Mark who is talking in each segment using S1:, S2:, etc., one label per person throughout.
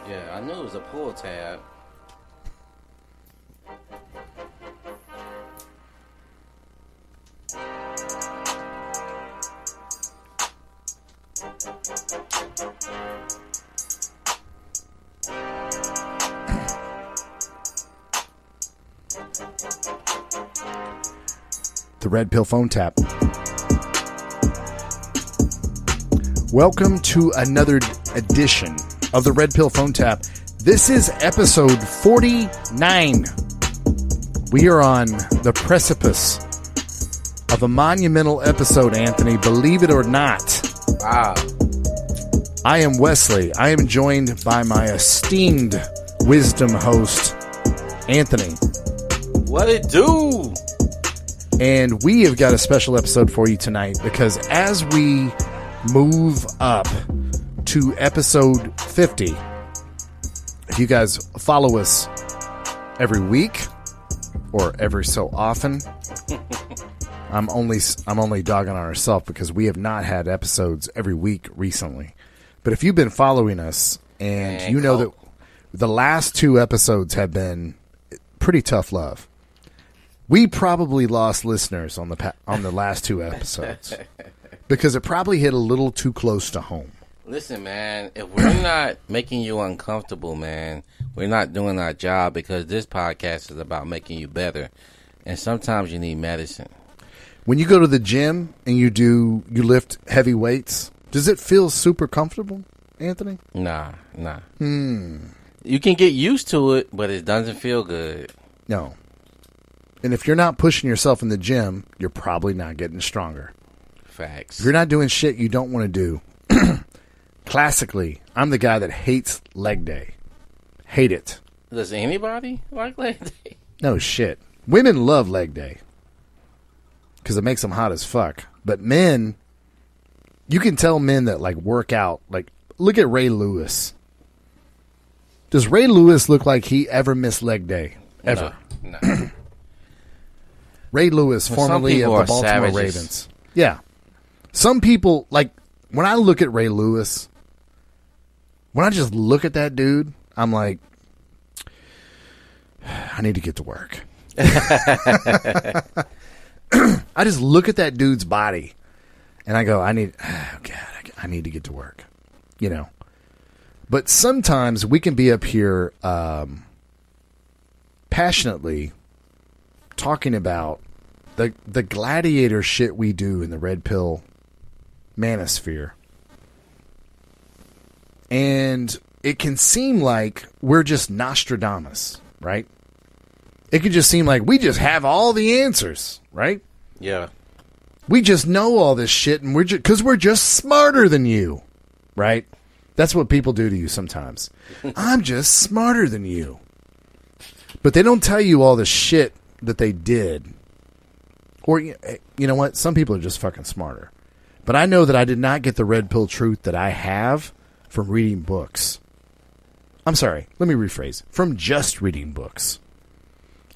S1: Yeah, I knew it was a pull tab.
S2: The Red Pill Phone Tap. Welcome to another edition of the Red Pill Phone Tap. This is episode 49. We are on the precipice of a monumental episode, Anthony, believe it or not.
S1: Wow.
S2: I am Wesley. I am joined by my esteemed wisdom host, Anthony.
S1: What it do?
S2: And we have got a special episode for you tonight because as we move up to episode 50, if you guys follow us every week or every so often, I'm only dogging on ourselves because we have not had episodes every week recently. But if you've been following us and you know that the last two episodes have been pretty tough love. We probably lost listeners on the last two episodes because it probably hit a little too close to home.
S1: Listen, man, if we're not making you uncomfortable, man, we're not doing our job because this podcast is about making you better. And sometimes you need medicine.
S2: When you go to the gym and you lift heavy weights, does it feel super comfortable, Anthony?
S1: Nah. You can get used to it, but it doesn't feel good.
S2: No. And if you're not pushing yourself in the gym, you're probably not getting stronger.
S1: Facts.
S2: If you're not doing shit you don't want to do, classically, I'm the guy that hates leg day. Hate it.
S1: Does anybody like leg day?
S2: No shit. Women love leg day because it makes them hot as fuck. But men, you can tell men that like work out. Like, look at Ray Lewis. Does Ray Lewis look like he ever missed leg day? Ever?
S1: No.
S2: Ray Lewis, formerly of the Baltimore Ravens. Yeah. Some people, like, when I look at Ray Lewis, when I just look at that dude, I'm like, I need to get to work. I just look at that dude's body, and I go, I need to get to work. You know? But sometimes we can be up here passionately talking about the gladiator shit we do in the Red Pill manosphere. And it can seem like we're just Nostradamus, right? It can just seem like we just have all the answers, right?
S1: Yeah.
S2: We just know all this shit and because we're just smarter than you, right? That's what people do to you sometimes. I'm just smarter than you. But they don't tell you all the shit that they did. Or, you know what? Some people are just fucking smarter. But I know that I did not get the red pill truth that I have from reading books. I'm sorry. Let me rephrase. From just reading books.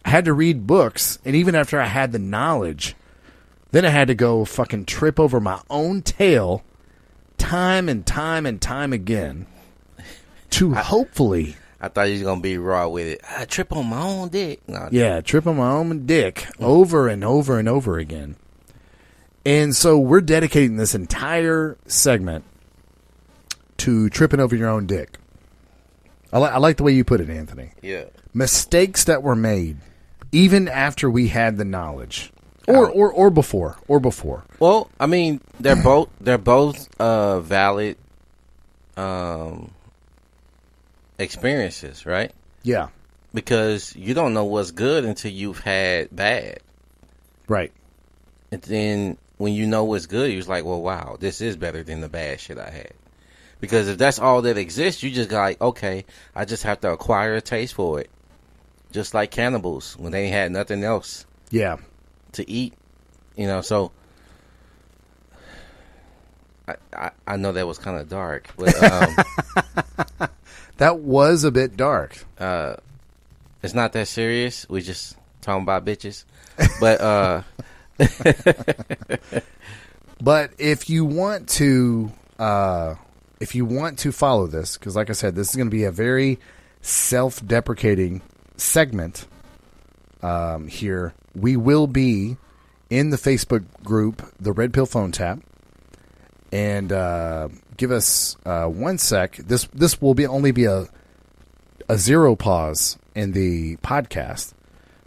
S2: I had to read books, and even after I had the knowledge, then I had to go fucking trip over my own tail time and time and time again to hopefully...
S1: I thought you was going to be raw with it. I trip on my own dick. No,
S2: yeah, trip on my own dick over and over and over again. And so we're dedicating this entire segment to tripping over your own dick. I like the way you put it, Anthony.
S1: Yeah.
S2: Mistakes that were made even after we had the knowledge. Or before.
S1: Well, I mean, they're both valid experiences, right?
S2: Yeah.
S1: Because you don't know what's good until you've had bad.
S2: Right.
S1: And then when you know what's good, you're like, well, wow, this is better than the bad shit I had. Because if that's all that exists, you just got like, okay, I just have to acquire a taste for it. Just like cannibals when they had nothing else.
S2: Yeah.
S1: To eat, so I know that was kind of dark, but
S2: that was a bit dark.
S1: It's not that serious. We just talking about bitches, but
S2: but if you want to if you want to follow this, because like I said, this is going to be a very self-deprecating segment here. We will be in the Facebook group, the Red Pill Phone Tap. And give us 1 sec. This will only be a 0 pause in the podcast.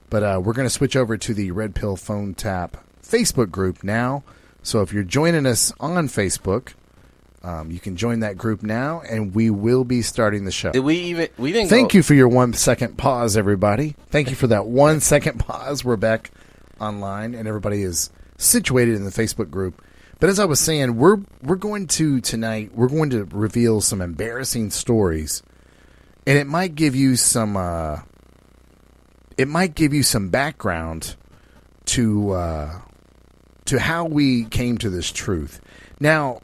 S2: But we're going to switch over to the Red Pill Phone Tap Facebook group now. So if you're joining us on Facebook, you can join that group now, and we will be starting the show.
S1: We didn't.
S2: Thank you for your 1 second pause, everybody. Thank you for that 1 second pause. We're back online, and everybody is situated in the Facebook group. But as I was saying, we're going to tonight. We're going to reveal some embarrassing stories, and it might give you some. It might give you some background to how we came to this truth. Now,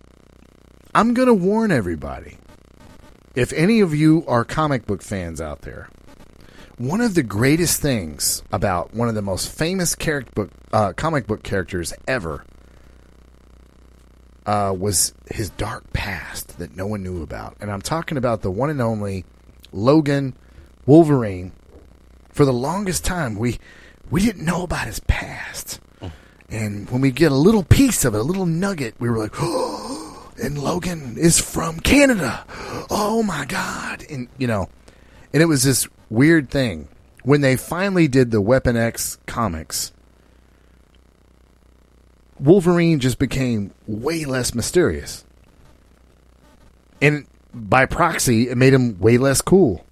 S2: I'm going to warn everybody. If any of you are comic book fans out there, one of the greatest things about one of the most famous comic book characters ever was his dark past that no one knew about. And I'm talking about the one and only Logan Wolverine. For the longest time, we didn't know about his past. And when we get a little piece of it, a little nugget, we were like, oh, and Logan is from Canada. Oh, my God. And, and it was this weird thing. When they finally did the Weapon X comics, Wolverine just became way less mysterious. And by proxy, it made him way less cool.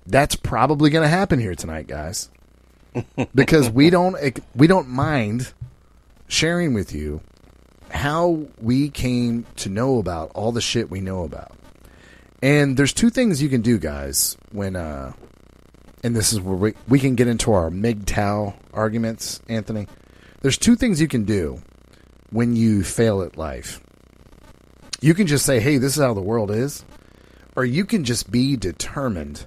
S2: That's probably going to happen here tonight, guys. Because we don't mind sharing with you how we came to know about all the shit we know about. And there's 2 things you can do, guys, when and this is where we can get into our MGTOW arguments, Anthony. There's 2 things you can do when you fail at life. You can just say, hey, this is how the world is. Or you can just be determined.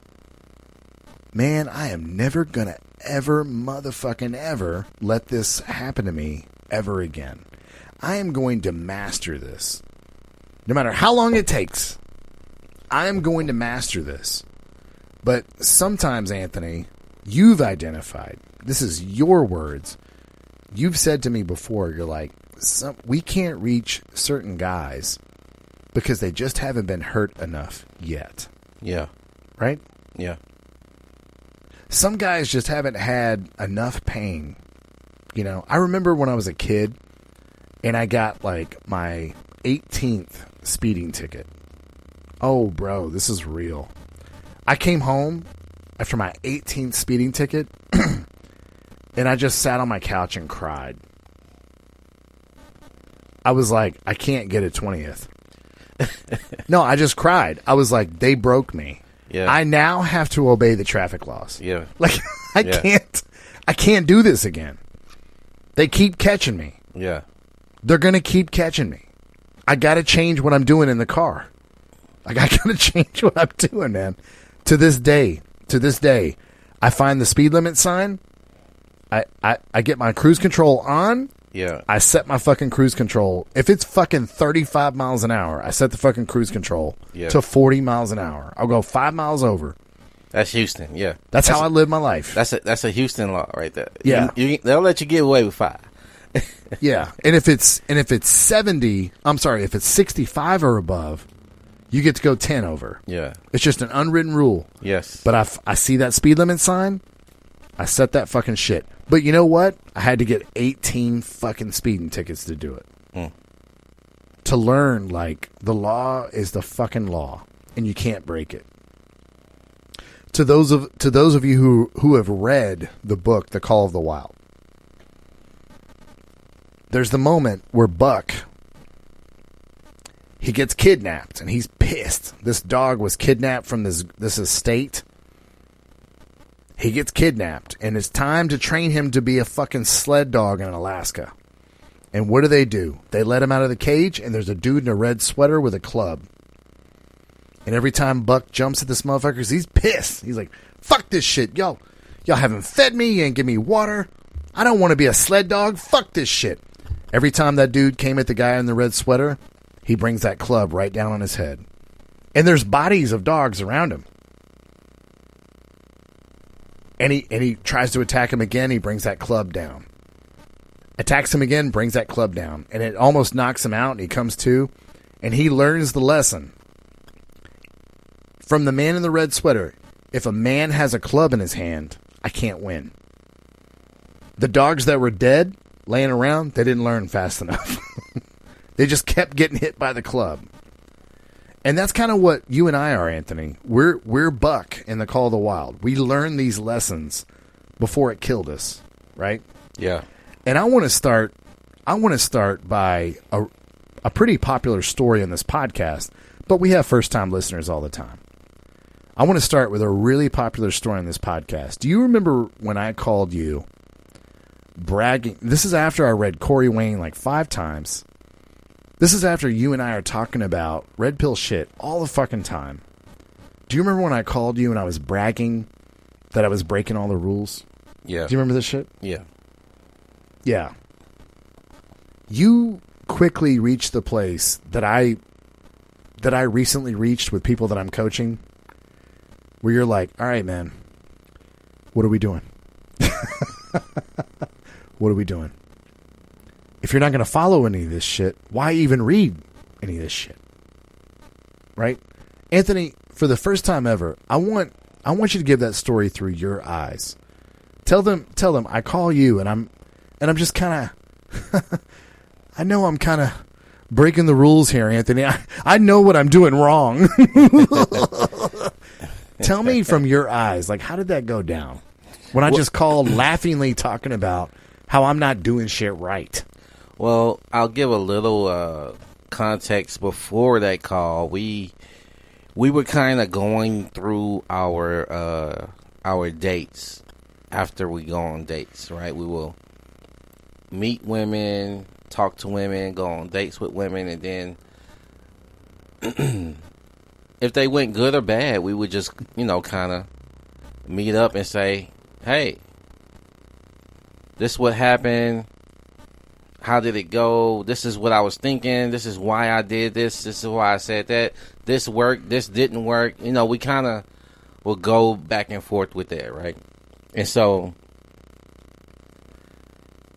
S2: Man, I am never going to ever motherfucking ever let this happen to me ever again. I am going to master this. No matter how long it takes, I am going to master this. But sometimes, Anthony, you've identified, this is your words, you've said to me before, you're like, we can't reach certain guys because they just haven't been hurt enough yet.
S1: Yeah.
S2: Right?
S1: Yeah.
S2: Some guys just haven't had enough pain. I remember when I was a kid and I got like my 18th speeding ticket. Oh, bro, this is real. I came home after my 18th speeding ticket and I just sat on my couch and cried. I was like, I can't get a 20th. No, I just cried. I was like, they broke me.
S1: Yeah.
S2: I now have to obey the traffic laws.
S1: Yeah.
S2: Like, I can't do this again. They keep catching me.
S1: Yeah.
S2: They're going to keep catching me. I got to change what I'm doing in the car. Like, I got to change what I'm doing, man. To this day, I find the speed limit sign. I get my cruise control on.
S1: Yeah.
S2: I set my fucking cruise control. If it's fucking 35 miles an hour, I set the fucking cruise control to 40 miles an hour. I'll go 5 miles over.
S1: That's Houston, yeah.
S2: That's how I live my life.
S1: That's a Houston law right there.
S2: Yeah.
S1: They'll let you get away with 5.
S2: Yeah. And if it's 65 or above, you get to go 10 over.
S1: Yeah.
S2: It's just an unwritten rule.
S1: Yes.
S2: But I see that speed limit sign, I set that fucking shit. But you know what? I had to get 18 fucking speeding tickets to do it. To learn, like, the law is the fucking law, and you can't break it. To those of you who have read the book, The Call of the Wild, there's the moment where Buck, he gets kidnapped, and he's pissed. This dog was kidnapped from this estate. He gets kidnapped, and it's time to train him to be a fucking sled dog in Alaska. And what do? They let him out of the cage, and there's a dude in a red sweater with a club. And every time Buck jumps at this motherfucker, he's pissed. He's like, fuck this shit. Y'all haven't fed me. You ain't give me water. I don't want to be a sled dog. Fuck this shit. Every time that dude came at the guy in the red sweater, he brings that club right down on his head. And there's bodies of dogs around him. And he tries to attack him again. He brings that club down. Attacks him again, brings that club down. And it almost knocks him out, and he comes to. And he learns the lesson from the man in the red sweater. If a man has a club in his hand, I can't win. The dogs that were dead, laying around, they didn't learn fast enough. They just kept getting hit by the club. And that's kind of what you and I are, Anthony. We're Buck in the Call of the Wild. We learn these lessons before it killed us, right?
S1: Yeah.
S2: And I want to start by a pretty popular story in this podcast, but we have first-time listeners all the time. I want to start with a really popular story on this podcast. Do you remember when I called you bragging? This is after I read Corey Wayne like 5 times. This is after you and I are talking about red pill shit all the fucking time. Do you remember when I called you and I was bragging that I was breaking all the rules?
S1: Yeah.
S2: Do you remember this shit?
S1: Yeah.
S2: Yeah. You quickly reached the place that I recently reached with people that I'm coaching, where you're like, all right, man, what are we doing? What are we doing? If you're not going to follow any of this shit, why even read any of this shit? Right? Anthony, for the first time ever, I want you to give that story through your eyes. Tell them I call you and I'm just kind of I know I'm kind of breaking the rules here, Anthony. I know what I'm doing wrong. Tell me from your eyes, like, how did that go down? When I just called laughingly talking about how I'm not doing shit right.
S1: Well, I'll give a little context before that call. We were kind of going through our dates after we go on dates, right? We will meet women, talk to women, go on dates with women, and then if they went good or bad, we would just, kind of meet up and say, hey, this is what happened. How did it go? This is what I was thinking. This is why I did this. This is why I said that. This worked. This didn't work. We kind of will go back and forth with that, right? And so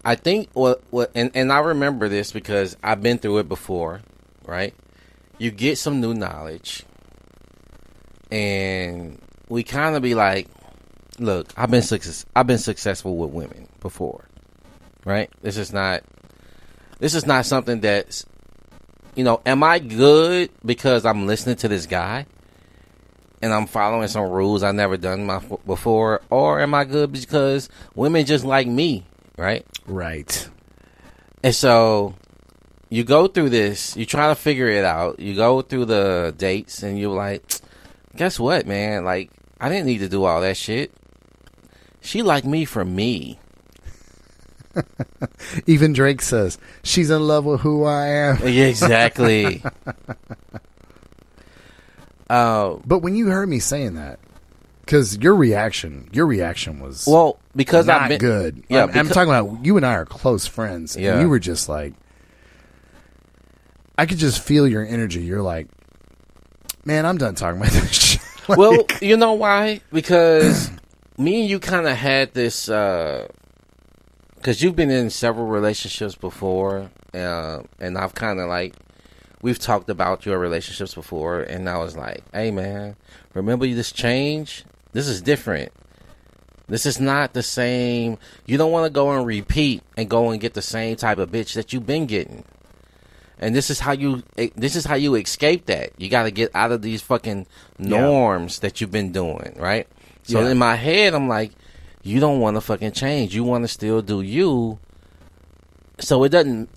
S1: I think and I remember this because I've been through it before, right? You get some new knowledge, and we kind of be like, look, I've been successful with women before, right? This is not something that's, am I good because I'm listening to this guy and I'm following some rules I've never done before, or am I good because women just like me, right?
S2: Right.
S1: And so you go through this, you try to figure it out, you go through the dates, and you're like, guess what, man? Like, I didn't need to do all that shit. She liked me for me.
S2: Even Drake says, she's in love with who I am.
S1: Exactly.
S2: But when you heard me saying that, because your reaction was
S1: because
S2: not
S1: I've been
S2: good.
S1: Yeah,
S2: I'm talking about you and I are close friends.
S1: Yeah.
S2: And you were just like, I could just feel your energy. You're like, man, I'm done talking about this shit. Like,
S1: well, you know why? Because me and you kind of had this. Because you've been in several relationships before, and I've kind of we've talked about your relationships before, and I was like, hey, man, remember this change? This is different. This is not the same. You don't want to go and repeat and go and get the same type of bitch that you've been getting. And this is how you escape that. You got to get out of these fucking norms that you've been doing, right? So in my head, I'm like, you don't want to fucking change. You want to still do you. So it doesn't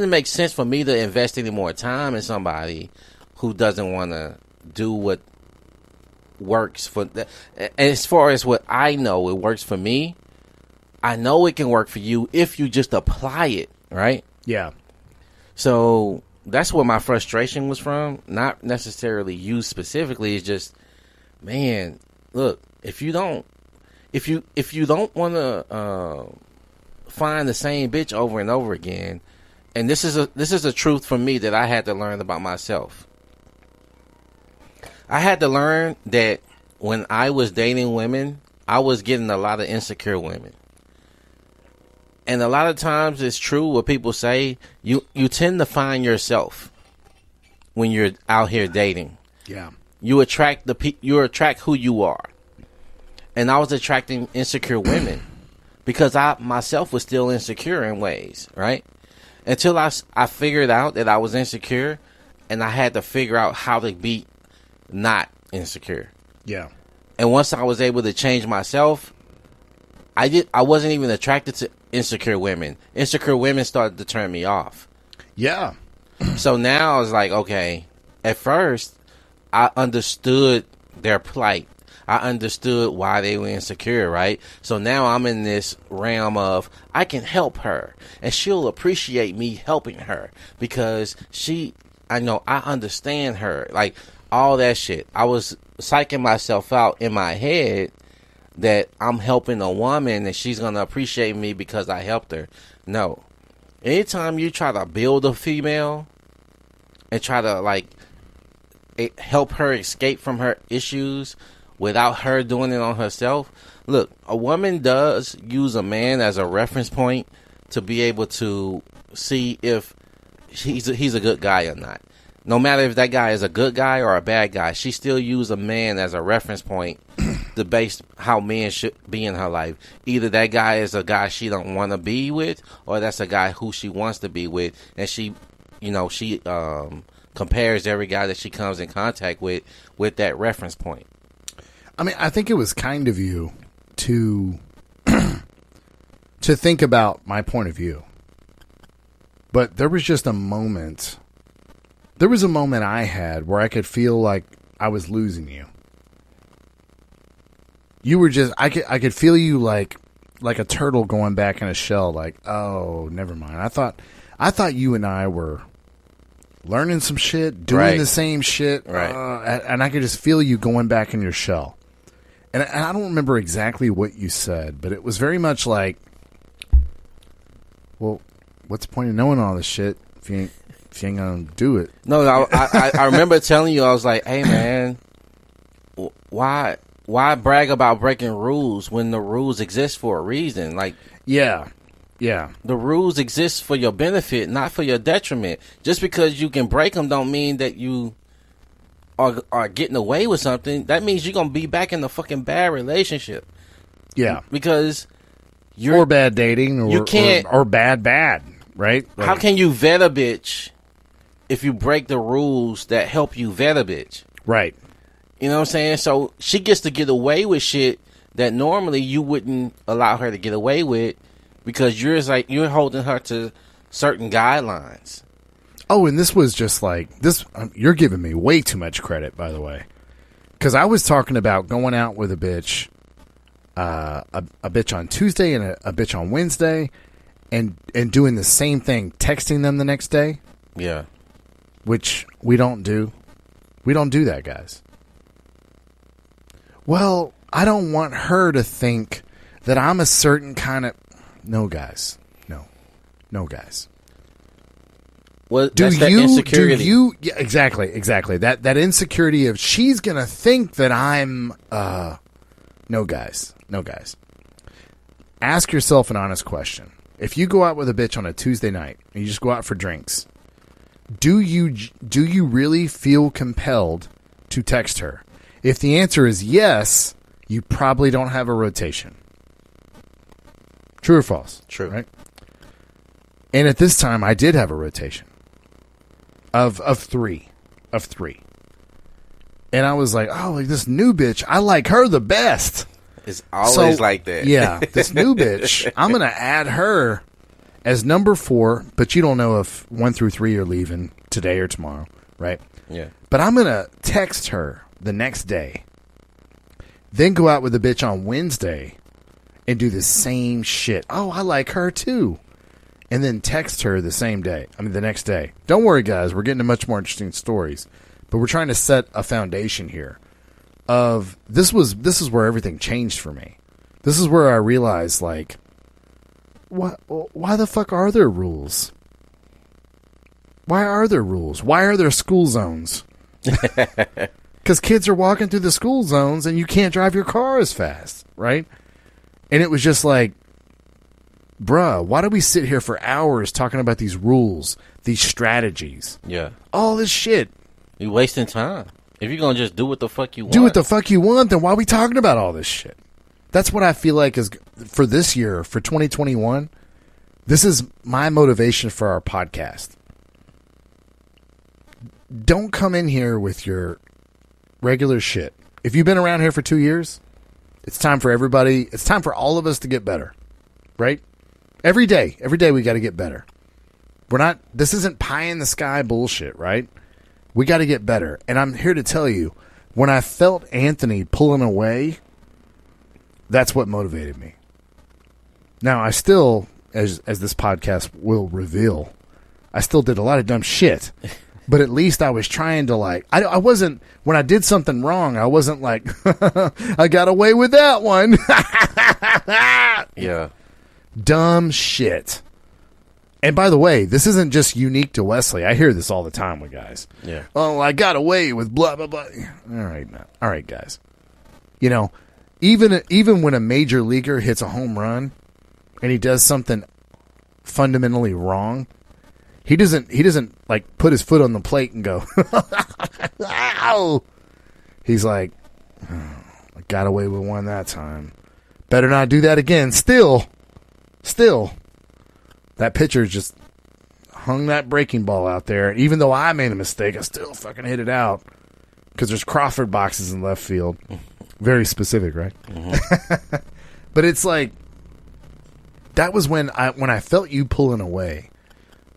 S1: make sense for me to invest any more time in somebody who doesn't want to do what works for. As far as what I know, it works for me. I know it can work for you if you just apply it, right?
S2: Yeah.
S1: So that's where my frustration was from. Not necessarily you specifically. It's just, man, look, if you don't want to find the same bitch over and over again, and this is a truth for me that I had to learn about myself. I had to learn that when I was dating women, I was getting a lot of insecure women. And a lot of times it's true what people say, you tend to find yourself when you're out here dating.
S2: Yeah.
S1: You attract who you are. And I was attracting insecure women because I myself was still insecure in ways, right? Until I figured out that I was insecure, and I had to figure out how to be not insecure.
S2: Yeah.
S1: And once I was able to change myself, I wasn't even attracted to insecure women. Insecure women started to turn me off.
S2: Yeah.
S1: So now I was like, okay, at first I understood their plight. I understood why they were insecure, right? So now I'm in this realm of I can help her, and she'll appreciate me helping her because I know I understand her. Like all that shit. I was psyching myself out in my head that I'm helping a woman and she's going to appreciate me because I helped her. No. Anytime you try to build a female and try to help her escape from her issues without her doing it on herself, look, a woman does use a man as a reference point to be able to see if he's a good guy or not. No matter if that guy is a good guy or a bad guy, she still use a man as a reference point to base how men should be in her life. Either that guy is a guy she don't want to be with, or that's a guy who she wants to be with, and she compares every guy that she comes in contact with that reference point.
S2: I mean, I think it was kind of you to think about my point of view. But there was just a moment. There was a moment I had where I could feel like I was losing you. You were just, I could feel you like a turtle going back in a shell. Like, oh, never mind. I thought you and I were learning some shit, doing the same shit,
S1: right?
S2: And I could just feel you going back in your shell. And I don't remember exactly what you said, but it was very much like, well, what's the point of knowing all this shit if you ain't gonna do it?
S1: No, I remember telling you, I was like, hey man, why brag about breaking rules when the rules exist for a reason? Like,
S2: yeah,
S1: the rules exist for your benefit, not for your detriment. Just because you can break them don't mean that you are getting away with something. That means you're gonna be back in the fucking bad relationship.
S2: Yeah,
S1: because
S2: or bad dating, or
S1: you can't,
S2: or bad, right? Like,
S1: how can you vet a bitch if you break the rules that help you vet a bitch?
S2: Right.
S1: You know what I'm saying? So she gets to get away with shit that normally you wouldn't allow her to get away with because you're holding her to certain guidelines.
S2: Oh, and this was just like this. You're giving me way too much credit, by the way, because I was talking about going out with a bitch, a bitch on Tuesday and a bitch on Wednesday, and doing the same thing, texting them the next day.
S1: Yeah,
S2: which we don't do. We don't do that, guys. Well, I don't want her to think that I'm a certain kind of... No, guys. No, guys.
S1: Well, that's that insecurity.
S2: Yeah, exactly. That insecurity of she's going to think that I'm... No, guys. Ask yourself an honest question. If you go out with a bitch on a Tuesday night and you just go out for drinks, do you really feel compelled to text her? If the answer is yes, you probably don't have a rotation. True or false?
S1: True.
S2: Right? And at this time, I did have a rotation of three. And I was like, oh, like this new bitch, I like her the best.
S1: It's always like that.
S2: Yeah, this new bitch, I'm going to add her as number 4, but you don't know if 1 through 3 are leaving today or tomorrow, right?
S1: Yeah.
S2: But I'm going to text her the next day, then go out with the bitch on Wednesday and do the same shit. Oh, I like her too. And then text her the next day. Don't worry, guys. We're getting to much more interesting stories, but we're trying to set a foundation here of this is where everything changed for me. This is where I realized, like, why the fuck are there rules? Why are there rules? Why are there school zones? Because kids are walking through the school zones and you can't drive your car as fast, right? And it was just like, bruh, why do we sit here for hours talking about these rules, these strategies?
S1: Yeah.
S2: All this shit.
S1: You wasting time. If you're going to just do what the fuck you want.
S2: Do what the fuck you want, then why are we talking about all this shit? That's what I feel like is for this year, for 2021. This is my motivation for our podcast. Don't come in here with your regular shit. If you've been around here for 2 years, it's time for everybody. It's time for all of us to get better, right? Every day we got to get better. This isn't pie in the sky bullshit, right? We got to get better. And I'm here to tell you, when I felt Anthony pulling away, that's what motivated me. Now, I still, as this podcast will reveal, I still did a lot of dumb shit. But at least I was trying to I wasn't, when I did something wrong, I wasn't like, I got away with that one.
S1: Yeah.
S2: Dumb shit. And by the way, this isn't just unique to Wesley. I hear this all the time with guys.
S1: Yeah.
S2: Oh, I got away with blah, blah, blah. All right, guys. You know, even when a major leaguer hits a home run and he does something fundamentally wrong, he doesn't like put his foot on the plate and go, ow. He's like, oh, I got away with one that time. Better not do that again. Still, that pitcher just hung that breaking ball out there. Even though I made a mistake, I still fucking hit it out because there's Crawford boxes in left field. Very specific, right? Mm-hmm. But it's like, that was when I felt you pulling away.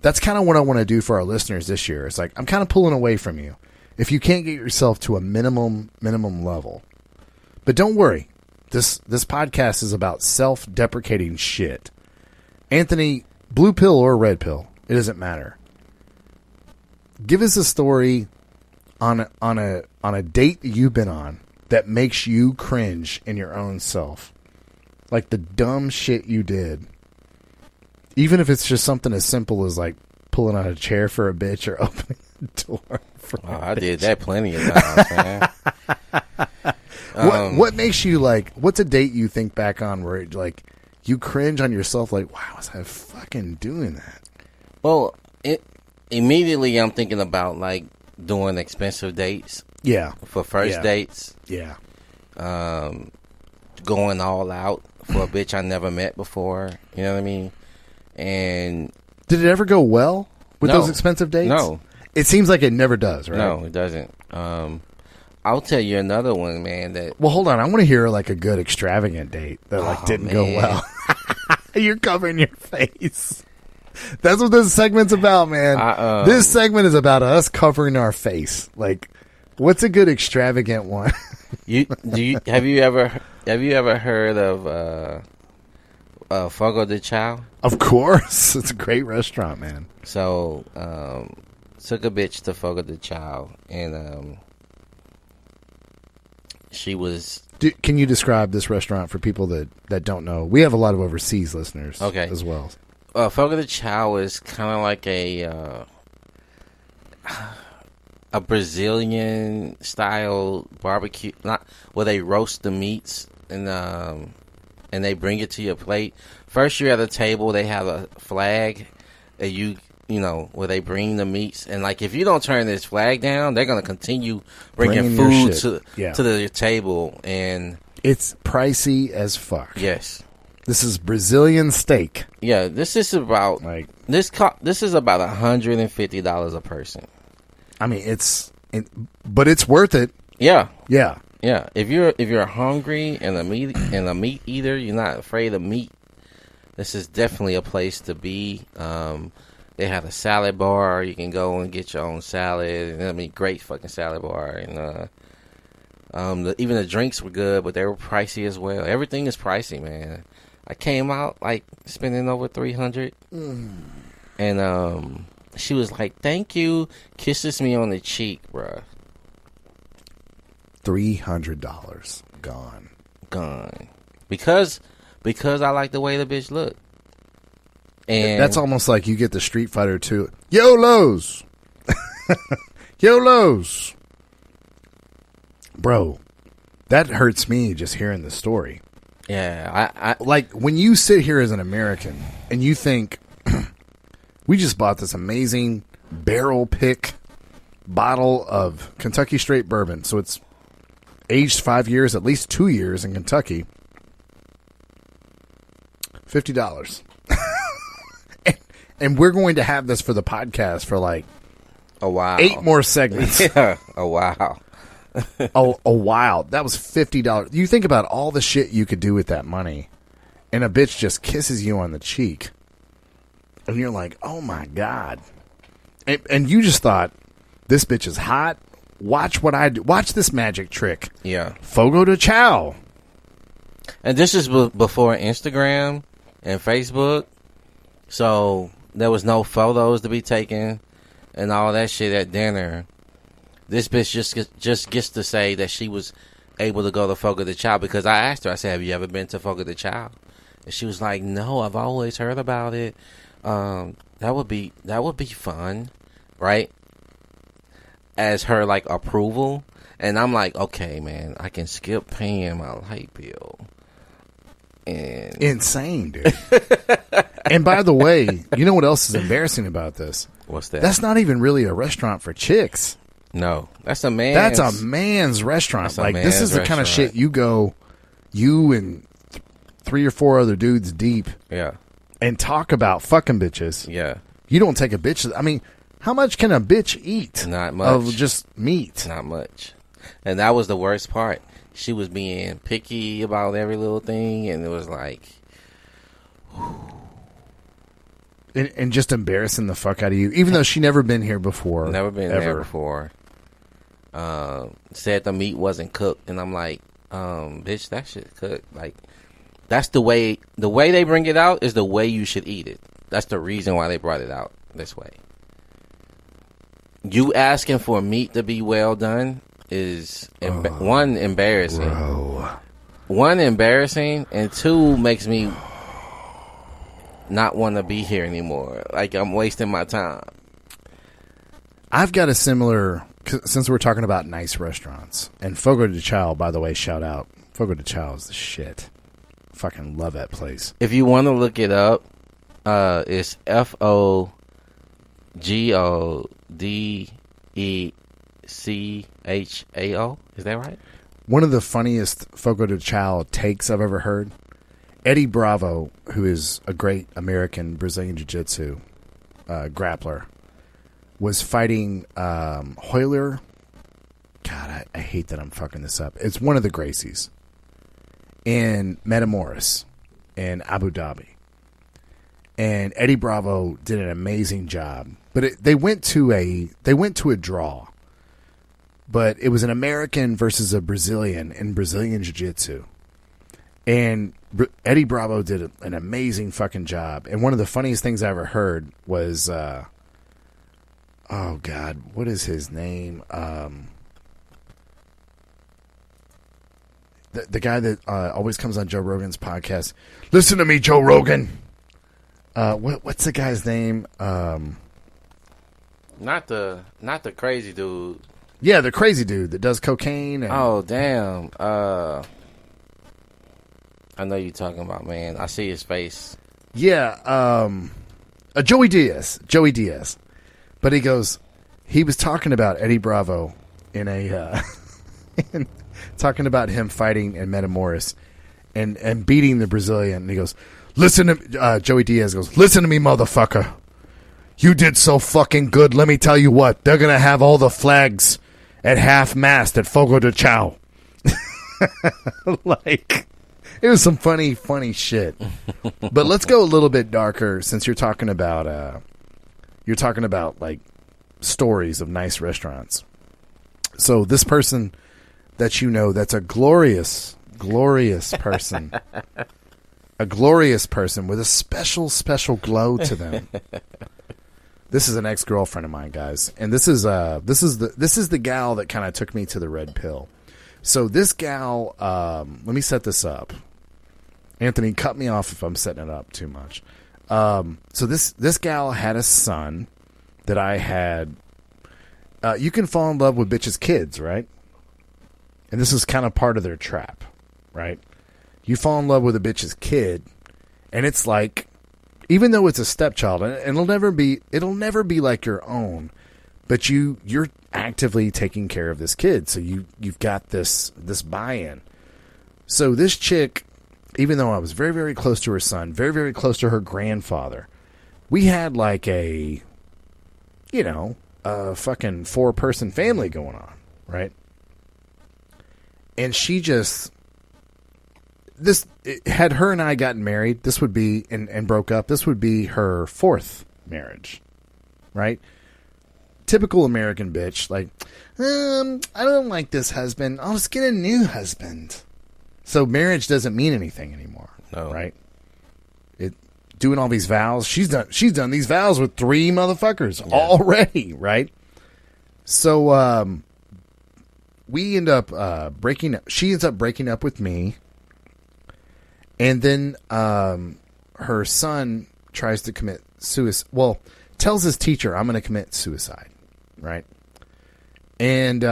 S2: That's kind of what I want to do for our listeners this year. It's like, I'm kind of pulling away from you. If you can't get yourself to a minimum level. But don't worry. This podcast is about self-deprecating shit. Anthony, blue pill or red pill, it doesn't matter. Give us a story on a date that you've been on that makes you cringe in your own self. Like the dumb shit you did. Even if it's just something as simple as like pulling out a chair for a bitch or opening a door for a bitch.
S1: I did that plenty of times, man.
S2: What makes you like, what's a date you think back on where like you cringe on yourself like, why was I fucking doing that?
S1: Well, immediately I'm thinking about like doing expensive dates.
S2: Yeah.
S1: For first dates.
S2: Yeah.
S1: Going all out for a bitch I never met before. You know what I mean? And
S2: did it ever go well with those expensive dates?
S1: No.
S2: It seems like it never does, right?
S1: No, it doesn't. I'll tell you another one, man.
S2: Well, hold on. I want to hear like a good extravagant date that didn't go well. You're covering your face. That's what this segment's about, man. This segment is about us covering our face. Like, what's a good extravagant one?
S1: Have you ever heard of Fogo de Chao?
S2: Of course. It's a great restaurant, man.
S1: So, took a bitch to Fogo de Chao, and she was...
S2: Can you describe this restaurant for people that don't know? We have a lot of overseas listeners as well.
S1: Fogo de Chao is kind of like a Brazilian style barbecue, not where they roast the meats and they bring it to your plate. First, you're at a table. They have a flag that you know where they bring the meats, and like if you don't turn this flag down, they're gonna continue bringing food to the table, and
S2: it's pricey as fuck.
S1: Yes.
S2: This is Brazilian steak.
S1: Yeah, this is about this is about $150 a person. I mean,
S2: but it's worth it.
S1: Yeah,
S2: yeah,
S1: yeah. If you're hungry and a meat eater, you're not afraid of meat. This is definitely a place to be. They have a salad bar. You can go and get your own salad. I mean, great fucking salad bar. And even the drinks were good, but they were pricey as well. Everything is pricey, man. I came out like spending over $300, and she was like, "Thank you," kisses me on the cheek, bruh.
S2: $300 gone
S1: because I like the way the bitch looked. And
S2: That's almost like you get the Street Fighter 2. YOLOs! YOLOs! Bro, that hurts me just hearing the story.
S1: yeah, I
S2: Like, when you sit here as an American and you think, we just bought this amazing barrel pick bottle of Kentucky straight bourbon. So it's aged 5 years, at least 2 years in Kentucky. $50. And we're going to have this for the podcast for like
S1: a while.
S2: 8 more segments.
S1: Yeah, a while.
S2: A while. That was $50. You think about all the shit you could do with that money, and a bitch just kisses you on the cheek, and you're like, oh my God. And you just thought, this bitch is hot. Watch what I do. Watch this magic trick.
S1: Yeah.
S2: Fogo de Chao.
S1: And this is before Instagram and Facebook, so there was no photos to be taken and all that shit at dinner. This bitch just gets to say that she was able to go to Fogo de Chao because I asked her, I said, have you ever been to Fogo de Chao? And she was like, no, I've always heard about it. That would be fun, right? As her like approval. And I'm like, okay, man, I can skip paying my light bill. And
S2: Insane, dude. And by the way, you know what else is embarrassing about this?
S1: what's that?
S2: That's not even really a restaurant for chicks.
S1: No, that's a man.
S2: That's a man's restaurant.
S1: That's a
S2: Like, this is
S1: man's
S2: the kind of
S1: restaurant.
S2: shit you and 3 or 4 other dudes deep
S1: Yeah,
S2: and talk about fucking bitches.
S1: yeah,
S2: You don't take a bitch. I mean, how much can a bitch eat?
S1: Not much.
S2: Of just meat.
S1: not much. And that was the worst part. She was being picky about every little thing, and it was like,
S2: And just embarrassing the fuck out of you, even though she never been here before.
S1: never been
S2: ever.
S1: there before. Said the meat wasn't cooked, and I'm like, bitch, that shit cooked. Like, that's the way they bring it out is the way you should eat it. That's the reason why they brought it out this way. You asking for meat to be well done is one, embarrassing.
S2: Bro.
S1: One, embarrassing, and two, makes me not want to be here anymore. Like, I'm wasting my time.
S2: I've got a similar, since we're talking about nice restaurants. And Fogo de Chao, by the way, shout out. Fogo de Chao is the shit. Fucking love that place.
S1: If you want to look it up, it's FOGODECHAO. Is that right?
S2: One of the funniest Fogo de Chao takes I've ever heard. Eddie Bravo, who is a great American Brazilian Jiu-Jitsu grappler, was fighting Hoyler. God, I hate that I'm fucking this up. It's one of the Gracies. In Metamoris in Abu Dhabi. And Eddie Bravo did an amazing job. But they went to a draw. But it was an American versus a Brazilian in Brazilian Jiu-Jitsu. And Eddie Bravo did an amazing fucking job. And one of the funniest things I ever heard was, oh God, what is his name? The guy that always comes on Joe Rogan's podcast. Listen to me, Joe Rogan. What's the guy's name?
S1: Not the crazy dude.
S2: Yeah, the crazy dude that does cocaine. And,
S1: Oh damn. I know you're talking about, man. I see his face.
S2: yeah, Joey Diaz. Joey Diaz. But he was talking about Eddie Bravo in a, talking about him fighting in Metamoris and beating the Brazilian. And he goes, listen to, Joey Diaz goes, listen to me, motherfucker. You did so fucking good. Let me tell you what, they're going to have all the flags at half-mast at Fogo de Chao. Like, it was some funny shit. But let's go a little bit darker since you're talking about like stories of nice restaurants. So this person that you know, that's a glorious person. A glorious person with a special glow to them. This is an ex-girlfriend of mine, guys, and this is the gal that kind of took me to the red pill. So this gal, let me set this up. Anthony, cut me off if I'm setting it up too much. So this gal had a son that I had. You can fall in love with bitches' kids, right? And this is kind of part of their trap, right? You fall in love with a bitch's kid, and it's like, even though it's a stepchild, and it'll never be like your own, but you're actively taking care of this kid, so you've got this buy-in. So this chick, even though I was very, very close to her son, very, very close to her grandfather, we had like a fucking 4-person family going on, right? And she just, had her and I gotten married, this would be, and broke up, this would be her 4th marriage, right? Typical American bitch, like, I don't like this husband, I'll just get a new husband. So marriage doesn't mean anything anymore, right? Doing all these vows, she's done these vows with 3 motherfuckers already, right? So, we end up breaking up. She ends up breaking up with me. And then her son tries to commit suicide. Well, tells his teacher, I'm going to commit suicide. Right? And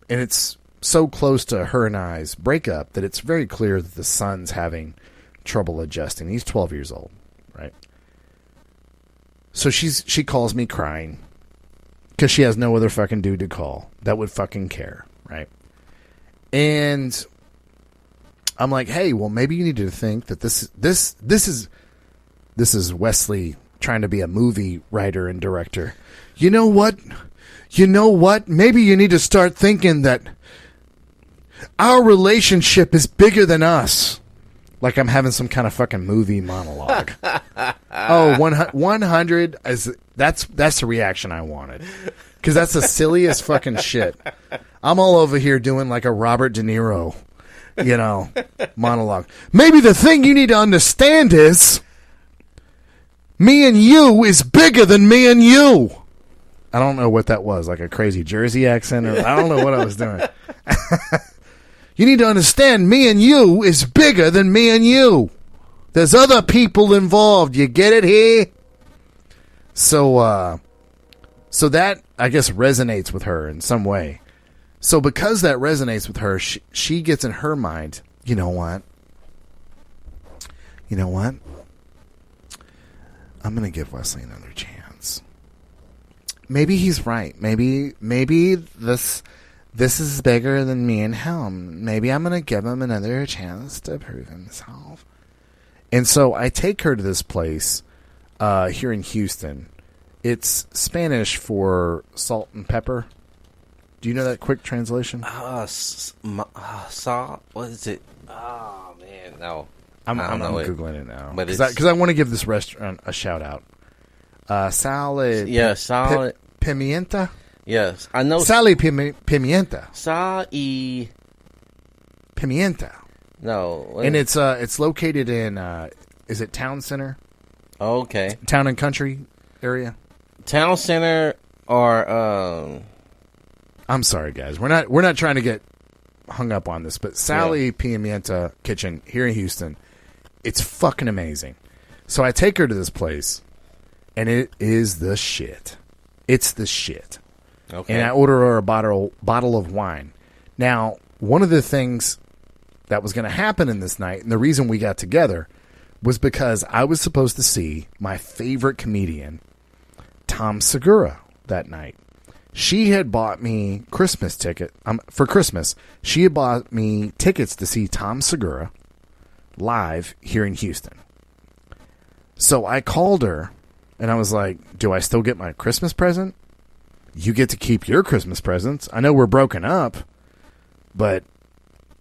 S2: it's so close to her and I's breakup that it's very clear that the son's having trouble adjusting. He's 12 years old. Right? So she calls me crying because she has no other fucking dude to call that would fucking care. Right? And I'm like, hey, well, maybe you need to think that this is Wesley trying to be a movie writer and director. You know what? Maybe you need to start thinking that our relationship is bigger than us. Like I'm having some kind of fucking movie monologue. 100 that's the reaction I wanted. Because that's the silliest fucking shit. I'm all over here doing like a Robert De Niro, monologue. Maybe the thing you need to understand is me and you is bigger than me and you. I don't know what that was, like a crazy Jersey accent, or I don't know what I was doing. You need to understand me and you is bigger than me and you. There's other people involved. You get it here? So that, I guess, resonates with her in some way. So because that resonates with her, she gets in her mind, you know what? I'm going to give Wesley another chance. Maybe he's right. Maybe this is bigger than me and him. Maybe I'm going to give him another chance to prove himself. And so I take her to this place here in Houston. It's Spanish for salt and pepper. Do you know that quick translation?
S1: What is it? Oh, man, no.
S2: I'm Googling it now. Because I want to give this restaurant a shout out. Salad.
S1: Yeah, salad.
S2: Pimienta?
S1: Yes, I know.
S2: Sal y pimienta.
S1: Sal y
S2: pimienta.
S1: No.
S2: And it's located in, is it Town Center?
S1: Oh, okay.
S2: Town and Country area?
S1: Town Center or...
S2: I'm sorry, guys. We're not trying to get hung up on this, but Sally Pimienta Kitchen here in Houston, it's fucking amazing. So I take her to this place, and it is the shit. It's the shit. Okay. And I order her a bottle of wine. Now, one of the things that was going to happen in this night, and the reason we got together, was because I was supposed to see my favorite comedian, Tom Segura, that night. She had bought me Christmas ticket for Christmas. She had bought me tickets to see Tom Segura live here in Houston. So I called her and I was like, do I still get my Christmas present? You get to keep your Christmas presents. I know we're broken up, but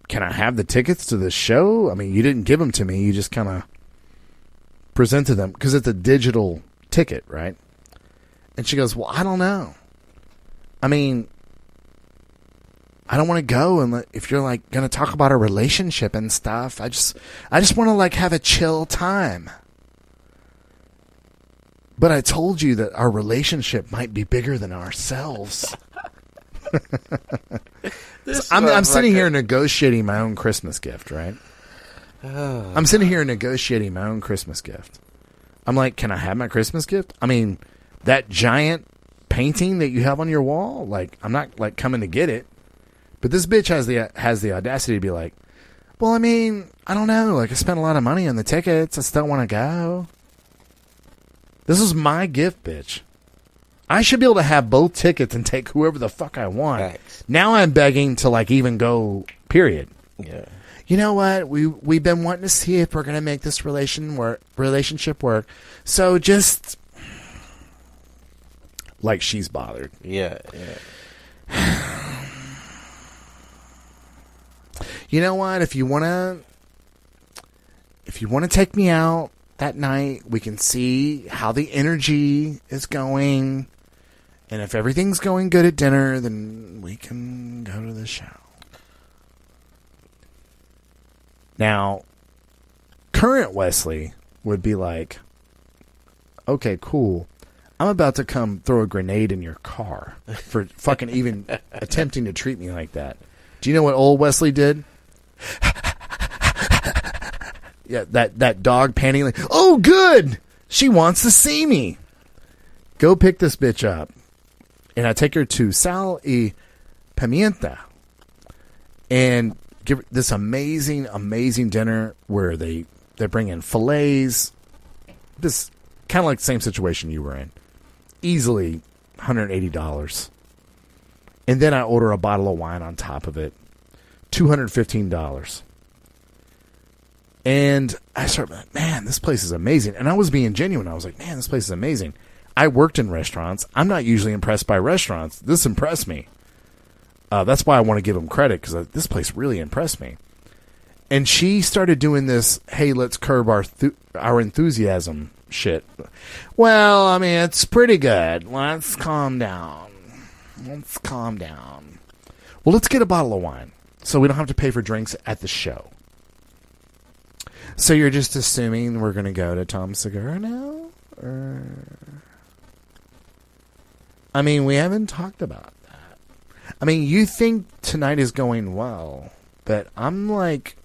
S2: can I have the tickets to the show? I mean, you didn't give them to me. You just kind of presented them because it's a digital ticket, right? And she goes, well, I don't know. I mean, I don't want to go, and if you're like going to talk about a relationship and stuff, I just want to like have a chill time. But I told you that our relationship might be bigger than ourselves. So I'm sitting here negotiating my own Christmas gift, right? I'm sitting here negotiating my own Christmas gift. I'm like, can I have my Christmas gift? I mean, that giant painting that you have on your wall, like, I'm not like coming to get it. But this bitch has the audacity to be like, well, I mean, I don't know. Like, I spent a lot of money on the tickets. I still want to go. This is my gift, bitch. I should be able to have both tickets and take whoever the fuck I want.
S1: Thanks.
S2: Now I'm begging to, like, even go, period.
S1: Yeah.
S2: You know what? We've been wanting to see if we're going to make this relationship work. So just... Like she's bothered.
S1: Yeah.
S2: You know what? If you want to take me out that night, we can see how the energy is going. And if everything's going good at dinner, then we can go to the show. Now, current Wesley would be like, okay, cool. I'm about to come throw a grenade in your car for fucking even attempting to treat me like that. Do you know what old Wesley did? Yeah, that dog panting like, oh, good. She wants to see me. Go pick this bitch up. And I take her to Sal y Pimienta and give her this amazing, amazing dinner where they bring in fillets. This kind of like the same situation you were in. Easily $180. And then I order a bottle of wine on top of it. $215. And I started like, man, this place is amazing. And I was being genuine. I was like, man, this place is amazing. I worked in restaurants. I'm not usually impressed by restaurants. This impressed me. That's why I want to give them credit, because this place really impressed me. And she started doing this, hey, let's curb our enthusiasm shit. Well, I mean, it's pretty good. Let's calm down. Well, let's get a bottle of wine so we don't have to pay for drinks at the show. So you're just assuming we're going to go to Tom Segura now? I mean, we haven't talked about that. I mean, you think tonight is going well, but I'm like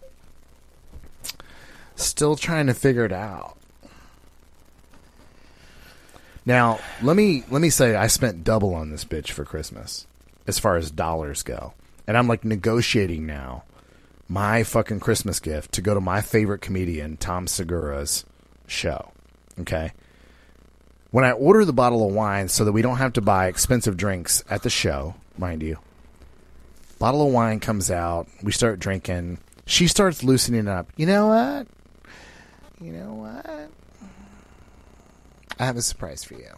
S2: still trying to figure it out. Now, let me say I spent double on this bitch for Christmas as far as dollars go. And I'm like negotiating now my fucking Christmas gift to go to my favorite comedian, Tom Segura's show. Okay? When I order the bottle of wine so that we don't have to buy expensive drinks at the show, mind you, bottle of wine comes out, we start drinking, she starts loosening up. You know what? I have a surprise for you.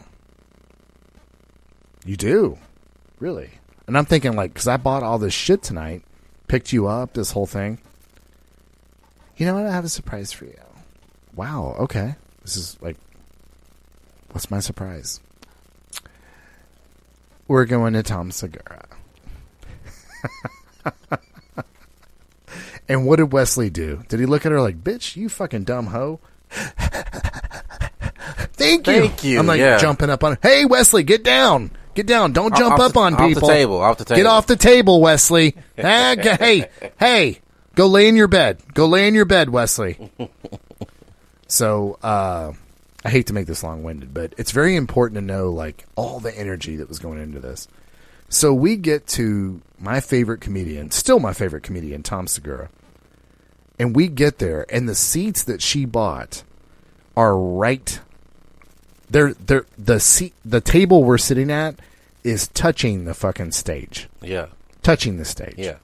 S2: You do? Really? And I'm thinking, like, because I bought all this shit tonight, picked you up, this whole thing. You know what? I have a surprise for you. Wow, okay. This is like, what's my surprise? We're going to Tom Segura. And what did Wesley do? Did he look at her like, bitch, you fucking dumb hoe? Thank you. I'm like jumping up on. Hey, Wesley, get down. Get down. Don't jump up on people.
S1: Off the table.
S2: Get off the table, Wesley. Hey. Go lay in your bed. Wesley. So, I hate to make this long-winded, but it's very important to know, like, all the energy that was going into this. So we get to my favorite comedian, still my favorite comedian, Tom Segura. And we get there, and the seats that she bought are right. The table we're sitting at is touching the fucking stage.
S1: Yeah.
S2: Touching the stage.
S1: Yeah.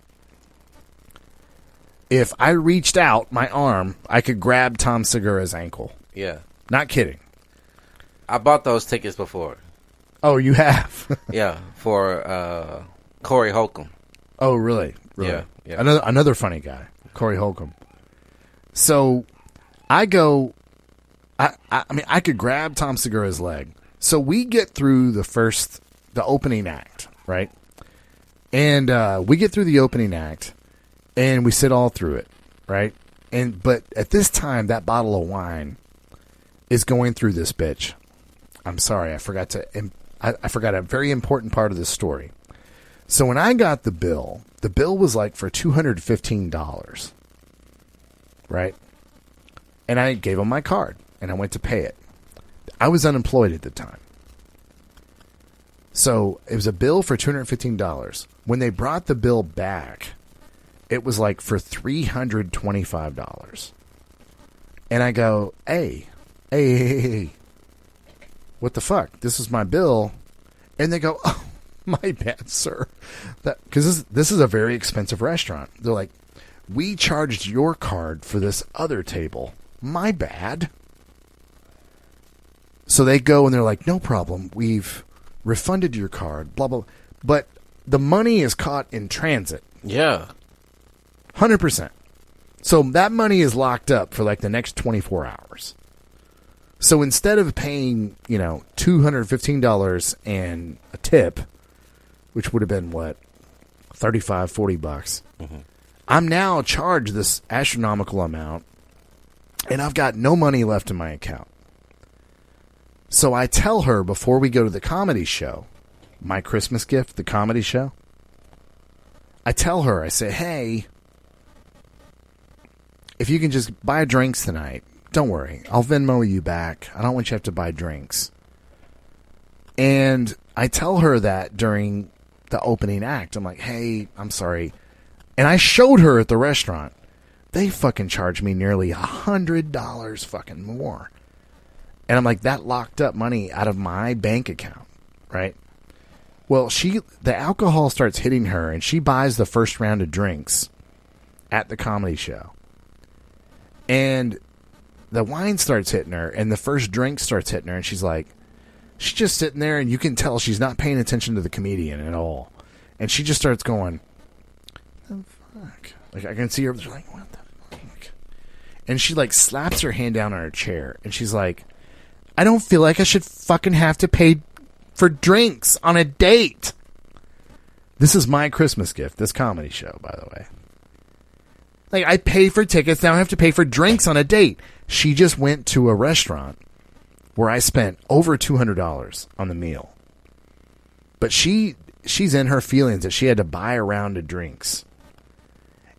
S2: If I reached out my arm, I could grab Tom Segura's ankle.
S1: Yeah.
S2: Not kidding.
S1: I bought those tickets before.
S2: Oh, you have?
S1: Yeah, for Corey Holcomb.
S2: Oh, really?
S1: Yeah.
S2: Another funny guy, Corey Holcomb. So I go. I mean, I could grab Tom Segura's leg. So we get through the opening act, right? And we get through the opening act, and we sit all through it, right? But at this time, that bottle of wine is going through this bitch. I'm sorry, I forgot a very important part of this story. So when I got the bill was like for $215, right? And I gave him my card, and I went to pay it. I was unemployed at the time. So it was a bill for $215. When they brought the bill back, it was like for $325. And I go, hey, what the fuck? This is my bill. And they go, oh, my bad, sir. Because this is a very expensive restaurant. They're like, we charged your card for this other table. My bad. So they go and they're like, no problem. We've refunded your card, blah, blah. But the money is caught in transit.
S1: Yeah.
S2: 100%. So that money is locked up for like the next 24 hours. So instead of paying, $215 and a tip, which would have been what, $35, $40, I'm now charged this astronomical amount, and I've got no money left in my account. So I tell her before we go to the comedy show, my Christmas gift, the comedy show, I tell her, I say, hey, if you can just buy drinks tonight, don't worry. I'll Venmo you back. I don't want you to have to buy drinks. And I tell her that during the opening act. I'm like, hey, I'm sorry. And I showed her at the restaurant. They fucking charged me nearly $100 fucking more. And I'm like, that locked up money out of my bank account, right? Well, the alcohol starts hitting her, and she buys the first round of drinks at the comedy show. And the wine starts hitting her, and the first drink starts hitting her, and she's just sitting there, and you can tell she's not paying attention to the comedian at all. And she just starts going, what the fuck? Like, I can see her like, what the fuck? And she, slaps her hand down on her chair, and she's like, I don't feel like I should fucking have to pay for drinks on a date. This is my Christmas gift, this comedy show, by the way. I pay for tickets, now I have to pay for drinks on a date. She just went to a restaurant where I spent over $200 on the meal. But she's in her feelings that she had to buy a round of drinks.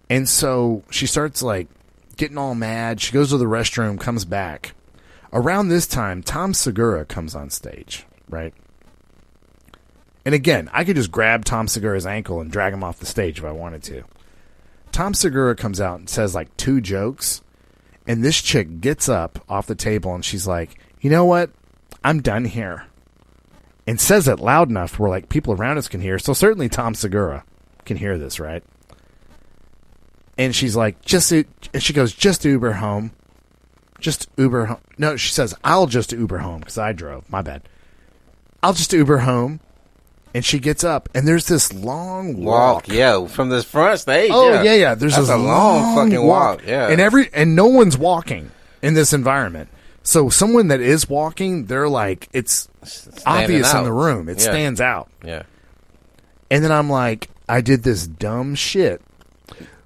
S2: And so she starts, getting all mad. She goes to the restroom, comes back. Around this time, Tom Segura comes on stage, right? And again, I could just grab Tom Segura's ankle and drag him off the stage if I wanted to. Tom Segura comes out and says 2 jokes, and this chick gets up off the table and she's like, you know what? I'm done here. And says it loud enough where people around us can hear. So certainly Tom Segura can hear this, right? And she's like, and she goes, just Uber home. Just Uber home. No, she says, I'll just Uber home because I drove. My bad. I'll just Uber home. And she gets up, and there's this long walk.
S1: Yeah, from this front stage.
S2: Oh, yeah. There's this
S1: a long fucking walk. Yeah.
S2: And no one's walking in this environment. So someone that is walking, they're it's obvious in the room. It stands out.
S1: Yeah.
S2: And then I'm like, I did this dumb shit.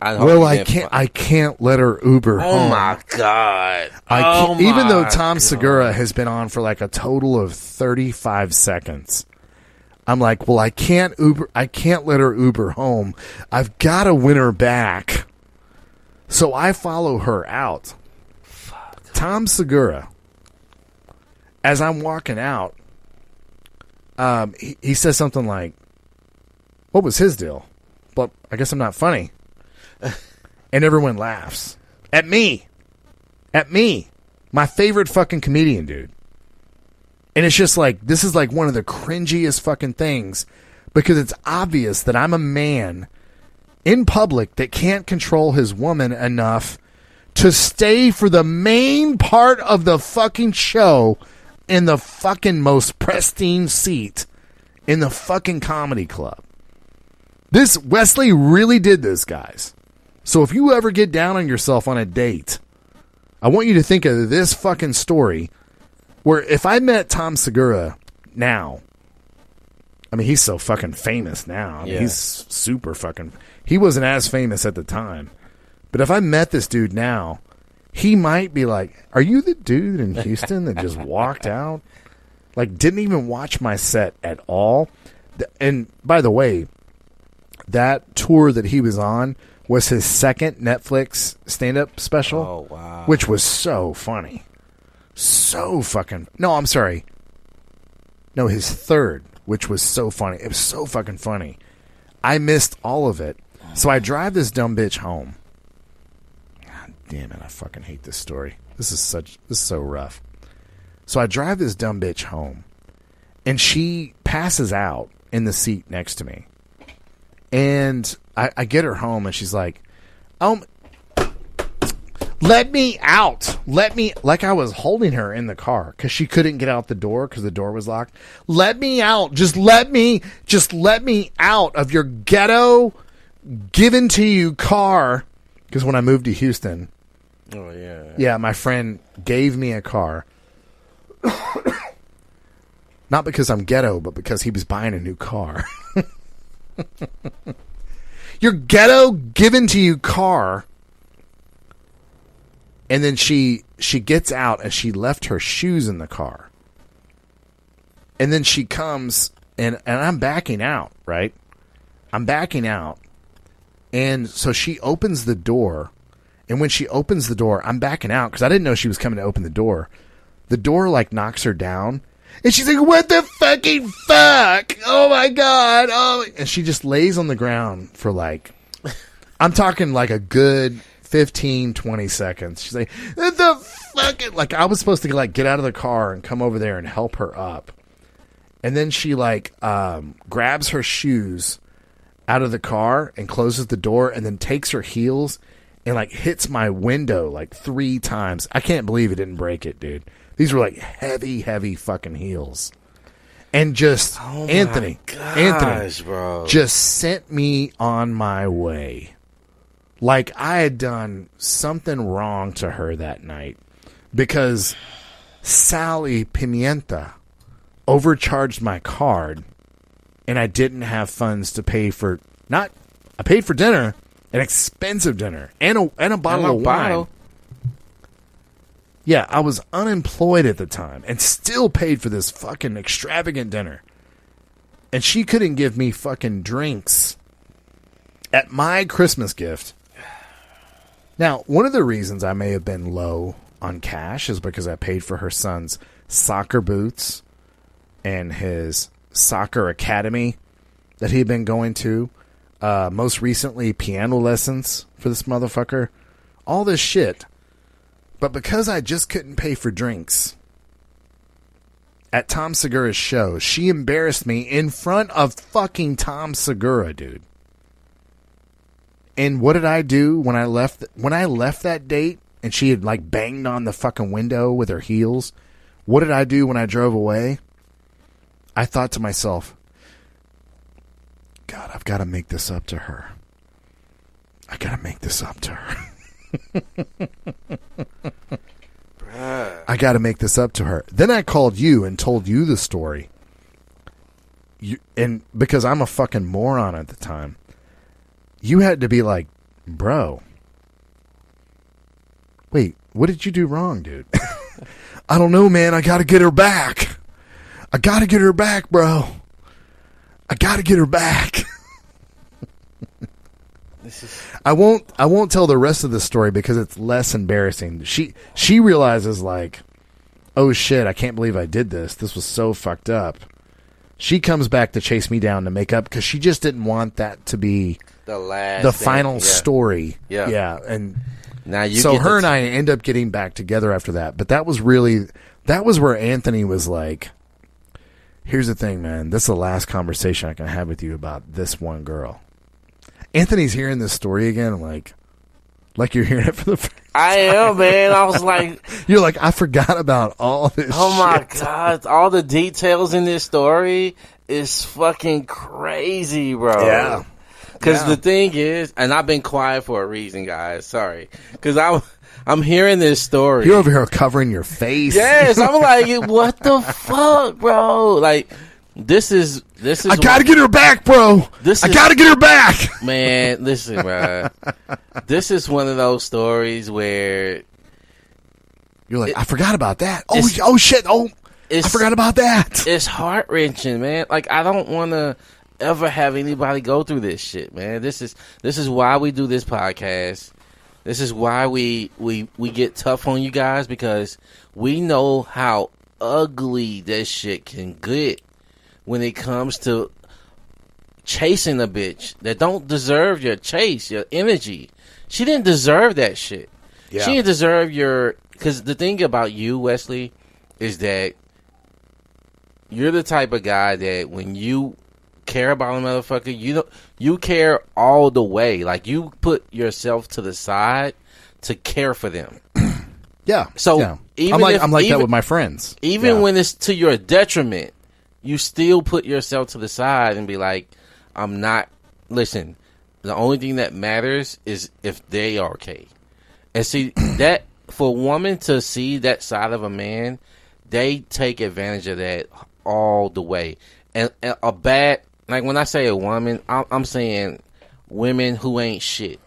S2: I can't let her Uber home.
S1: Oh my god!
S2: Even though Tom Segura has been on for a total of 35 seconds, I'm like, well, I can't let her Uber home. I've got to win her back. So I follow her out.
S1: Fuck.
S2: Tom Segura, as I'm walking out, he says something like, "What was his deal?" But I guess I'm not funny. And everyone laughs. At me. My favorite fucking comedian, dude. And it's just this is one of the cringiest fucking things because it's obvious that I'm a man in public that can't control his woman enough to stay for the main part of the fucking show in the fucking most pristine seat in the fucking comedy club. This Wesley really did this, guys. So if you ever get down on yourself on a date, I want you to think of this fucking story where if I met Tom Segura now, I mean, he's so fucking famous now. I mean, he's super fucking... He wasn't as famous at the time. But if I met this dude now, he might be like, are you the dude in Houston that just walked out? Didn't even watch my set at all. And by the way, that tour that he was on was his second Netflix stand-up special.
S1: Oh, wow.
S2: Which was so funny. So fucking... No, I'm sorry. No, his third, which was so funny. It was so fucking funny. I missed all of it. So I drive this dumb bitch home. God damn it, I fucking hate this story. This is so rough. So I drive this dumb bitch home, and she passes out in the seat next to me. And I get her home, and she's like, let me out. Like I was holding her in the car because she couldn't get out the door because the door was locked. Let me out. Just let me out of your ghetto given to you car. Because when I moved to Houston,
S1: oh yeah,
S2: yeah, my friend gave me a car. Not because I'm ghetto, but because he was buying a new car. Your ghetto given to you car. And then she gets out and she left her shoes in the car. And then she comes and I'm backing out, right? I'm backing out. And so she opens the door. And when she opens the door, I'm backing out because I didn't know she was coming to open the door. The door like knocks her down. And she's like, what the fucking fuck? Oh my God. Oh. And she just lays on the ground for like, I'm talking like a good 15, 20 seconds. She's like, what the fuck? Like I was supposed to like get out of the car and come over there and help her up. And then she like grabs her shoes out of the car and closes the door and then takes her heels and like hits my window like 3 times. I can't believe it didn't break it, dude. These were like heavy fucking heels. And just Anthony,
S1: bro,
S2: just sent me on my way. Like I had done something wrong to her that night because Sally Pimienta overcharged my card and I didn't have funds to pay for I paid for dinner, an expensive dinner, and a bottle of wine. Yeah, I was unemployed at the time and still paid for this fucking extravagant dinner. And she couldn't give me fucking drinks at my Christmas gift. Now, one of the reasons I may have been low on cash is because I paid for her son's soccer boots and his soccer academy that he had been going to. Most recently, piano lessons for this motherfucker. All this shit. But because I just couldn't pay for drinks at Tom Segura's show, she embarrassed me in front of fucking Tom Segura, dude. And what did I do when I left that date and she had like banged on the fucking window with her heels? What did I do when I drove away? I thought to myself, God, I've got to make this up to her. I got to make this up to her. I got to make this up to her. Then I called you and told you the story. And because I'm a fucking moron at the time, you had to be like, bro, wait, what did you do wrong, dude? I don't know, man. I got to get her back. I got to get her back, bro. I got to get her back. I won't tell the rest of the story because it's less embarrassing. She realizes like, oh shit, I can't believe I did this. This was so fucked up. She comes back to chase me down to make up because she just didn't want that to be the final story. Yeah. And
S1: now
S2: so her and I end up getting back together after that. But that was where Anthony was like, here's the thing, man. This is the last conversation I can have with you about this one girl. Anthony's hearing this story again, like you're hearing it for the first time.
S1: I am, man. I was like...
S2: You're like, I forgot about all this
S1: Oh, my
S2: shit.
S1: God. All the details in this story is fucking crazy, bro.
S2: Yeah.
S1: Because the thing is, and I've been quiet for a reason, guys. Sorry. Because I'm hearing this story.
S2: You're over here covering your face.
S1: Yes. I'm like, what the fuck, bro? Like... This is.
S2: I gotta get her back, bro. I gotta get her back,
S1: man. Listen, bro. This is one of those stories where
S2: you're like, I forgot about that. Oh shit. Oh, I forgot about that.
S1: It's heart wrenching, man. Like I don't want to ever have anybody go through this shit, man. This is why we do this podcast. This is why we get tough on you guys, because we know how ugly that shit can get when it comes to chasing a bitch that don't deserve your chase, your energy. She didn't deserve that shit.
S2: Yeah.
S1: She didn't deserve your... Because the thing about you, Wesley, is that you're the type of guy that when you care about a motherfucker, you care all the way. Like, you put yourself to the side to care for them.
S2: Yeah.
S1: So
S2: yeah.
S1: even
S2: I'm like that with my friends.
S1: Even when it's to your detriment, you still put yourself to the side and be like, I'm not... Listen, the only thing that matters is if they are okay. And see, that... For a woman to see that side of a man, they take advantage of that all the way. And a bad... Like, when I say a woman, I'm saying women who ain't shit.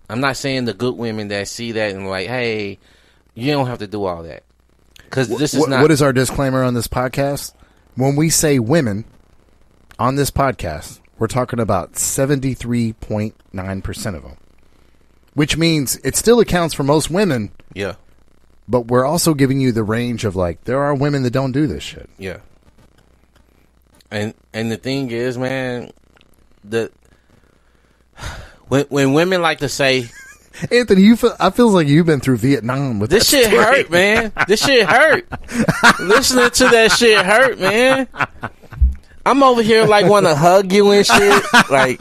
S1: I'm not saying the good women that see that and like, hey, you don't have to do all that. Because this is not...
S2: What is our disclaimer on this podcast? When we say women on this podcast, we're talking about 73.9% of them. Which means it still accounts for most women.
S1: Yeah.
S2: But we're also giving you the range of, like, there are women that don't do this shit.
S1: Yeah. And the thing is, man, when women like to say...
S2: Anthony, I feel like you've been through Vietnam with
S1: this
S2: that
S1: shit
S2: story.
S1: hurt, man. This shit hurt. Listening to that shit hurt, man. I'm over here like want to hug you and shit. Like,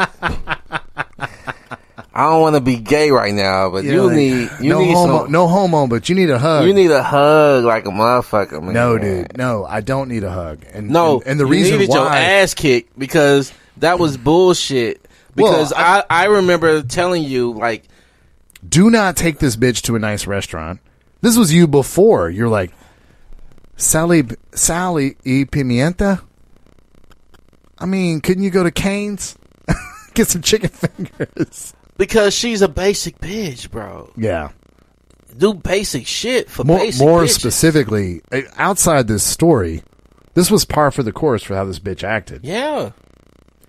S1: I don't want to be gay right now, but you need
S2: no homo, but you need a hug.
S1: You need a hug like a motherfucker, man.
S2: No, dude, no, I don't need a hug. And the
S1: you
S2: reason
S1: needed
S2: why
S1: your ass kicked because that was bullshit. Because I remember telling you, like,
S2: do not take this bitch to a nice restaurant. This was you before. You're like, Sally y pimienta? I mean, couldn't you go to Cane's? Get some chicken fingers.
S1: Because she's a basic bitch, bro.
S2: Yeah.
S1: Do basic shit for
S2: more
S1: basic
S2: More
S1: bitches.
S2: specifically, outside this story, this was par for the course for how this bitch acted.
S1: Yeah.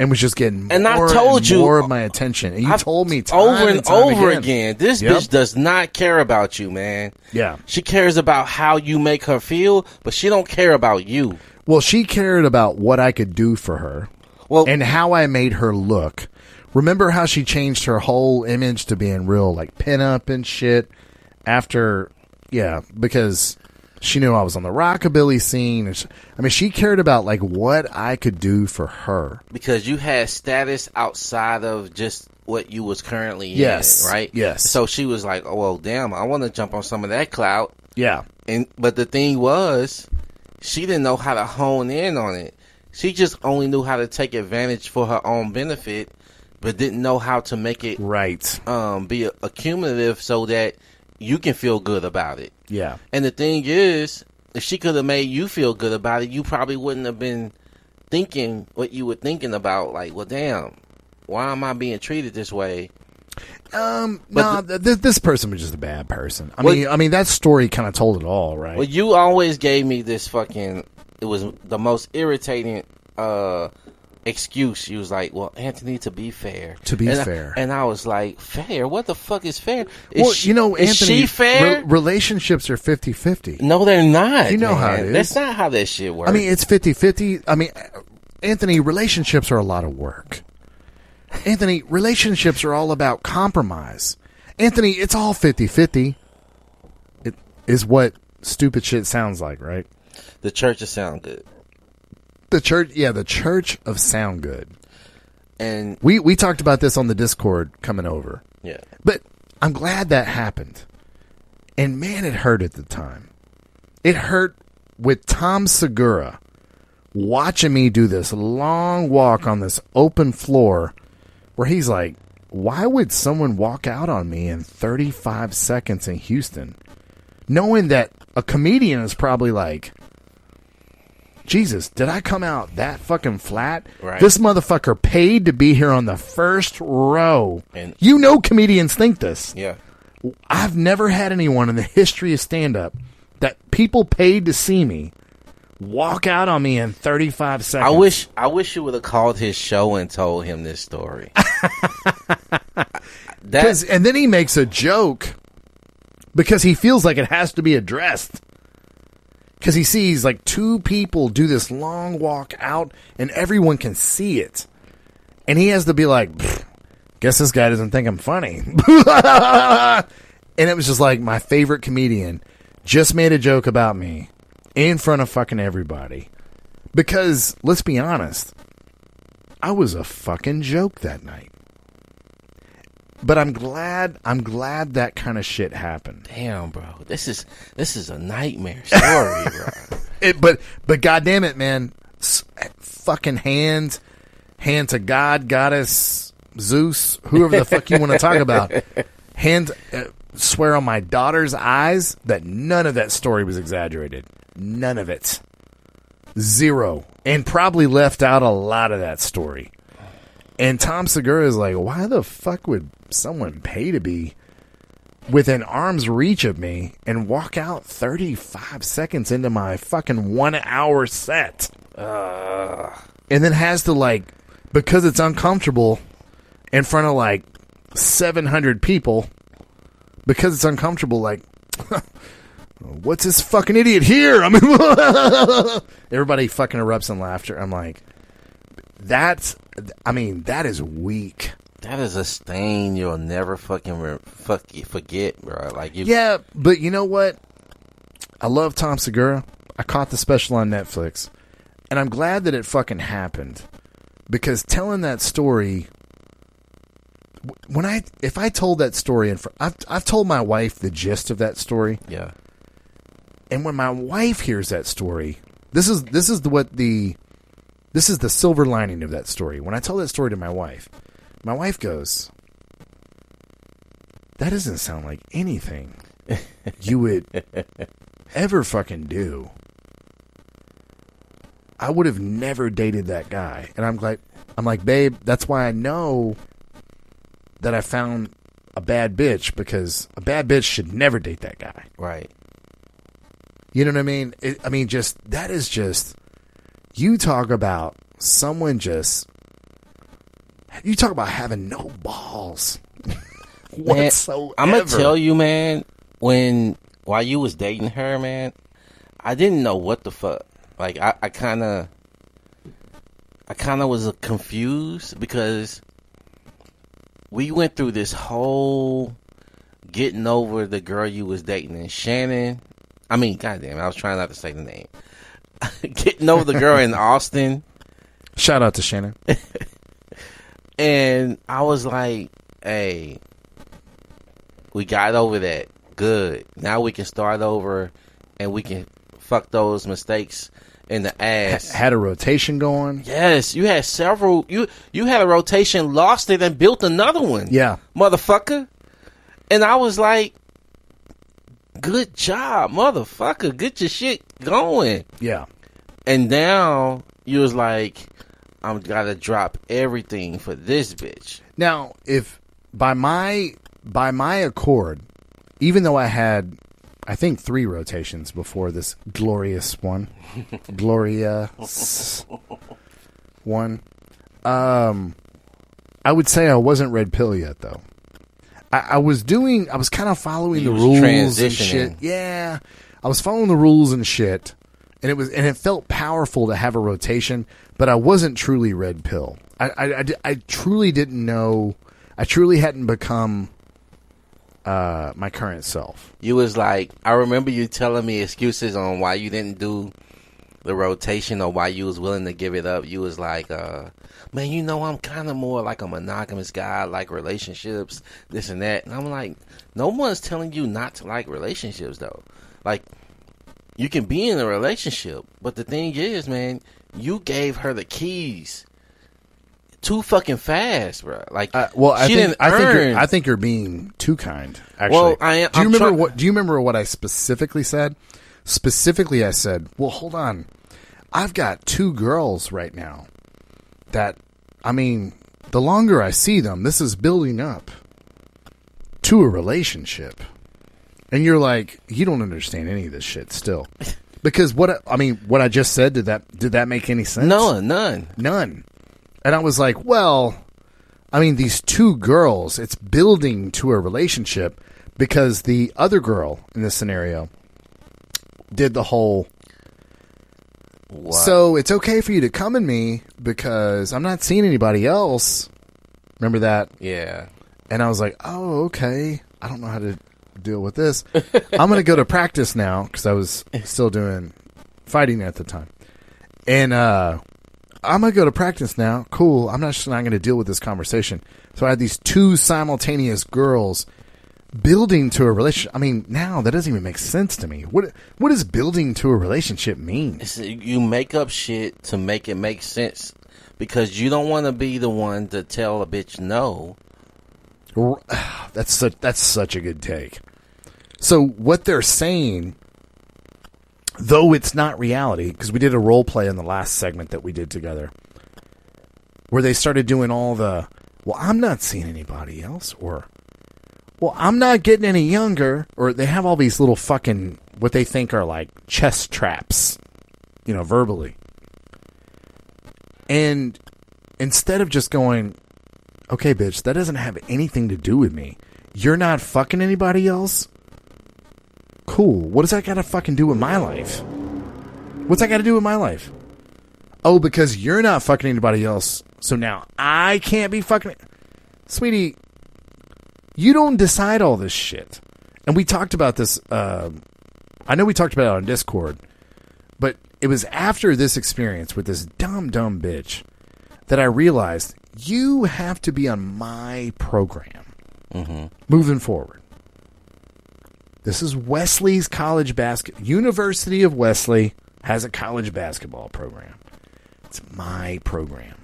S2: And was just getting
S1: and
S2: more
S1: I told
S2: and
S1: you,
S2: more of my attention. And you told me time
S1: over and
S2: time
S1: over again, this bitch does not care about you, man.
S2: Yeah.
S1: She cares about how you make her feel, but she don't care about you.
S2: Well, she cared about what I could do for her and how I made her look. Remember how she changed her whole image to being real, like, pin-up and shit after, because she knew I was on the rockabilly scene. And she cared about, like, what I could do for her.
S1: Because you had status outside of just what you was currently in, right?
S2: Yes.
S1: So she was like, oh, well, damn, I want to jump on some of that clout.
S2: Yeah.
S1: But the thing was, she didn't know how to hone in on it. She just only knew how to take advantage for her own benefit, but didn't know how to make it be accumulative so that you can feel good about it.
S2: Yeah.
S1: And the thing is, if she could have made you feel good about it, you probably wouldn't have been thinking what you were thinking about. Like, well, damn, why am I being treated this way?
S2: This person was just a bad person. I mean, that story kind of told it all, right?
S1: Well, you always gave me this fucking... It was the most irritating excuse. She was like, well, Anthony, to be fair. And I was like, fair? What the fuck is fair?
S2: Anthony,
S1: is she fair?
S2: Relationships are 50-50.
S1: No, they're not.
S2: You know how it is.
S1: That's not how that shit works.
S2: I mean, it's 50-50. I mean, Anthony, relationships are a lot of work. Anthony, relationships are all about compromise. Anthony, it's all 50-50. It is what stupid shit sounds like, right?
S1: The church of sound good.
S2: The church of sound good.
S1: And
S2: we talked about this on the Discord coming over.
S1: Yeah.
S2: But I'm glad that happened. And man, it hurt at the time. It hurt with Tom Segura watching me do this long walk on this open floor where he's like, why would someone walk out on me in 35 seconds in Houston? Knowing that a comedian is probably like, Jesus, did I come out that fucking flat?
S1: Right.
S2: This motherfucker paid to be here on the first row.
S1: And
S2: comedians think this.
S1: Yeah.
S2: I've never had anyone in the history of stand-up that people paid to see me walk out on me in 35 seconds.
S1: I wish you would have called his show and told him this story.
S2: And then he makes a joke because he feels like it has to be addressed. Because he sees like two people do this long walk out and everyone can see it. And he has to be like, guess this guy doesn't think I'm funny. And it was just like my favorite comedian just made a joke about me in front of fucking everybody. Because, let's be honest, I was a fucking joke that night. But I'm glad that kind of shit happened.
S1: Damn, bro. This is a nightmare story, bro.
S2: But goddamn it, man. Fucking hand to God, goddess, Zeus, whoever the fuck you want to talk about. Swear on my daughter's eyes that none of that story was exaggerated. None of it. Zero. And probably left out a lot of that story. And Tom Segura is like, why the fuck would someone pay to be within arm's reach of me and walk out 35 seconds into my fucking 1 hour set? And then has to, like, because it's uncomfortable in front of like 700 people, because it's uncomfortable, like, what's this fucking idiot here? I mean, everybody fucking erupts in laughter. I'm like, that is weak.
S1: That is a stain you'll never fucking forget, bro. Like,
S2: yeah, but you know what? I love Tom Segura. I caught the special on Netflix, and I'm glad that it fucking happened, because telling that story, if I told that story, I've told my wife the gist of that story.
S1: Yeah.
S2: And when my wife hears that story, this is the silver lining of that story. When I tell that story to my wife goes, that doesn't sound like anything you would ever fucking do. I would have never dated that guy. And I'm like, babe, that's why I know that I found a bad bitch, because a bad bitch should never date that guy.
S1: Right.
S2: You know what I mean? That is just, you talk about someone you talk about having no balls. Whatsoever.
S1: I'm going to tell you, man, while you was dating her, man, I didn't know what the fuck. Like, I kind of was confused, because we went through this whole getting over the girl you was dating, and Shannon. I mean, goddamn, I was trying not to say the name. Getting over the girl in Austin.
S2: Shout out to Shannon.
S1: And I was like, hey, we got over that. Good. Now we can start over, and we can fuck those mistakes in the ass.
S2: Had a rotation going.
S1: Yes, you had several. You had a rotation, lost it, and built another one.
S2: Yeah,
S1: motherfucker. And I was like, good job, motherfucker. Get your shit going.
S2: Yeah. And
S1: now you was like, I'm gotta drop everything for this bitch.
S2: Now, if by my accord, even though I had, I think, 3 rotations before this glorious one, glorious one, I would say I wasn't red pill yet, though. I was kind of following the rules and shit. Yeah, I was following the rules and shit, and it felt powerful to have a rotation, but I wasn't truly red pill. I truly didn't know. I truly hadn't become my current self.
S1: You was like, I remember you telling me excuses on why you didn't do the rotation or why you was willing to give it up. You was like, man, you know, I'm kind of more like a monogamous guy, I like relationships, this and that. And I'm like, no one's telling you not to like relationships, though. Like, you can be in a relationship, but the thing is, man, you gave her the keys too fucking fast, bro. Like,
S2: I think you're being too kind. Actually,
S1: well, I am.
S2: Do you remember what I specifically said? Specifically, I said, well, hold on. I've got 2 girls right now that, I mean, the longer I see them, this is building up to a relationship. And you're like, you don't understand any of this shit still. Because what I just said, did that make any sense?
S1: No, none.
S2: And I was like, well, I mean, these two girls, it's building to a relationship because the other girl in this scenario did the whole,
S1: What?
S2: so it's okay for you to come in me because I'm not seeing anybody else. Remember that?
S1: Yeah.
S2: And I was like, oh, okay. I don't know how to deal with this. I'm going to go to practice now because I was still doing fighting at the time. And I'm going to go to practice now. Cool. I'm not going to deal with this conversation. So I had these two simultaneous girls building to a relationship. I mean, now that doesn't even make sense to me. What does building to a relationship mean?
S1: You make up shit to make it make sense because you don't want to be the one to tell a bitch no.
S2: That's such a good take. So what they're saying, though it's not reality, because we did a role play in the last segment that we did together, where they started doing all the, well, I'm not seeing anybody else, or, well, I'm not getting any younger, or they have all these little fucking, what they think are like chest traps, verbally. And instead of just going, okay, bitch, that doesn't have anything to do with me. You're not fucking anybody else? Cool. What does that got to fucking do with my life? What's that got to do with my life? Oh, because you're not fucking anybody else, so now I can't be fucking... Sweetie, you don't decide all this shit. And we talked about this... I know we talked about it on Discord, but it was after this experience with this dumb bitch that I realized you have to be on my program moving forward. This is Wesley's college basketball. University of Wesley has a college basketball program. It's my program.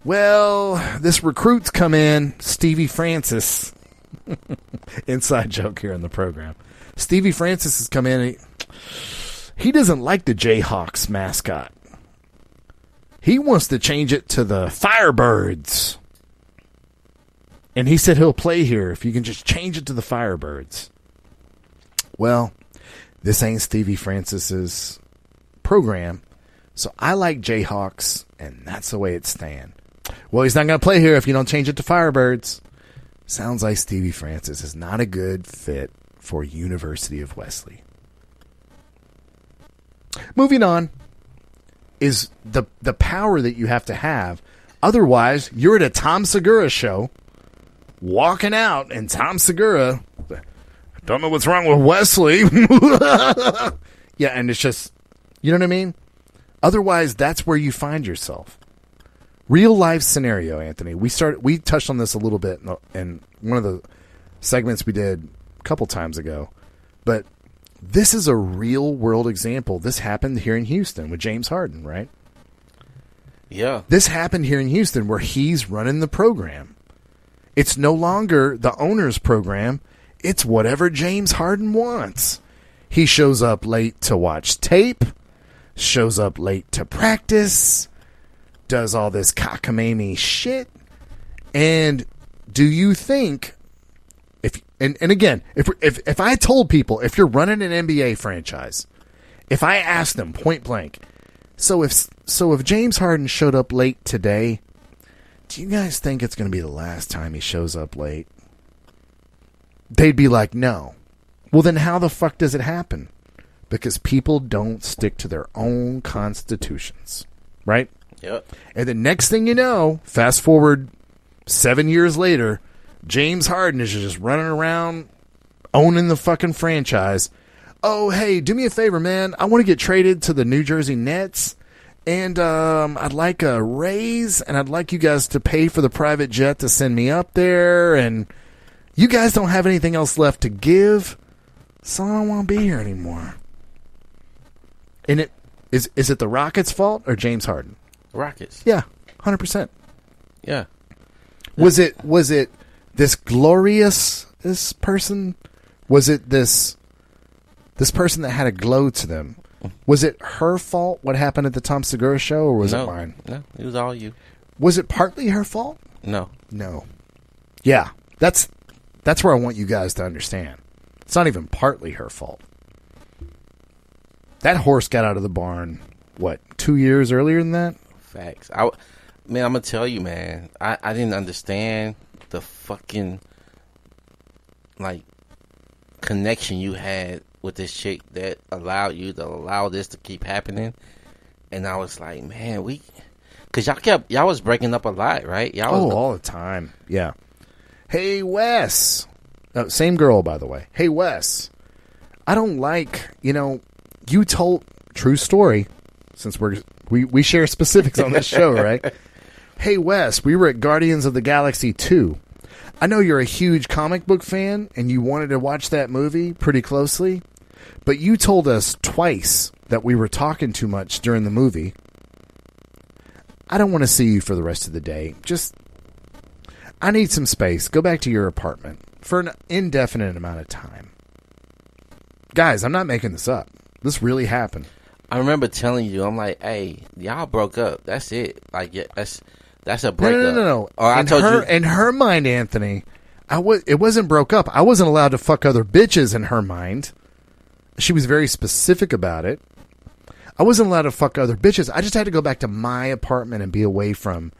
S2: Well, this recruit's come in, Stevie Francis. Inside joke here in the program. Stevie Francis has come in. And he doesn't like the Jayhawks mascot. He wants to change it to the Firebirds. And he said he'll play here if you can just change it to the Firebirds. Well, this ain't Stevie Francis's program, so I like Jayhawks, and that's the way it stands. Well, he's not going to play here if you don't change it to Firebirds. Sounds like Stevie Francis is not a good fit for University of Wesley. Moving on is the power that you have to have. Otherwise, you're at a Tom Segura show, walking out, and Tom Segura... Don't know what's wrong with Wesley. Yeah, and it's just, you know what I mean? Otherwise, that's where you find yourself. Real life scenario, Anthony. We touched on this a little bit in one of the segments we did a couple times ago. But this is a real world example. This happened here in Houston with James Harden, right?
S1: Yeah.
S2: This happened here in Houston where he's running the program. It's no longer the owner's program. It's whatever James Harden wants. He shows up late to watch tape, shows up late to practice, does all this cockamamie shit. And do you think, if I told people, if you're running an NBA franchise, if I asked them point blank, so if James Harden showed up late today, do you guys think it's going to be the last time he shows up late? They'd be like, no. Well, then how the fuck does it happen? Because people don't stick to their own constitutions, right?
S1: Yep.
S2: And the next thing you know, fast forward 7 years later, James Harden is just running around owning the fucking franchise. Oh, hey, do me a favor, man. I want to get traded to the New Jersey Nets, and I'd like a raise, and I'd like you guys to pay for the private jet to send me up there, and... You guys don't have anything else left to give, so I don't want to be here anymore. And is it the Rockets' fault or James Harden?
S1: Rockets.
S2: Yeah, 100%.
S1: Yeah.
S2: Was it this person? Was it this person that had a glow to them? Was it her fault what happened at the Tom Segura show, or was it mine?
S1: No, it was all you.
S2: Was it partly her fault?
S1: No.
S2: Yeah, that's where I want you guys to understand. It's not even partly her fault. That horse got out of the barn, 2 years earlier than that?
S1: Facts. Man, I'm gonna tell you, man. I didn't understand the fucking like connection you had with this chick that allowed you to allow this to keep happening. And I was like, man, cause y'all was breaking up a lot, right? Y'all was
S2: all the time. Yeah. Hey, Wes. Same girl, by the way. Hey, Wes. I don't like, you told, true story, since we share specifics on this show, right? Hey, Wes, we were at Guardians of the Galaxy 2. I know you're a huge comic book fan, and you wanted to watch that movie pretty closely, but you told us twice that we were talking too much during the movie. I don't want to see you for the rest of the day. I need some space. Go back to your apartment for an indefinite amount of time. Guys, I'm not making this up. This really happened.
S1: I remember telling you, I'm like, hey, y'all broke up. That's it. Like, yeah, that's a breakup.
S2: No.
S1: Or I told you.
S2: In her mind, Anthony, it wasn't broke up. I wasn't allowed to fuck other bitches in her mind. She was very specific about it. I wasn't allowed to fuck other bitches. I just had to go back to my apartment and be away from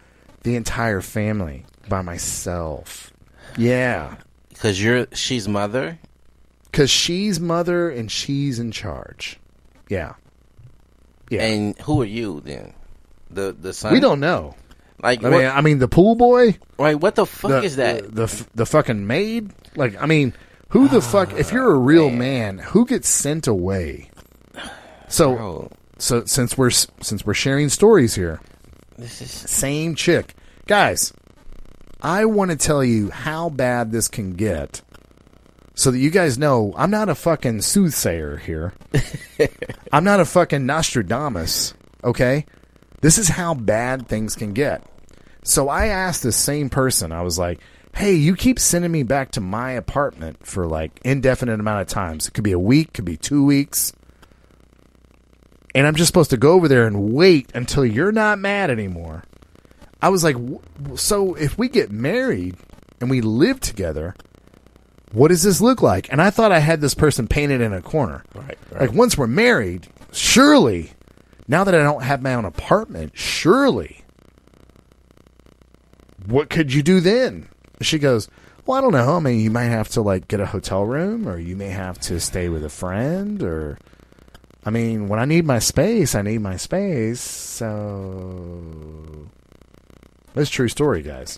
S2: the entire family by myself. Yeah.
S1: Because she's mother?
S2: Because she's mother and she's in charge. Yeah.
S1: And who are you then? The son?
S2: We don't know.
S1: Like,
S2: I mean, the pool boy?
S1: Right, what the fuck is that?
S2: The fucking maid? Like, I mean, who the fuck, if you're a real man, who gets sent away? So since we're sharing stories here,
S1: this is
S2: same chick. Guys, I want to tell you how bad this can get so that you guys know I'm not a fucking soothsayer here. I'm not a fucking Nostradamus, okay? This is how bad things can get. So I asked the same person, I was like, hey, you keep sending me back to my apartment for like indefinite amount of times. It could be a week, could be 2 weeks. And I'm just supposed to go over there and wait until you're not mad anymore. I was like, so if we get married and we live together, what does this look like? And I thought I had this person painted in a corner.
S1: Right.
S2: Like, once we're married, surely, now that I don't have my own apartment, surely, what could you do then? She goes, well, I don't know. I mean, you might have to, like, get a hotel room, or you may have to stay with a friend, or... I mean, when I need my space, I need my space. So that's a true story, guys.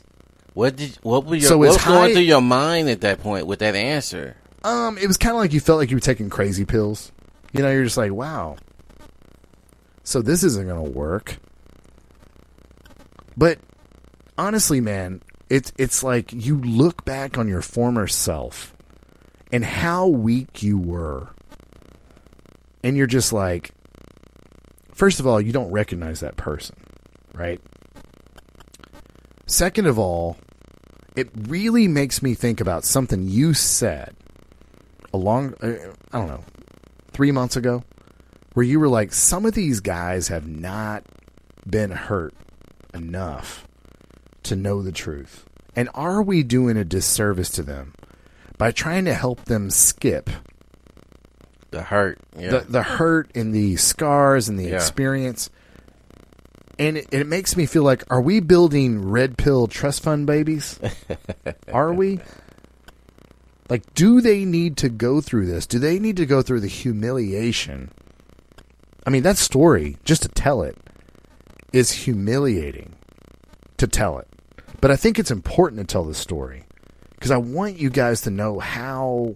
S2: It was kind of like you felt like you were taking crazy pills. You're just like, wow. So this isn't going to work. But honestly, man, it's like you look back on your former self and how weak you were. And you're just like, first of all, you don't recognize that person, right? Second of all, it really makes me think about something you said I don't know, 3 months ago, where you were like, some of these guys have not been hurt enough to know the truth. And are we doing a disservice to them by trying to help them skip
S1: the hurt, yeah.
S2: the hurt and the scars and the experience? And it makes me feel like, are we building red pill trust fund babies? Are we? Like, do they need to go through this? Do they need to go through the humiliation? I mean, that story, just to tell it, is humiliating to tell it. But I think it's important to tell the story because I want you guys to know how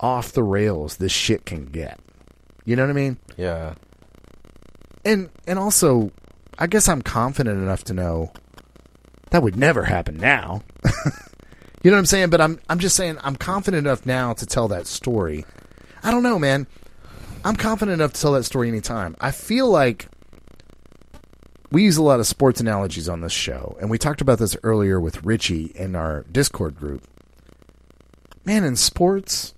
S2: off the rails this shit can get. You know what I mean?
S1: Yeah.
S2: And also, I guess I'm confident enough to know that would never happen now. You know what I'm saying? But I'm just saying I'm confident enough now to tell that story. I don't know, man. I'm confident enough to tell that story anytime. I feel like we use a lot of sports analogies on this show, and we talked about this earlier with Richie in our Discord group. Man, in sports,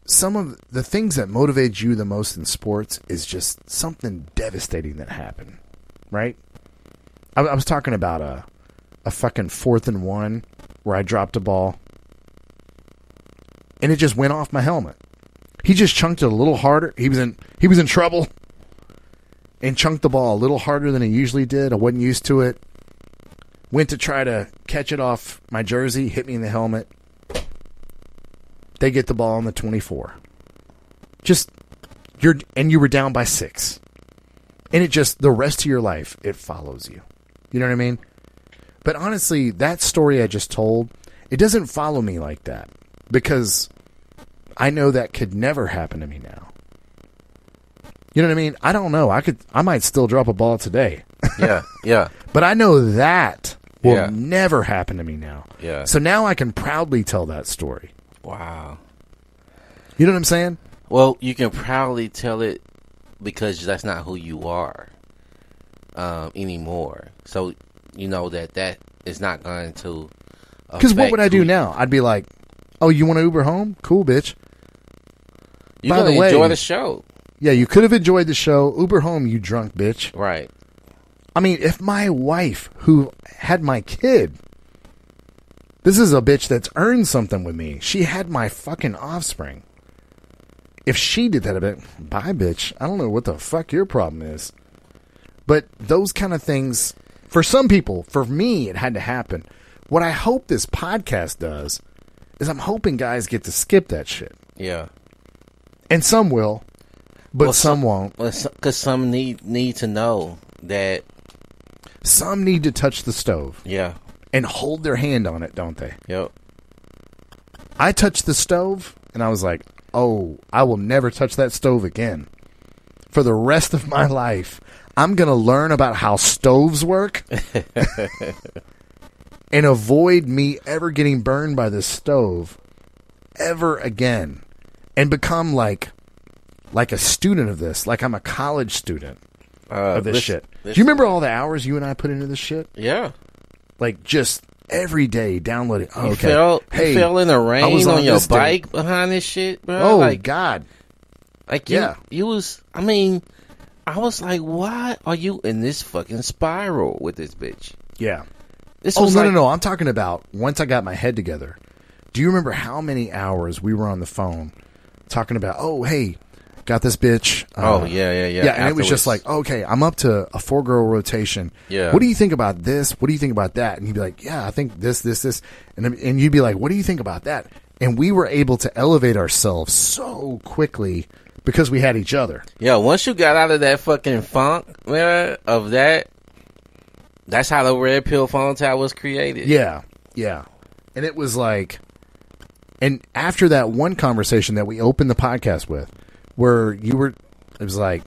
S2: some of the things that motivate you the most in sports is just something devastating that happened, right? I was talking about a fucking 4th and 1 where I dropped a ball and it just went off my helmet. He just chunked it a little harder. He was in trouble. and chunked the ball a little harder than I usually did. I wasn't used to it. Went to try to catch it off my jersey, hit me in the helmet. They get the ball on the 24. You were down by 6. And it just, the rest of your life, it follows you. You know what I mean? But honestly, that story I just told, it doesn't follow me like that. Because I know that could never happen to me now. You know what I mean? I don't know. I might still drop a ball today.
S1: Yeah.
S2: But I know that will never happen to me now.
S1: Yeah.
S2: So now I can proudly tell that story.
S1: Wow.
S2: You know what I'm saying?
S1: Well, you can proudly tell it because that's not who you are anymore. So you know that is not going to.
S2: Because what would I do now? I'd be like, "Oh, you want to Uber home? Cool, bitch."
S1: You're going to enjoy the show.
S2: Yeah, you could have enjoyed the show. Uber home, you drunk bitch.
S1: Right.
S2: I mean, if my wife, who had my kid, this is a bitch that's earned something with me. She had my fucking offspring. If she did that, I'd be like, bye, bitch. I don't know what the fuck your problem is. But those kind of things, for some people, for me, it had to happen. What I hope this podcast does is I'm hoping guys get to skip that shit.
S1: Yeah.
S2: And some will, but some won't.
S1: Because some need to know that.
S2: Some need to touch the stove.
S1: Yeah.
S2: And hold their hand on it, don't they?
S1: Yep.
S2: I touched the stove, and I was like, oh, I will never touch that stove again. For the rest of my life, I'm going to learn about how stoves work and avoid me ever getting burned by this stove ever again. And become like a student of this, like I'm a college student of this shit. Do you remember all the hours you and I put into this shit?
S1: Yeah.
S2: Like just every day downloading. Oh, okay.
S1: You fell in the rain on your bike behind this shit, bro.
S2: Oh, God.
S1: Like, you was, I mean, I was like, why are you in this fucking spiral with this bitch?
S2: Yeah.
S1: No.
S2: I'm talking about once I got my head together. Do you remember how many hours we were on the phone talking about, oh, hey, got this bitch.
S1: Yeah.
S2: Yeah, and it was just like, okay, I'm up to a 4-girl rotation.
S1: Yeah.
S2: What do you think about this? What do you think about that? And you'd be like, yeah, I think this. And you'd be like, what do you think about that? And we were able to elevate ourselves so quickly because we had each other.
S1: Yeah, once you got out of that fucking funk, man, of that's how the Red Pill Phone Tap was created.
S2: Yeah. And it was like, and after that one conversation that we opened the podcast with, where it was like,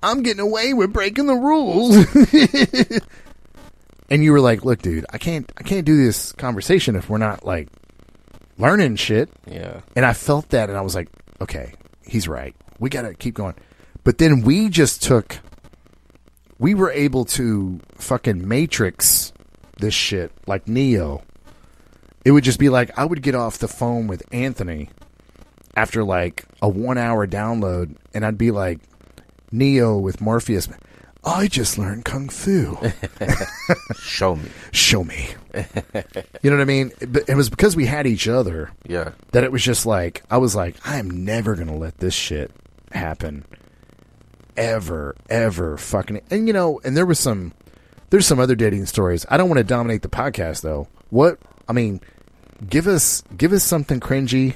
S2: I'm getting away with breaking the rules. And you were like, look, dude, I can't do this conversation if we're not like learning shit.
S1: Yeah.
S2: And I felt that and I was like, okay, he's right. We got to keep going. But then we were able to fucking Matrix this shit like Neo. It would just be like, I would get off the phone with Anthony after like a 1-hour download, and I'd be like, Neo with Morpheus, I just learned Kung Fu.
S1: Show me.
S2: You know what I mean? It was because we had each other.
S1: Yeah.
S2: That it was just like, I was like, I am never going to let this shit happen. Ever fucking. And and there's some other dating stories. I don't want to dominate the podcast though. Give us something cringy.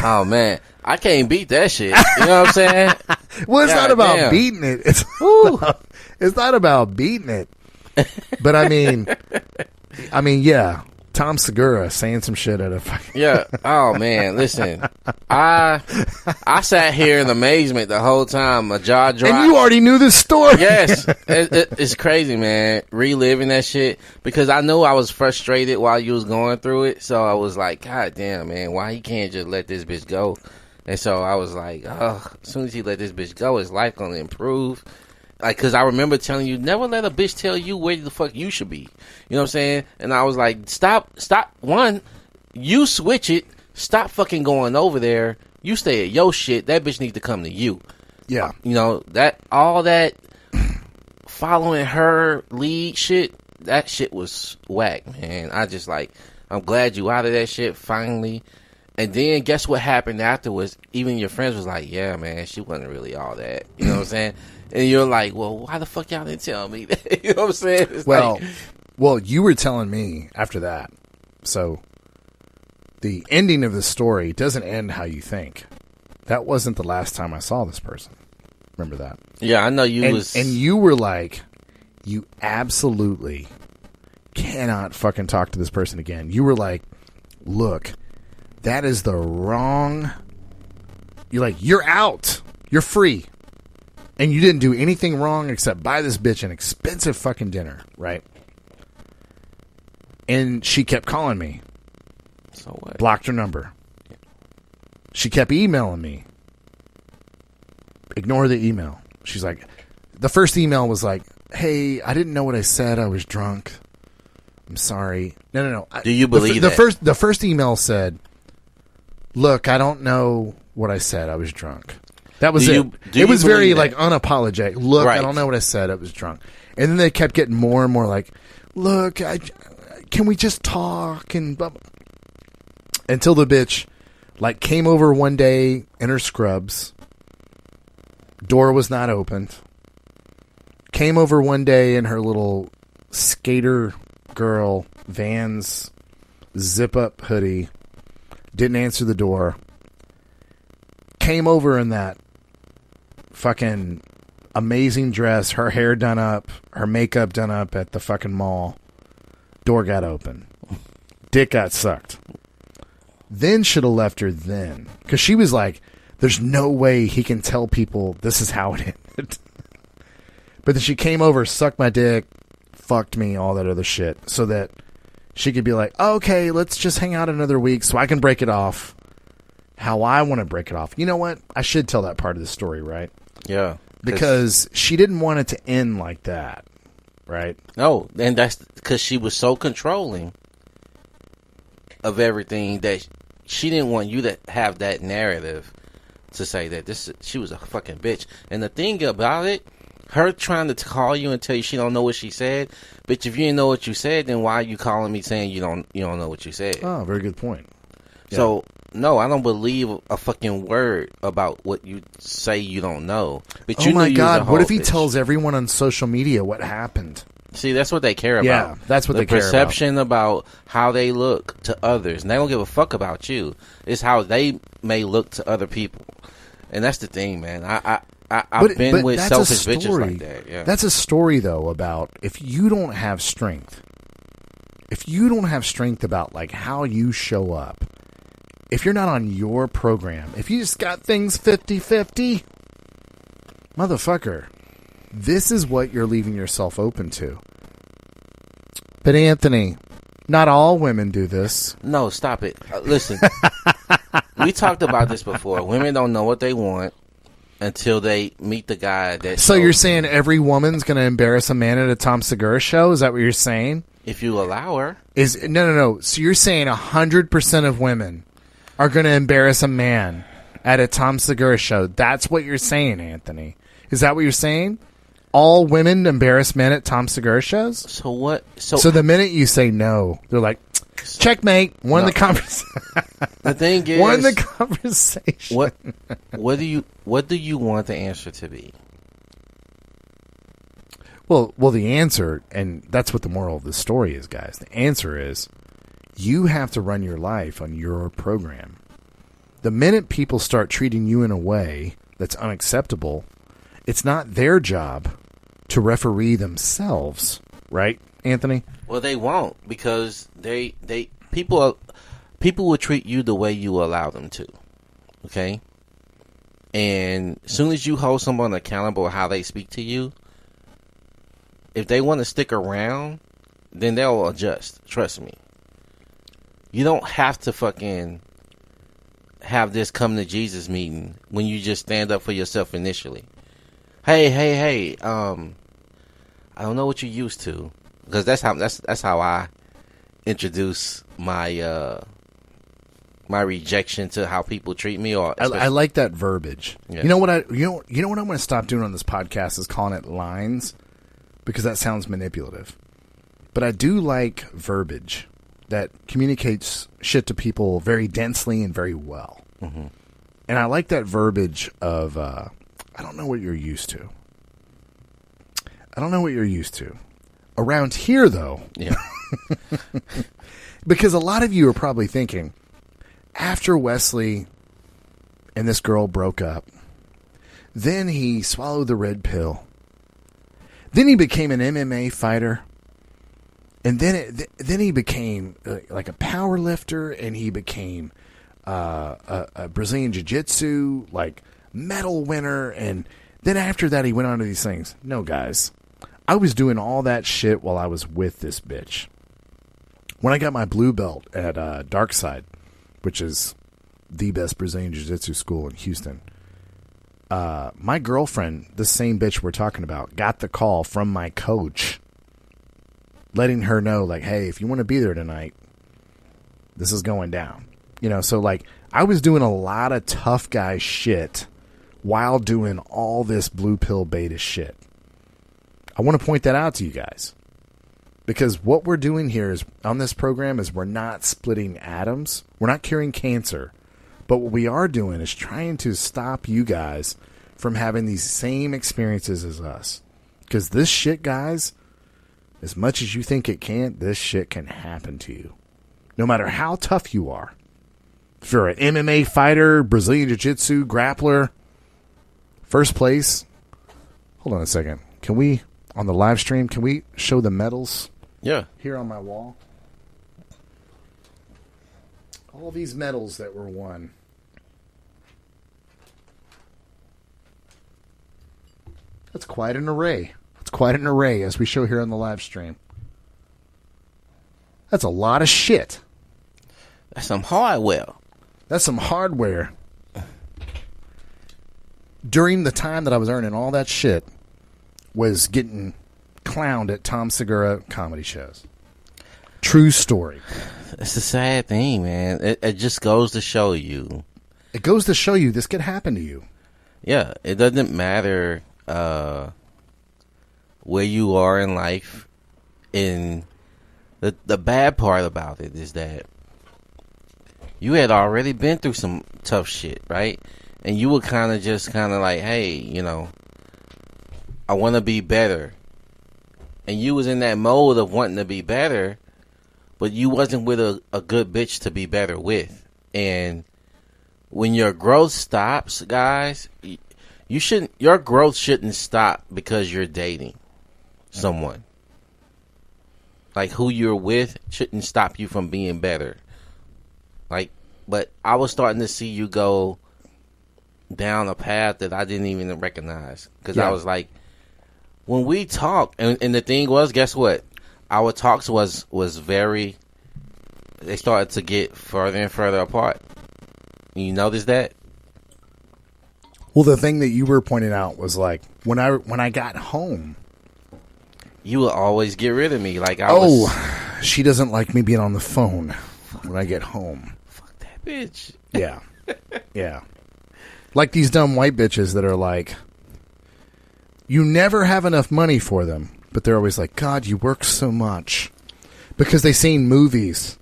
S1: Oh man, I can't beat that shit. You know what I'm saying?
S2: Well, it's not about beating it. It's not about beating it. But I mean, yeah. Tom Segura saying some shit at a fucking...
S1: Yeah. Oh, man. Listen. I sat here in amazement the whole time. My jaw dropped.
S2: And you already knew this story.
S1: Yes. It's crazy, man. Reliving that shit. Because I knew I was frustrated while you was going through it. So I was like, God damn, man. Why he can't just let this bitch go? And so I was like, oh, as soon as he let this bitch go, his life gonna improve. Like, cause I remember telling you, never let a bitch tell you where the fuck you should be. You know what I'm saying? And I was like, stop. One, you switch it. Stop fucking going over there. You stay at your shit. That bitch needs to come to you.
S2: Yeah.
S1: All that following her lead shit, that shit was whack, man. I'm glad you out of that shit finally. And then guess what happened afterwards? Even your friends was like, yeah, man, she wasn't really all that. You know what I'm saying? And you're like, well, why the fuck y'all didn't tell me that? You know what I'm saying? It's
S2: well, you were telling me after that. So the ending of the story doesn't end how you think. That wasn't the last time I saw this person. Remember that?
S1: Yeah, I know you
S2: And you were like, you absolutely cannot fucking talk to this person again. You were like, look, that is the wrong... You're like, you're out. You're free. And you didn't do anything wrong except buy this bitch an expensive fucking dinner, right? And she kept calling me.
S1: So what?
S2: Blocked her number. She kept emailing me. Ignore the email. She's like, the first email was like, hey, I didn't know what I said. I was drunk. I'm sorry. No.
S1: Do you believe that?
S2: The first email said, look, I don't know what I said. I was drunk. That was it. It was very like unapologetic. Look, right. I don't know what I said. I was drunk. And then they kept getting more and more like, look, can we just talk? And blah, blah. Until the bitch like came over one day in her scrubs. Door was not opened. Came over one day in her little skater girl Vans zip up hoodie. Didn't answer the door. Came over in that fucking amazing dress, her hair done up, her makeup done up at the fucking mall. Door got open. Dick got sucked. Then should have left her then. Because she was like, there's no way he can tell people this is how it ended. But then she came over, sucked my dick, fucked me, all that other shit. So that she could be like, oh, okay, let's just hang out another week so I can break it off how I want to break it off. You know what? I should tell that part of the story, right?
S1: Yeah.
S2: Because she didn't want it to end like that, right?
S1: No, and that's because she was so controlling of everything that she didn't want you to have that narrative to say that she was a fucking bitch. And the thing about it, her trying to call you and tell you she don't know what she said, bitch, if you didn't know what you said, then why are you calling me saying you don't know what you said?
S2: Oh, very good point. Yeah.
S1: So, no, I don't believe a fucking word about what you say you don't know. But you
S2: oh my God, what if he
S1: bitch.
S2: tells everyone on social media what happened?
S1: See, that's what they care about.
S2: Yeah, that's what they care about.
S1: The perception about how they look to others. And they don't give a fuck about you. It's how they may look to other people. And that's the thing, man. I've been with selfish bitches like that. Yeah.
S2: That's a story, though, about if you don't have strength. If you don't have strength about like how you show up. If you're not on your program. If you just got things 50-50. Motherfucker. This is what you're leaving yourself open to. But Anthony, not all women do this.
S1: No, stop it. Listen, we talked about this before. Women don't know what they want until they meet the guy that...
S2: So you're saying every woman's going to embarrass a man at a Tom Segura show? Is that what you're saying?
S1: If you allow her.
S2: No. So you're saying 100% of women are going to embarrass a man at a Tom Segura show. That's what you're saying, Anthony. Is that what you're saying? All women embarrass men at Tom Segura shows?
S1: So what?
S2: So the minute you say no, they're like, checkmate, won the conversation.
S1: The thing is,
S2: won the conversation.
S1: What do you want the answer to be?
S2: Well, the answer, and that's what the moral of the story is, guys. The answer is, you have to run your life on your program. The minute people start treating you in a way that's unacceptable, it's not their job to referee themselves, right, Anthony?
S1: Well, they won't, because people will treat you the way you allow them to. Okay? And as soon as you hold someone accountable how they speak to you, if they want to stick around, then they'll adjust. Trust me. You don't have to fucking have this come to Jesus meeting when you just stand up for yourself initially. Hey, I don't know what you're used to, because that's how I introduce my my rejection to how people treat me. Or
S2: I like that verbiage. Yeah. You know what I'm going to stop doing on this podcast is calling it lines, because that sounds manipulative. But I do like verbiage. that communicates shit to people very densely and very well.
S1: Mm-hmm.
S2: And I like that verbiage of, I don't know what you're used to. I don't know what you're used to. Around here, though,
S1: Yeah.
S2: because a lot of you are probably thinking, after Wesley and this girl broke up, then he swallowed the red pill. Then he became an MMA fighter. And then he became like a power lifter, and he became a Brazilian Jiu-Jitsu like medal winner. And then after that, he went on to these things. No, guys. I was doing all that shit while I was with this bitch. When I got my blue belt at Dark Side, which is the best Brazilian Jiu-Jitsu school in Houston, my girlfriend, the same bitch we're talking about, got the call from my coach letting her know, like, hey, if you want to be there tonight, this is going down. You know, so, like, I was doing a lot of tough guy shit while doing all this blue pill beta shit. I want to point that out to you guys. Because what we're doing here is on this program is we're not splitting atoms. We're not curing cancer. But what we are doing is trying to stop you guys from having these same experiences as us. Because this shit, guys, as much as you think it can't, this shit can happen to you. No matter how tough you are. If you're an MMA fighter, Brazilian Jiu-Jitsu, grappler, first place. Hold on a second. Can we, on the live stream, can we show the medals?
S1: Yeah.
S2: Here on my wall. All these medals that were won. That's quite an array. It's quite an array, as we show here on the live stream. That's a lot of shit.
S1: That's some hardware.
S2: That's some hardware. During the time that I was earning all that shit, was getting clowned at Tom Segura comedy shows. True story.
S1: It's a sad thing, man. It just goes to show you.
S2: It goes to show you this could happen to you.
S1: Yeah, it doesn't matter where you are in life. And the bad part about it is that you had already been through some tough shit, right? And you were kind of like, hey, you know, I want to be better. And you was in that mode of wanting to be better, but you wasn't with a good bitch to be better with. And when your growth stops, guys, your growth shouldn't stop because you're dating someone. Like, who you're with shouldn't stop you from being better. Like, but I was starting to see you go down a path that I didn't even recognize. Because I was like, when we talk, and the thing was, guess what? Our talks was very, they started to get further and further apart. You notice that?
S2: Well, the thing that you were pointing out was like, when I got home,
S1: you will always get rid of me. Like,
S2: she doesn't like me being on the phone when I get home.
S1: Fuck that bitch.
S2: Yeah. Yeah. Like these dumb white bitches that are like, you never have enough money for them, but they're always like, God, you work so much. Because they've seen movies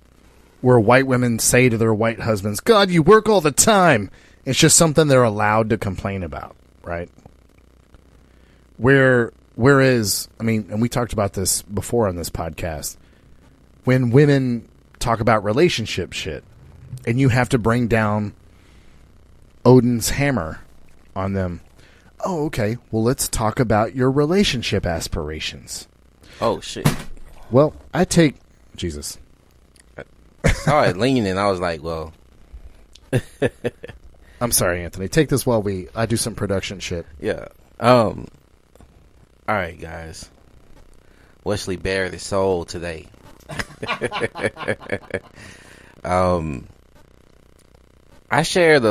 S2: where white women say to their white husbands, God, you work all the time. It's just something they're allowed to complain about, right? Whereas, I mean, and we talked about this before on this podcast, when women talk about relationship shit, and you have to bring down Odin's hammer on them. Oh, okay. Well, let's talk about your relationship aspirations.
S1: Oh, shit.
S2: Well, I take... Jesus.
S1: I saw it leaning, and I was like, well...
S2: I'm sorry, Anthony. Take this while I do some production shit.
S1: Yeah. All right, guys. Wesley bared his soul today. I shared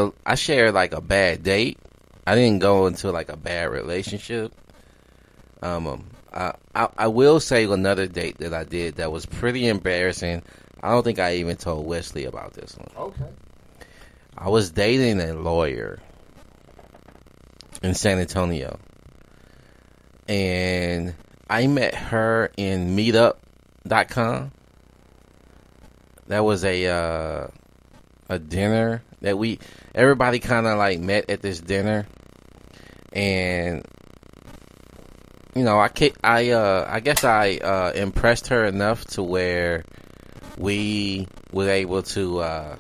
S1: like a bad date. I didn't go into like a bad relationship. I will say another date that I did that was pretty embarrassing. I don't think I even told Wesley about this one.
S2: Okay.
S1: I was dating a lawyer in San Antonio. And I met her in meetup.com. There was a dinner that everybody kind of like met at this dinner, and I guess I impressed her enough to where we were able to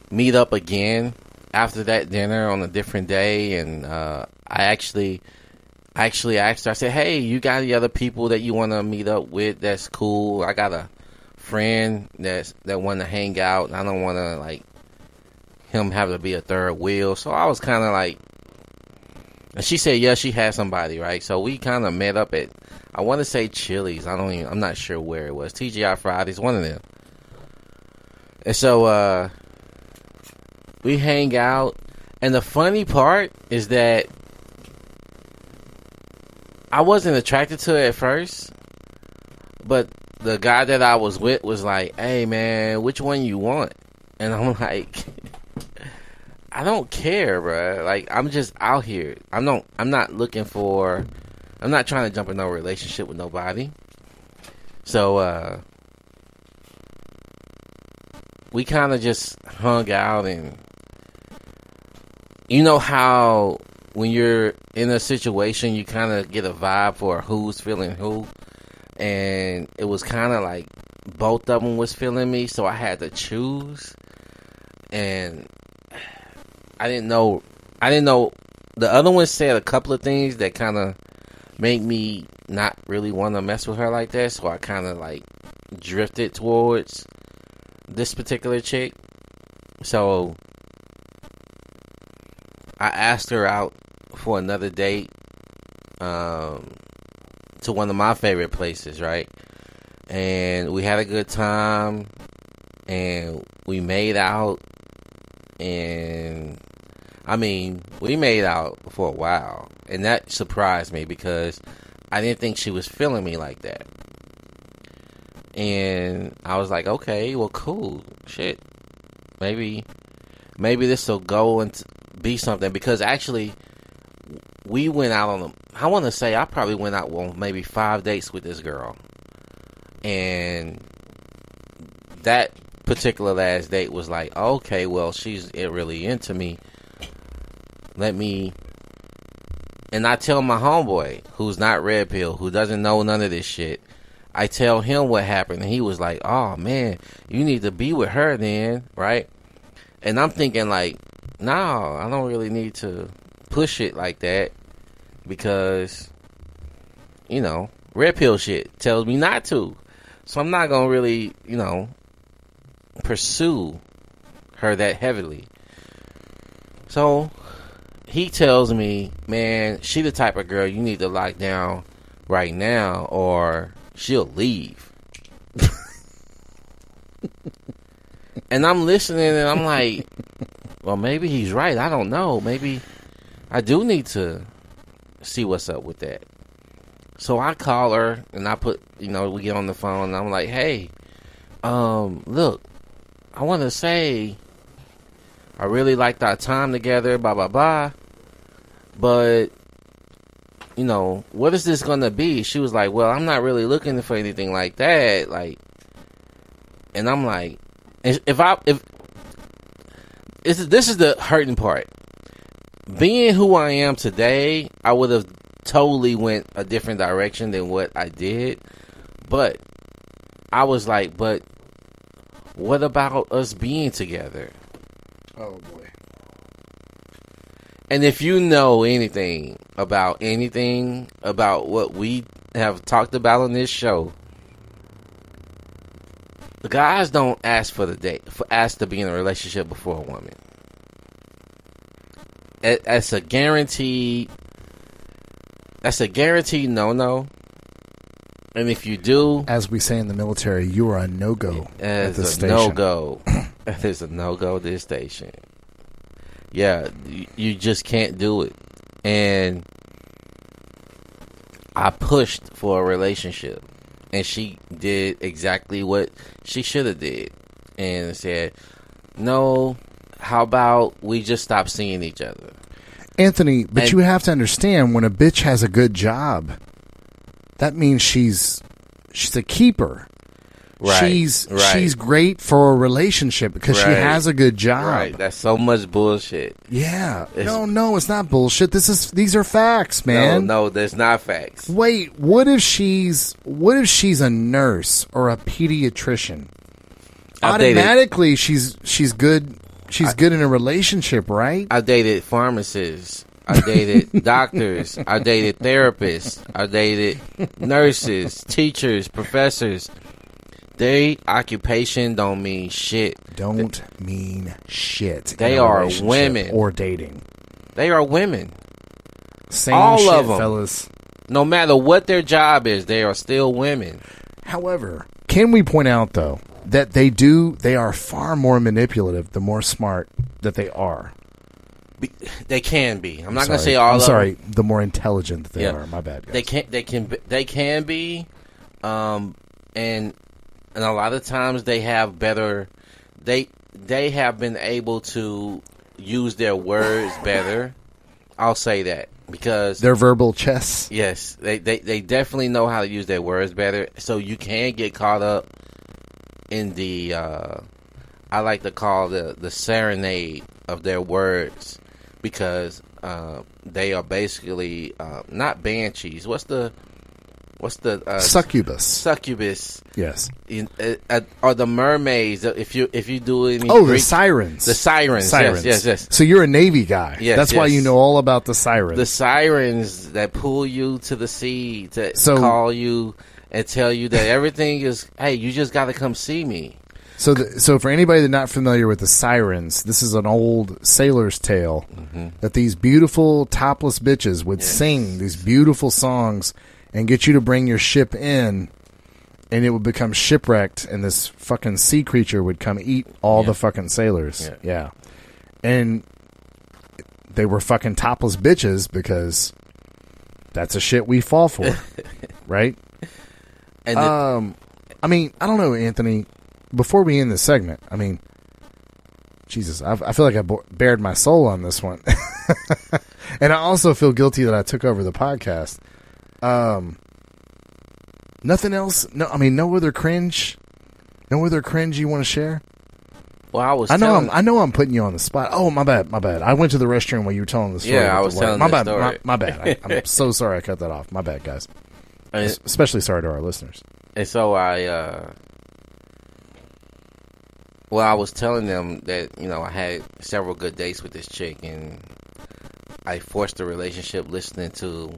S1: meet up again after that dinner on a different day, and I actually asked her. I said, "Hey, you got any other people that you want to meet up with? That's cool. I got a friend that want to hang out, and I don't want to like him have to be a third wheel." So I was kind of like, and she said, "Yeah, she had somebody, right?" So we kind of met up at, I want to say Chili's. I'm not sure where it was. TGI Fridays, one of them. And so we hang out, and the funny part is that I wasn't attracted to it at first, but the guy that I was with was like, "Hey man, which one you want?" And I'm like, I don't care, bro. Like, I'm just out here. I'm not trying to jump in no relationship with nobody. So we kind of just hung out, and you know how when you're in a situation, you kind of get a vibe for who's feeling who. And it was kind of like both of them was feeling me, so I had to choose. And I didn't know. The other one said a couple of things that kind of made me not really want to mess with her like that. So I kind of like drifted towards this particular chick. So I asked her out for another date to one of my favorite places, right? And we had a good time, and we made out, and I mean, we made out for a while, and that surprised me because I didn't think she was feeling me like that. And I was like, okay, well, cool, shit, maybe this will go and be something, because actually we went out on I want to say I probably went out on maybe 5 dates with this girl. And that particular last date was like, okay, well, she's really into me. And I tell my homeboy, who's not red pill, who doesn't know none of this shit, I tell him what happened, and he was like, oh man, you need to be with her then, right? And I'm thinking like, no, I don't really need to push it like that, because red pill shit tells me not to. So I'm not gonna really, pursue her that heavily. So he tells me, man, she the type of girl you need to lock down right now or she'll leave. And I'm listening, and I'm like, well, maybe he's right. I don't know. Maybe I do need to see what's up with that. So I call her, and I put, we get on the phone, and I'm like, hey, look, I want to say I really liked our time together, blah, blah, blah. But, what is this going to be? She was like, well, I'm not really looking for anything like that. Like, and I'm like, this is the hurting part. Being who I am today, I would have totally went a different direction than what I did. But I was like, but what about us being together?
S2: Oh boy.
S1: And if you know anything about what we have talked about on this show, the guys don't ask for the date, ask to be in a relationship before a woman. That's a guaranteed no. And if you do,
S2: as we say in the military, you are a no-go at the station.
S1: No-go. There's a no-go at this station. Yeah, you just can't do it. And I pushed for a relationship, and she did exactly what she should have did, and said, no, how about we just stop seeing each other?
S2: Anthony, but you have to understand, when a bitch has a good job, that means she's a keeper.
S1: Right,
S2: she's great for a relationship because she
S1: Right.
S2: has a good job.
S1: Right. That's so much bullshit.
S2: Yeah. No, it's not bullshit. These are facts, man.
S1: No, that's not facts.
S2: Wait, what if she's a nurse or a pediatrician? Automatically she's good. She's good in a relationship, right?
S1: I dated pharmacists. I dated doctors. I dated therapists. I dated nurses, teachers, professors. Their occupation don't mean shit.
S2: Don't mean shit.
S1: They
S2: in a
S1: are
S2: relationship
S1: women.
S2: or dating.
S1: They are women.
S2: Same
S1: All
S2: shit,
S1: of 'em.
S2: fellas.
S1: No matter what their job is, they are still women.
S2: However, can we point out though that they are far more manipulative the more smart that they are.
S1: They can be. I'm not
S2: sorry.
S1: gonna say all.
S2: I'm
S1: of
S2: sorry.
S1: them.
S2: The more intelligent that they
S1: Yeah.
S2: are. My bad, guys.
S1: They can be, and a lot of times they have better. They have been able to use their words better. I'll say that because
S2: They're verbal chess.
S1: yes, they definitely know how to use their words better. So you can get caught up in the I like to call the serenade of their words because they are basically not banshees. What's the
S2: Succubus.
S1: succubus?
S2: Yes.
S1: Or the mermaids? If you do any
S2: Oh, the
S1: Greek-
S2: sirens.
S1: the sirens.
S2: Sirens.
S1: Yes.
S2: So you're a Navy guy.
S1: Yes,
S2: That's why
S1: yes.
S2: you know all about the sirens.
S1: The sirens that pull you to the sea to
S2: So-
S1: call you and tell you that everything is. Hey, you just got to come see me.
S2: So for anybody that's not familiar with the sirens, this is an old sailor's tale that these beautiful topless bitches would sing these beautiful songs and get you to bring your ship in, and it would become shipwrecked, and this fucking sea creature would come eat all the fucking sailors. Yeah. And they were fucking topless bitches because that's a shit we fall for, right?
S1: And
S2: I mean, I don't know, Anthony. Before we end this segment, I mean, Jesus, I feel like I bared my soul on this one. And I also feel guilty that I took over the podcast. Nothing else? No, I mean, no other cringe? No other cringe you want to share?
S1: well,
S2: I know I'm putting you on the spot. Oh, my bad. I went to the restroom while you were telling the story.
S1: Yeah, I
S2: with
S1: was
S2: the water.
S1: telling
S2: my
S1: the
S2: bad,
S1: story.
S2: My bad. I'm so sorry I cut that off. My bad, guys.
S1: and
S2: Especially sorry to our listeners.
S1: so I was telling them that I had several good dates with this chick, and I forced a relationship listening to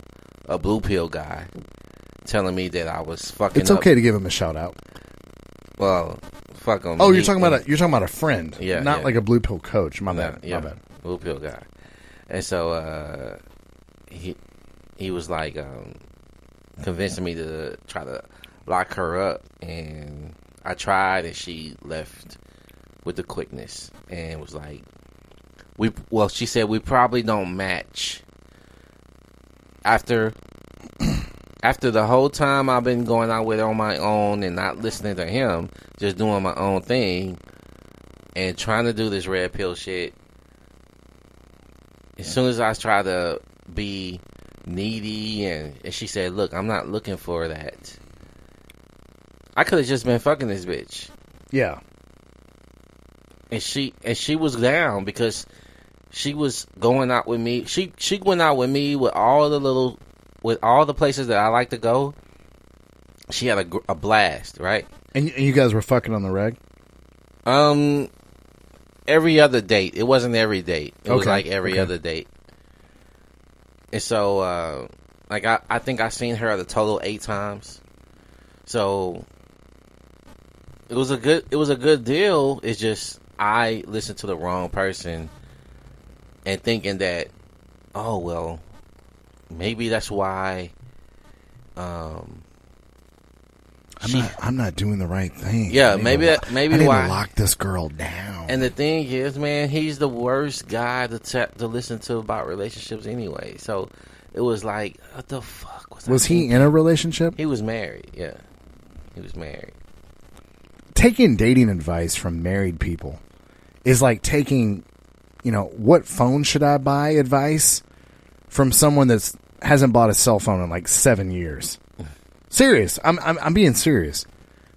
S1: a blue pill guy telling me that I was fucking.
S2: It's okay to give him a shout out.
S1: Well, fuck him.
S2: Oh, you're talking about a friend,
S1: Yeah,
S2: not
S1: yeah.
S2: like a blue pill coach. My bad.
S1: Yeah,
S2: My bad.
S1: blue pill guy, and so he was like convincing me to try to lock her up, and I tried, and she left with the quickness and was like, she said we probably don't match. After the whole time I've been going out with her on my own and not listening to him, just doing my own thing and trying to do this red pill shit, as soon as I try to be needy and she said, look, I'm not looking for that. I could have just been fucking this bitch.
S2: Yeah.
S1: And she was down because she was going out with me. She went out with me with all the places that I like to go. She had a blast, right?
S2: And you guys were fucking on the reg?
S1: Every other date. It wasn't every date. It was
S2: Okay,
S1: like every
S2: okay.
S1: other date. And so, I think I seen her a total 8 times. So it was a good deal. It's just I listened to the wrong person and thinking that, oh well, maybe that's why.
S2: I'm not doing the right thing.
S1: Yeah,
S2: I need
S1: maybe
S2: to
S1: maybe
S2: I need
S1: why.
S2: to lock this girl down.
S1: And the thing is, man, he's the worst guy to listen to about relationships anyway. So it was like, what the fuck
S2: was he in a relationship?
S1: He was married. Yeah, he was married.
S2: Taking dating advice from married people is like taking, what phone should I buy advice from someone that hasn't bought a cell phone in like 7 years. Serious. I'm being serious.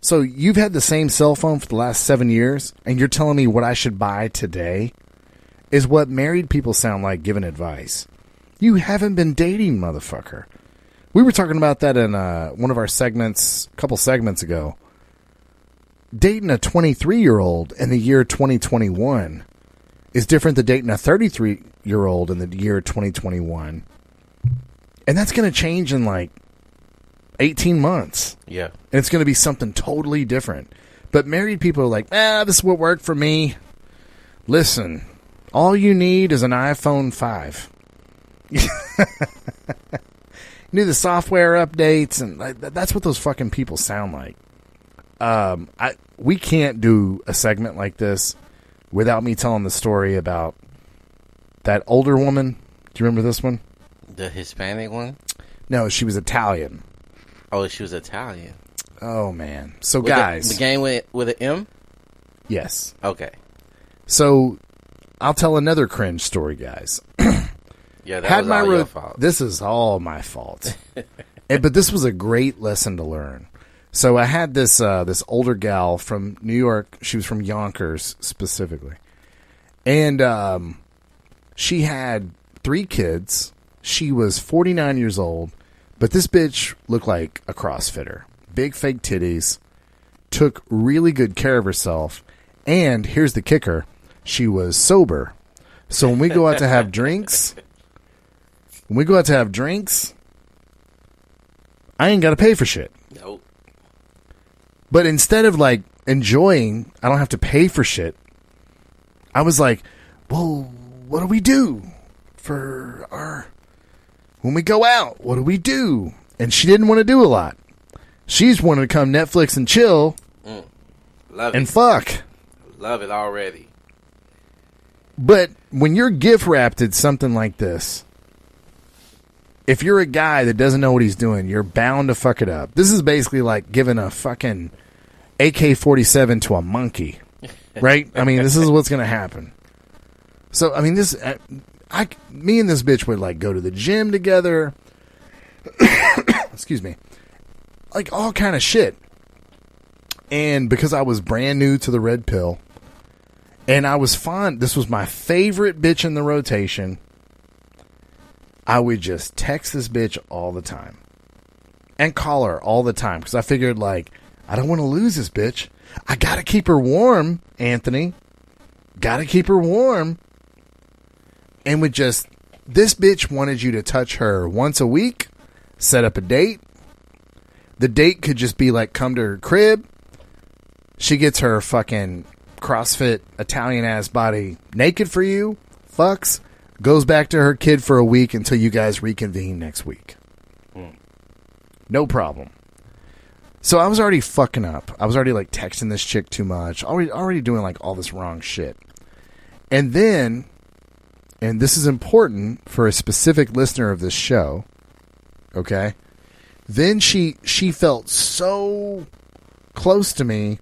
S2: So you've had the same cell phone for the last 7 years, and you're telling me what I should buy today is what married people sound like giving advice. You haven't been dating, motherfucker. We were talking about that in one of our segments, a couple segments ago. Dating a 23-year-old in the year 2021 is different than dating a 33-year-old in the year 2021. And that's going to change in like 18 months.
S1: Yeah.
S2: And it's going to be something totally different. But married people are like, this is what worked for me. Listen, all you need is an iPhone 5. You need the software updates, and that's what those fucking people sound like. We can't do a segment like this without me telling the story about that older woman. Do you remember this one?
S1: The Hispanic one?
S2: No, she was Italian.
S1: Oh, she was Italian.
S2: Oh, man. So, guys.
S1: The game with an M?
S2: Yes.
S1: Okay.
S2: So, I'll tell another cringe story, guys.
S1: Yeah, that was all your fault.
S2: This is all my fault. But this was a great lesson to learn. So I had this older gal from New York. She was from Yonkers specifically. And she had 3 kids. She was 49 years old. But this bitch looked like a CrossFitter. Big fake titties. Took really good care of herself. And here's the kicker. She was sober. So when we go out to have drinks... I ain't got to pay for shit.
S1: Nope.
S2: But instead of like enjoying, I don't have to pay for shit. I was like, well, what do we do when we go out? What do we do? And she didn't want to do a lot. She just wanted to come Netflix and chill.
S1: Love
S2: and
S1: it.
S2: Fuck.
S1: Love it already.
S2: But when you're gift wrapped at something like this, if you're a guy that doesn't know what he's doing, you're bound to fuck it up. This is basically like giving a fucking AK-47 to a monkey, right? I mean, this is what's going to happen. So, I mean, me and this bitch would like go to the gym together. Excuse me. Like all kind of shit. And because I was brand new to the red pill, and I was fond, this was my favorite bitch in the rotation, I would just text this bitch all the time and call her all the time because I figured, like, I don't want to lose this bitch. I got to keep her warm, Anthony. Got to keep her warm. And this bitch wanted you to touch her once a week, set up a date. The date could just be like, come to her crib. She gets her fucking CrossFit Italian ass body naked for you, fucks. Goes back to her kid for a week until you guys reconvene next week. No problem. So I was already fucking up. I was already like texting this chick too much. Already doing like all this wrong shit. And then, and this is important for a specific listener of this show, okay? Then she felt so close to me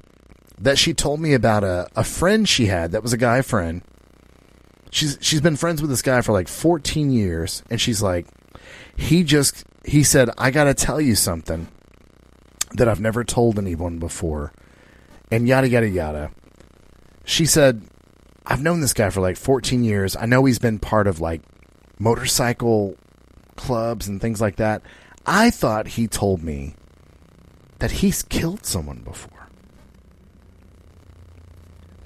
S2: that she told me about a friend she had that was a guy friend. She's been friends with this guy for like 14 years, and she's like, he said, I gotta tell you something that I've never told anyone before, and yada yada yada. She said, I've known this guy for like 14 years. I know he's been part of like motorcycle clubs and things like that. I thought he told me that he's killed someone before.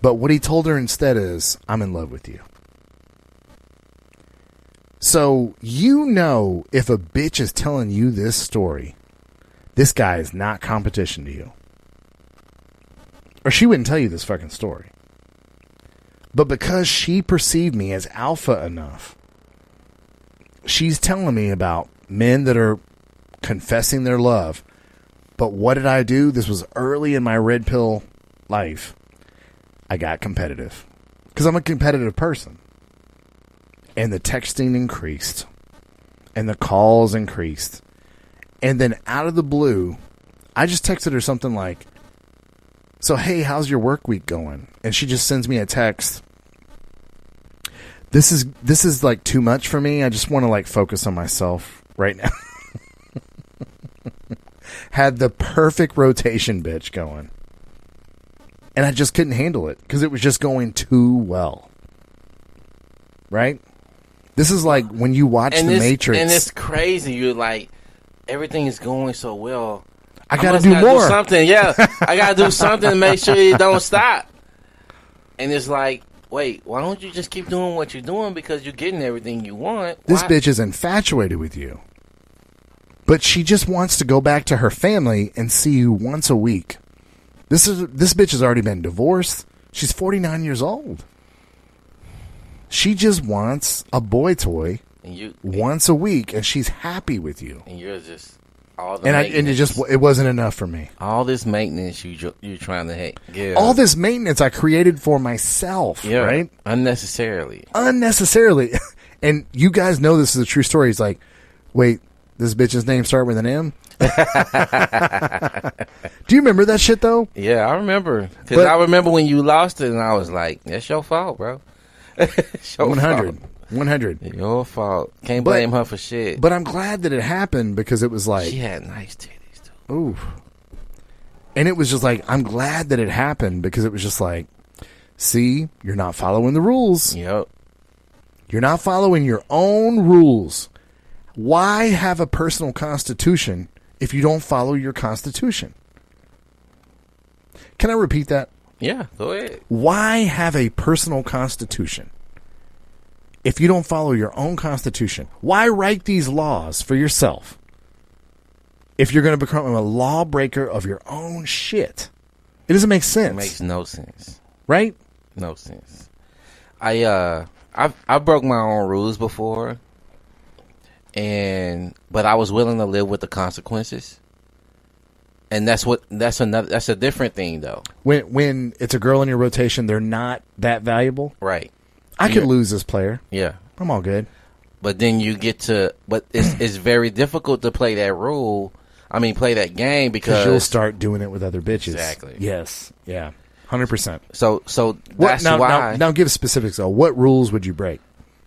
S2: But what he told her instead is, I'm in love with you. So, you know, if a bitch is telling you this story, this guy is not competition to you. Or she wouldn't tell you this fucking story. But because she perceived me as alpha enough, she's telling me about men that are confessing their love. But what did I do? This was early in my red pill life. I got competitive. Because I'm a competitive person. And the texting increased. And the calls increased. And then out of the blue, I just texted her something like, so, hey, how's your work week going? And she just sends me a text. This is like too much for me. I just want to like focus on myself right now. had the perfect rotation bitch going. And I just couldn't handle it because it was just going too well. Right? This is like when you watch The Matrix.
S1: And it's crazy. You're like, everything is going so well.
S2: I got to do more.
S1: Something. Yeah. I got to do something to make sure it don't stop. And it's like, wait, why don't you just keep doing what you're doing because you're getting everything you want?
S2: This bitch is infatuated with you. But she just wants to go back to her family and see you once a week. This bitch has already been divorced. She's 49 years old. She just wants a boy toy once a week, and she's happy with you.
S1: And you're just all the maintenance.
S2: It wasn't enough for me.
S1: All this maintenance you're trying to give.
S2: All this maintenance I created for myself, right?
S1: Unnecessarily.
S2: And you guys know this is a true story. He's like, wait, this bitch's name start with an M? Do you remember that shit, though?
S1: Yeah, I remember. Because I remember when you lost it, and I was like, that's your fault, bro.
S2: 100.
S1: Your fault. Can't blame her for shit.
S2: But I'm glad that it happened because it was like...
S1: She had nice titties, too.
S2: Ooh. And it was just like, I'm glad that it happened because it was just like, see, you're not following the rules.
S1: Yep.
S2: You're not following your own rules. Why have a personal constitution if you don't follow your constitution? Can I repeat that?
S1: Yeah, go ahead.
S2: Why have a personal constitution if you don't follow your own constitution? Why write these laws for yourself if you're going to become a lawbreaker of your own shit? It doesn't make sense.
S1: It makes no sense.
S2: Right?
S1: No sense. I broke my own rules before, but I was willing to live with the consequences. And that's a different thing, though.
S2: When it's a girl in your rotation, they're not that valuable.
S1: Right.
S2: I could lose this player.
S1: Yeah.
S2: I'm all good.
S1: But then you get to, it's very difficult to play that rule. I mean, play that game because
S2: you'll start doing it with other bitches.
S1: Exactly.
S2: Yes. Yeah. 100%.
S1: So that's why.
S2: Now give specifics though. What rules would you break?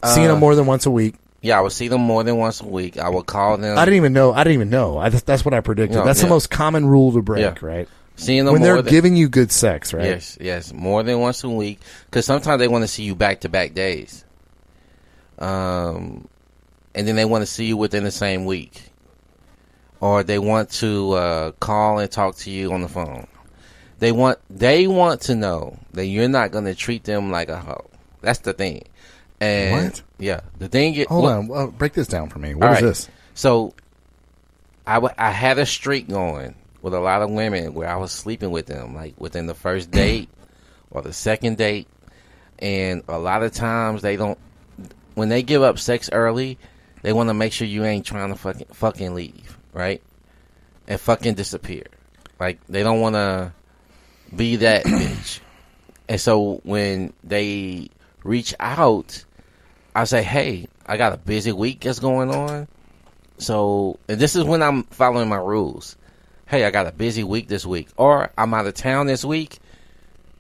S2: Seeing them more than once a week.
S1: Yeah, I would see them more than once a week. I would call them.
S2: I didn't even know. That's what I predicted. That's the most common rule to break, right?
S1: Seeing them
S2: when they're giving you good sex, right?
S1: Yes, more than once a week. Because sometimes they want to see you back-to-back days. And then they want to see you within the same week. Or they want to call and talk to you on the phone. They want to know that you're not going to treat them like a hoe. That's the thing. And
S2: what?
S1: Yeah, the thing is...
S2: Hold on. Well, break this down for me. What is this?
S1: So, I had a streak going with a lot of women where I was sleeping with them, like within the first date or the second date. And a lot of times they don't... When they give up sex early, they want to make sure you ain't trying to fucking leave, right? And fucking disappear. Like, they don't want to be that bitch. And so, when they reach out... I say, hey, I got a busy week that's going on. So, and this is when I'm following my rules. Hey, I got a busy week this week. Or I'm out of town this week.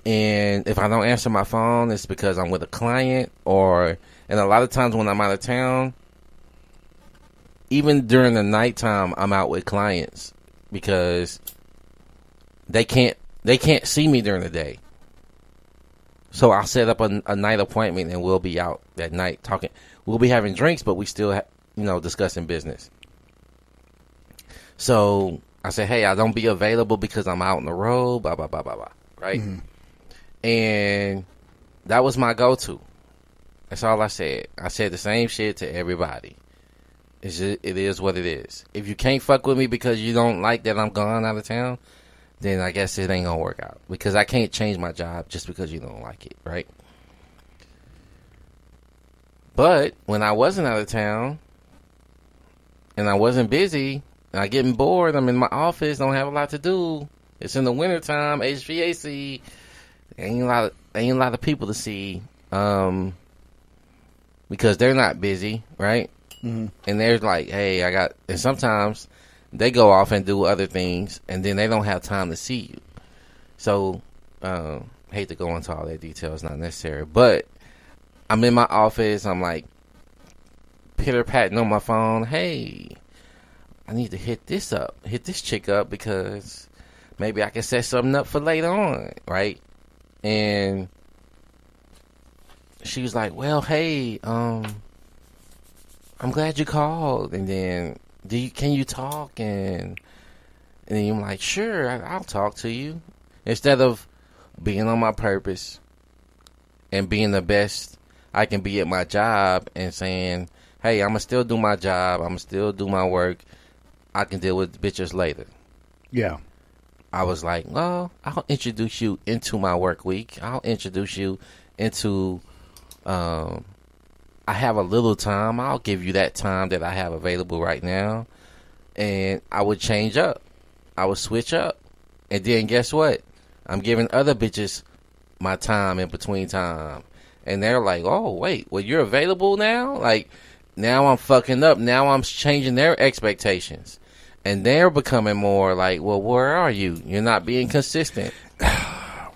S1: And if I don't answer my phone, it's because I'm with a client. And a lot of times when I'm out of town, even during the nighttime, I'm out with clients. Because they can't see me during the day. So I'll set up a night appointment and we'll be out that night talking. We'll be having drinks, but we still, discussing business. So I said, hey, I don't be available because I'm out on the road, blah, blah, blah, blah, blah. Right? Mm-hmm. And that was my go-to. That's all I said. I said the same shit to everybody. It is what it is. If you can't fuck with me because you don't like that I'm gone out of town, then I guess it ain't gonna work out. Because I can't change my job just because you don't like it, right? But when I wasn't out of town and I wasn't busy and I getting bored, I'm in my office, don't have a lot to do. It's in the wintertime, HVAC, ain't a lot of people to see, because they're not busy, right? Mm-hmm. And they're like, hey, and sometimes they go off and do other things, and then they don't have time to see you. So, hate to go into all that detail. It's not necessary. But I'm in my office. I'm like pitter-patting on my phone. Hey, I need to hit this chick up because maybe I can set something up for later on, right? And she was like, well, hey, I'm glad you called. And then, can you talk? And then I'm like, sure, I'll talk to you. Instead of being on my purpose and being the best I can be at my job and saying, hey, I'm going to still do my job. I'm going to still do my work. I can deal with bitches later.
S2: Yeah.
S1: I was like, well, I'll introduce you into my work week. I'll introduce you into, I have a little time. I'll give you that time that I have available right now. And I would change up. I would switch up. And then guess what? I'm giving other bitches my time in between time. And they're like, oh, wait, well, you're available now? Like, now I'm fucking up. Now I'm changing their expectations. And they're becoming more like, well, where are you? You're not being consistent.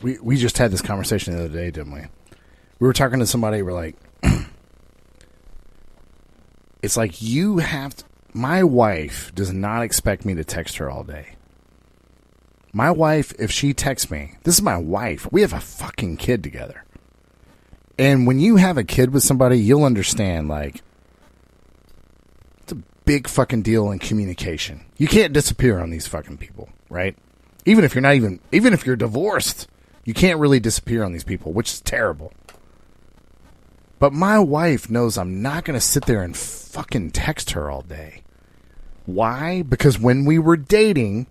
S2: We just had this conversation the other day, didn't we? We were talking to somebody, we're like, it's like you have to, my wife does not expect me to text her all day. My wife, if she texts me, this is my wife. We have a fucking kid together. And when you have a kid with somebody, you'll understand, like, it's a big fucking deal in communication. You can't disappear on these fucking people, right? Even if you're divorced, you can't really disappear on these people, which is terrible. But my wife knows I'm not going to sit there and fucking text her all day. Why? Because when we were dating,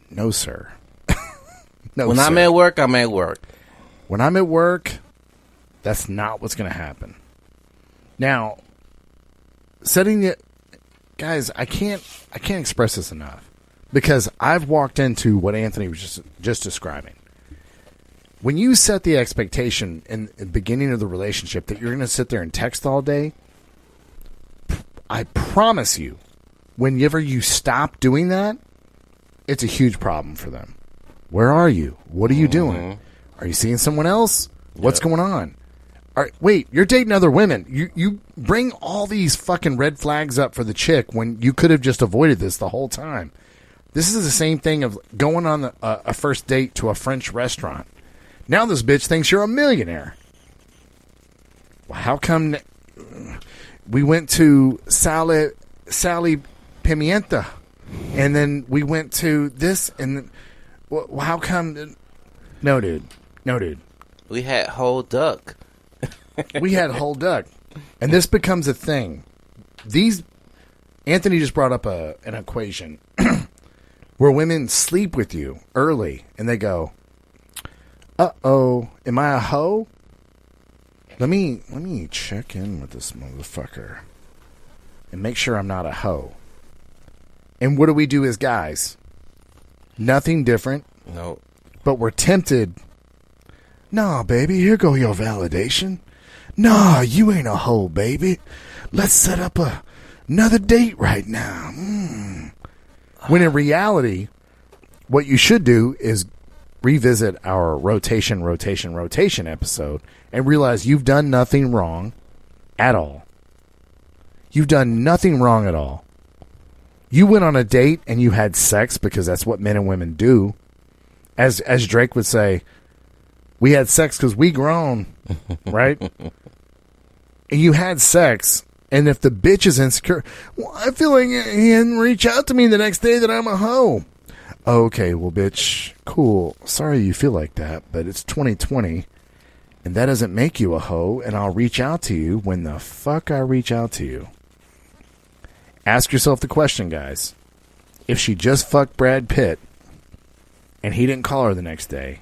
S2: no, sir. No,
S1: when
S2: sir.
S1: I'm at work, I'm at work.
S2: When I'm at work, that's not what's going to happen. Now, guys, I can't express this enough because I've walked into what Anthony was just describing. When you set the expectation in the beginning of the relationship that you're going to sit there and text all day, I promise you, whenever you stop doing that, it's a huge problem for them. Where are you? What are you doing? Are you seeing someone else? What's going on? Wait, you're dating other women. You bring all these fucking red flags up for the chick when you could have just avoided this the whole time. This is the same thing of going on a first date to a French restaurant. Now this bitch thinks you're a millionaire. Well, how come we went to Sally Pimienta and then we went to this and well, how come? No, dude.
S1: We had whole duck.
S2: We had whole duck. And this becomes a thing. Anthony just brought up an equation where women sleep with you early and they go, uh-oh, am I a hoe? Let me check in with this motherfucker and make sure I'm not a hoe. And what do we do as guys? Nothing different.
S1: No.
S2: But we're tempted. Nah, baby, here go your validation. Nah, you ain't a hoe, baby. Let's set up another date right now. When in reality, what you should do is revisit our rotation episode and realize you've done nothing wrong at all. You've done nothing wrong at all. You went on a date and you had sex because that's what men and women do. As Drake would say, we had sex because we grown, right? And you had sex, and if the bitch is insecure, well, I feel like he didn't reach out to me the next day that I'm a hoe. Okay, well, bitch, cool. Sorry you feel like that, but it's 2020, and that doesn't make you a hoe, and I'll reach out to you when the fuck I reach out to you. Ask yourself the question, guys. If she just fucked Brad Pitt, and he didn't call her the next day,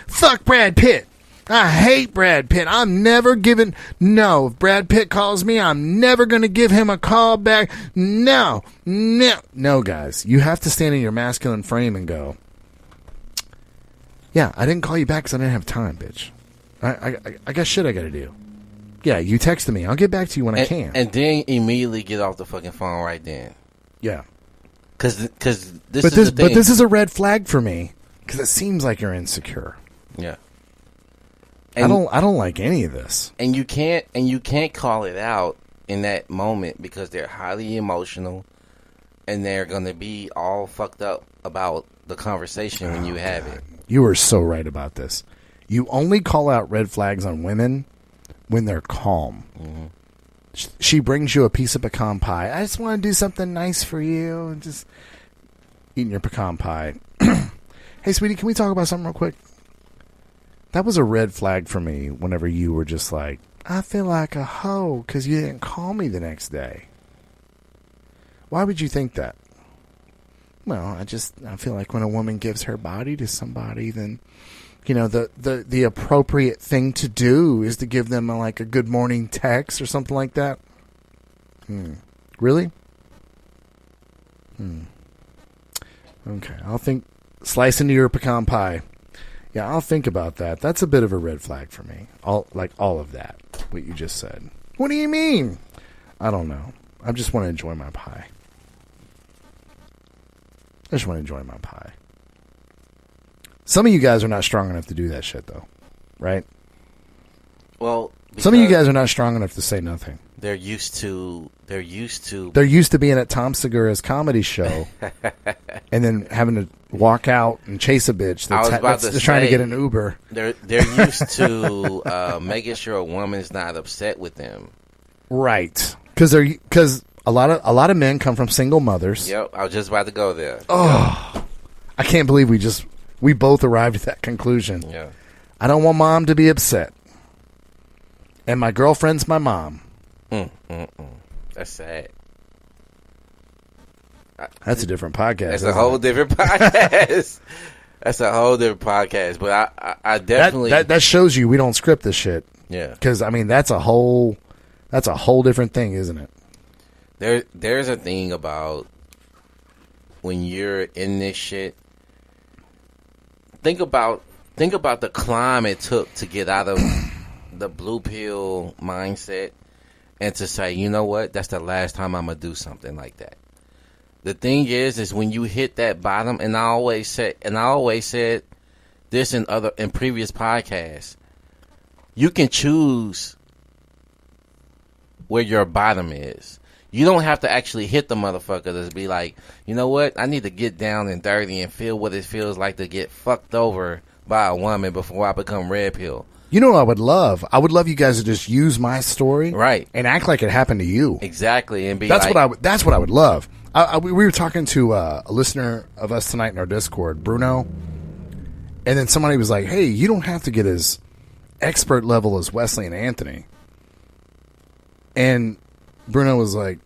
S2: fuck Brad Pitt. I hate Brad Pitt. I'm never giving. No, if Brad Pitt calls me, I'm never going to give him a call back. No, guys. You have to stand in your masculine frame and go, yeah, I didn't call you back because I didn't have time, bitch. I got shit I got to do. Yeah, you texted me. I'll get back to you when I can.
S1: And then immediately get off the fucking phone right then.
S2: Yeah.
S1: Because this is the thing.
S2: But this is a red flag for me because it seems like you're insecure.
S1: Yeah.
S2: And I don't like any of this.
S1: And you can't call it out in that moment because they're highly emotional and they're going to be all fucked up about the conversation when you have it.
S2: You are so right about this. You only call out red flags on women when they're calm. Mm-hmm. She brings you a piece of pecan pie. I just want to do something nice for you. And just eating your pecan pie. Hey, sweetie, can we talk about something real quick? That was a red flag for me whenever you were just like, I feel like a hoe because you didn't call me the next day. Why would you think that? Well, I feel like when a woman gives her body to somebody, then, you know, the appropriate thing to do is to give them a good morning text or something like that. Really? Okay, I'll think. Slice into your pecan pie. Yeah, I'll think about that. That's a bit of a red flag for me. All of that, what you just said. What do you mean? I don't know. I just want to enjoy my pie. Some of you guys are not strong enough to do that shit, though. Right?
S1: Well,
S2: some of you guys are not strong enough to say nothing.
S1: They're used to
S2: being at Tom Segura's comedy show and then having to walk out and chase a bitch that's trying to get an Uber.
S1: They're used to making sure a woman's not upset with them.
S2: Right. Because a lot of men come from single mothers.
S1: Yep, I was just about to go there.
S2: Oh, I can't believe we both arrived at that conclusion.
S1: Yeah.
S2: I don't want mom to be upset. And my girlfriend's my mom.
S1: That's sad.
S2: That's a different podcast.
S1: That's a whole different podcast. That's a whole different podcast. But I definitely
S2: that shows you we don't script this shit.
S1: Yeah.
S2: Because I mean that's a whole different thing, isn't it?
S1: There's a thing about when you're in this shit. Think about the climb it took to get out of the blue pill mindset and to say, you know what, that's the last time I'm gonna do something like that. The thing is when you hit that bottom, and I always said this in previous podcasts, you can choose where your bottom is. You don't have to actually hit the motherfucker to be like, you know what, I need to get down and dirty and feel what it feels like to get fucked over by a woman before I become red pill.
S2: You know what I would love? I would love you guys to just use my story,
S1: right,
S2: and act like it happened to you.
S1: Exactly, and be
S2: that's what I would love. We were talking to a listener of us tonight in our Discord, Bruno, and then somebody was like, "Hey, you don't have to get as expert level as Wesley and Anthony." And Bruno was like,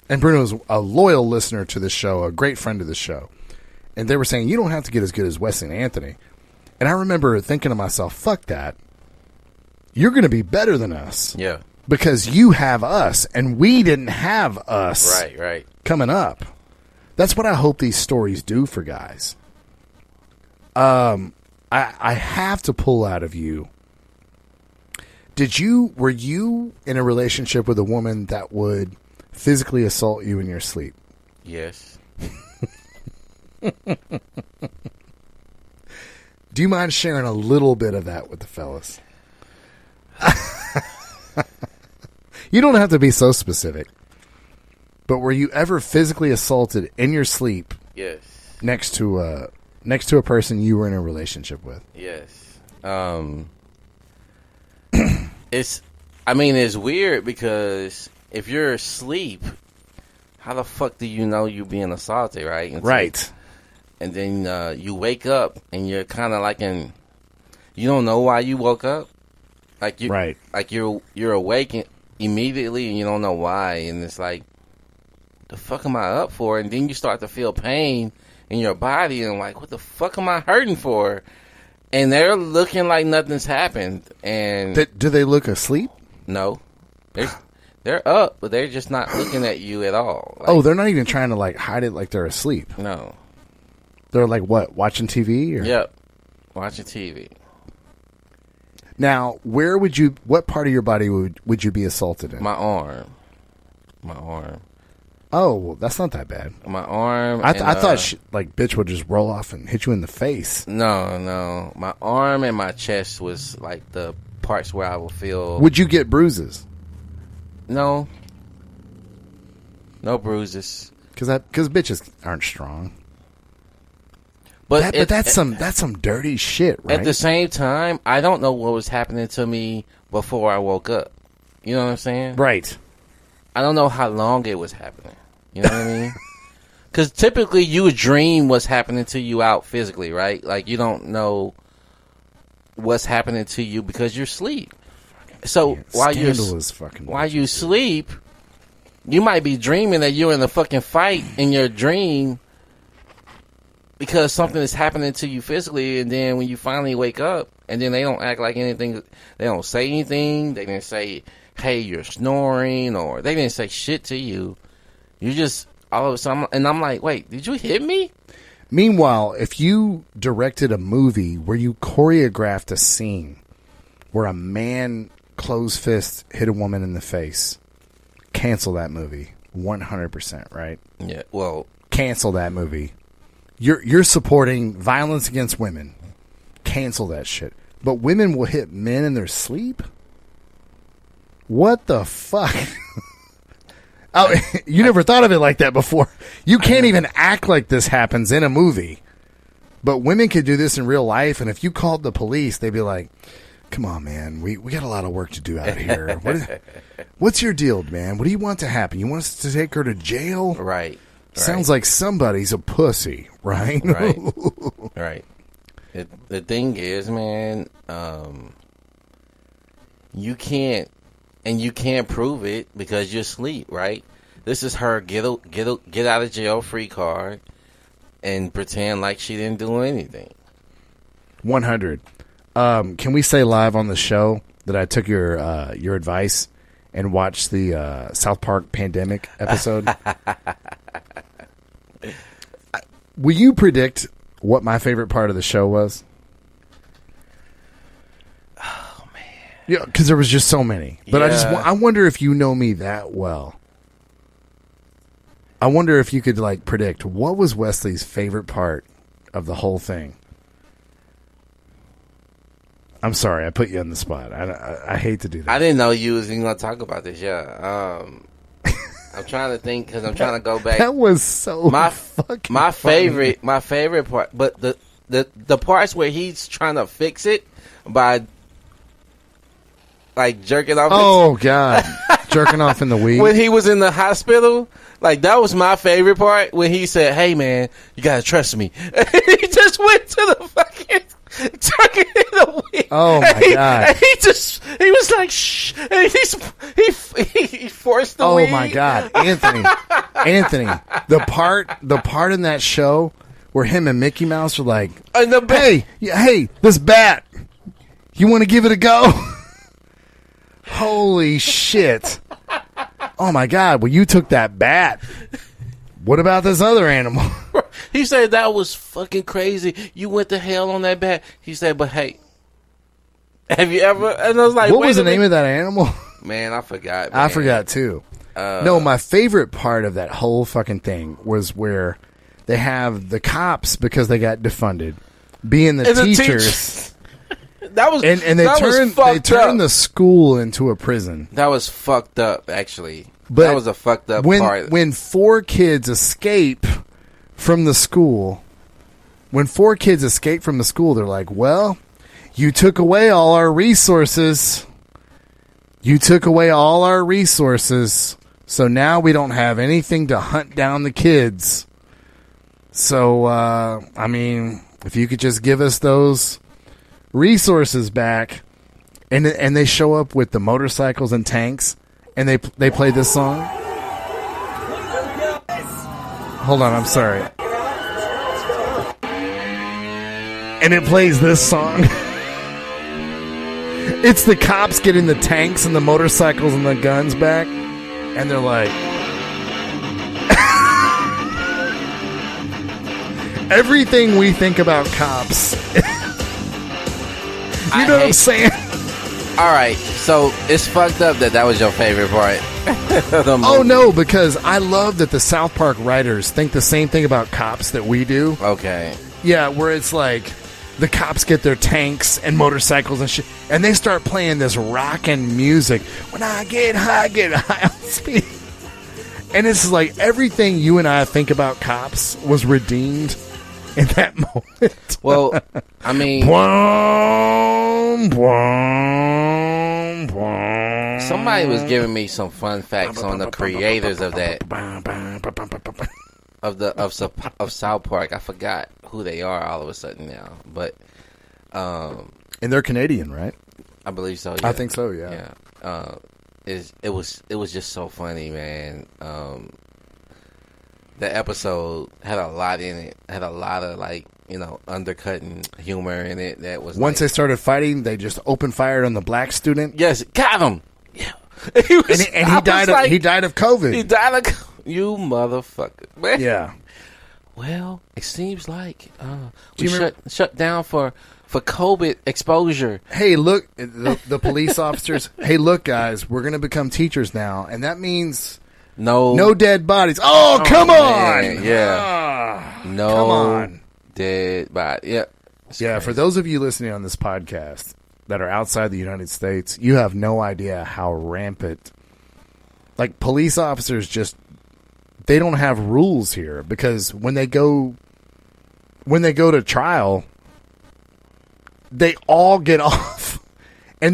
S2: and Bruno's a loyal listener to the show, a great friend of the show, and they were saying you don't have to get as good as Wesley and Anthony. And I remember thinking to myself, fuck that. You're going to be better than us.
S1: Yeah.
S2: Because you have us, and we didn't have us.
S1: Right.
S2: Coming up. That's what I hope these stories do for guys. I have to pull out of you. Were you in a relationship with a woman that would physically assault you in your sleep?
S1: Yes.
S2: Do you mind sharing a little bit of that with the fellas? You don't have to be so specific. But were you ever physically assaulted in your sleep?
S1: Yes.
S2: Next to a person you were in a relationship with?
S1: Yes. It's weird because if you're asleep, how the fuck do you know you're being assaulted, right?
S2: Right.
S1: And then you wake up and you're kind of you don't know why you woke up.
S2: Right.
S1: Like you're awake immediately and you don't know why. And it's like, the fuck am I up for? And then you start to feel pain in your body and like, what the fuck am I hurting for? And they're looking like nothing's happened. And
S2: do they look asleep?
S1: No. They're up, but they're just not looking at you at all.
S2: They're not even trying to hide it like they're asleep.
S1: No.
S2: They're like what, watching TV? Or?
S1: Yep, watching TV.
S2: Now, what part of your body would you be assaulted in?
S1: My arm.
S2: Oh, well, that's not that bad.
S1: My arm.
S2: I thought bitch would just roll off and hit you in the face.
S1: No. My arm and my chest was like the parts where I would feel.
S2: Would you get bruises?
S1: No. No bruises.
S2: Because bitches aren't strong.
S1: But
S2: that's some dirty shit, right?
S1: At the same time, I don't know what was happening to me before I woke up. You know what I'm saying?
S2: Right.
S1: I don't know how long it was happening. You know what I mean? Because typically you dream what's happening to you out physically, right? Like you don't know what's happening to you because you're asleep. So while you sleep, you might be dreaming that you're in a fucking fight in your dream because something is happening to you physically, and then when you finally wake up, and then they don't act like anything, they don't say anything, they didn't say, hey, you're snoring, or they didn't say shit to you. You just, all of a sudden, and I'm like, wait, did you hit me?
S2: Meanwhile, if you directed a movie where you choreographed a scene where a man closed fist hit a woman in the face, cancel that movie 100%, right?
S1: Yeah, well,
S2: cancel that movie. You're supporting violence against women. Cancel that shit. But women will hit men in their sleep? What the fuck? Oh, you never thought of it like that before. You can't even act like this happens in a movie. But women could do this in real life, and if you called the police, they'd be like, come on, man, we got a lot of work to do out here. What's your deal, man? What do you want to happen? You want us to take her to jail?
S1: Right.
S2: Sounds like somebody's a pussy, right?
S1: Right. Right. The thing is, man, you can't prove it because you're asleep, right? This is her get out of jail free card and pretend like she didn't do anything.
S2: 100. Can we say live on the show that I took your advice and watched the South Park pandemic episode? Will you predict what my favorite part of the show was?
S1: Oh man,
S2: yeah, because there was just so many. But
S1: yeah.
S2: I wonder if you know me that well. I wonder if you could like predict what was Wesley's favorite part of the whole thing. I'm sorry, I put you on the spot. I hate to do that.
S1: I didn't know you was even going to talk about this. Yeah, I'm trying to think because I'm trying to go back.
S2: That was so
S1: my
S2: funny.
S1: My favorite part, but the parts where he's trying to fix it by like jerking off.
S2: Oh God, jerking off in the weed
S1: when he was in the hospital. Like that was my favorite part when he said, "Hey man, you gotta trust me." He just went to the fucking. Tucking in the weed.
S2: Oh my God!
S1: And he was like, "Shh!" And he forced the weed.
S2: Oh my God, Anthony, the part in that show where him and Mickey Mouse are like, "Hey, this bat, you want to give it a go?" Holy shit! Oh my God! Well, you took that bat. What about this other animal?
S1: He said that was fucking crazy. You went to hell on that bat. He said, but hey, have you ever? And I was like,
S2: what was the name of that animal?
S1: Man, I forgot. Man.
S2: I forgot too. No, my favorite part of that whole fucking thing was where they have the cops because they got defunded being the teachers.
S1: That was
S2: and they turned the school into a prison.
S1: That was fucked up, actually.
S2: But
S1: that was a fucked up part.
S2: When 4 kids escape from the school, they're like, well, you took away all our resources. So now we don't have anything to hunt down the kids. So, I mean, if you could just give us those resources back. And they show up with the motorcycles and tanks. And they play this song. Hold on, I'm sorry. And it plays this song. It's the cops getting the tanks and the motorcycles and the guns back. And they're like... Everything we think about cops. You know what I'm saying?
S1: All right, so it's fucked up that was your favorite part.
S2: Oh no, because I love that the South Park writers think the same thing about cops that we do.
S1: Okay.
S2: Yeah, where it's like, the cops get their tanks and motorcycles and shit, and they start playing this rockin' music. When I get high on speed. And it's like everything you and I think about cops was redeemed in that moment.
S1: Well, I mean, somebody was giving me some fun facts on the creators of that of South Park. I forgot who they are all of a sudden now, but
S2: and they're Canadian, right?
S1: I believe so. Yeah.
S2: I think so. Yeah.
S1: It was just so funny, man. The episode had a lot in it. Had a lot of undercutting humor in it. That was
S2: once they started fighting, they just opened fire on the black student.
S1: Yes, got him. Yeah,
S2: he died. He died of COVID.
S1: He died of you motherfucker, man.
S2: Yeah.
S1: Well, it seems like we shut down for COVID exposure.
S2: Hey, look, the police officers. Hey, look, guys, we're going to become teachers now, and that means no dead bodies. Oh, come on.
S1: Yeah. No
S2: come on.
S1: Dead body. Yeah.
S2: Yeah, for those of you listening on this podcast that are outside the United States, you have no idea how rampant. Like, police officers they don't have rules here, because when they go to trial, they all get off. And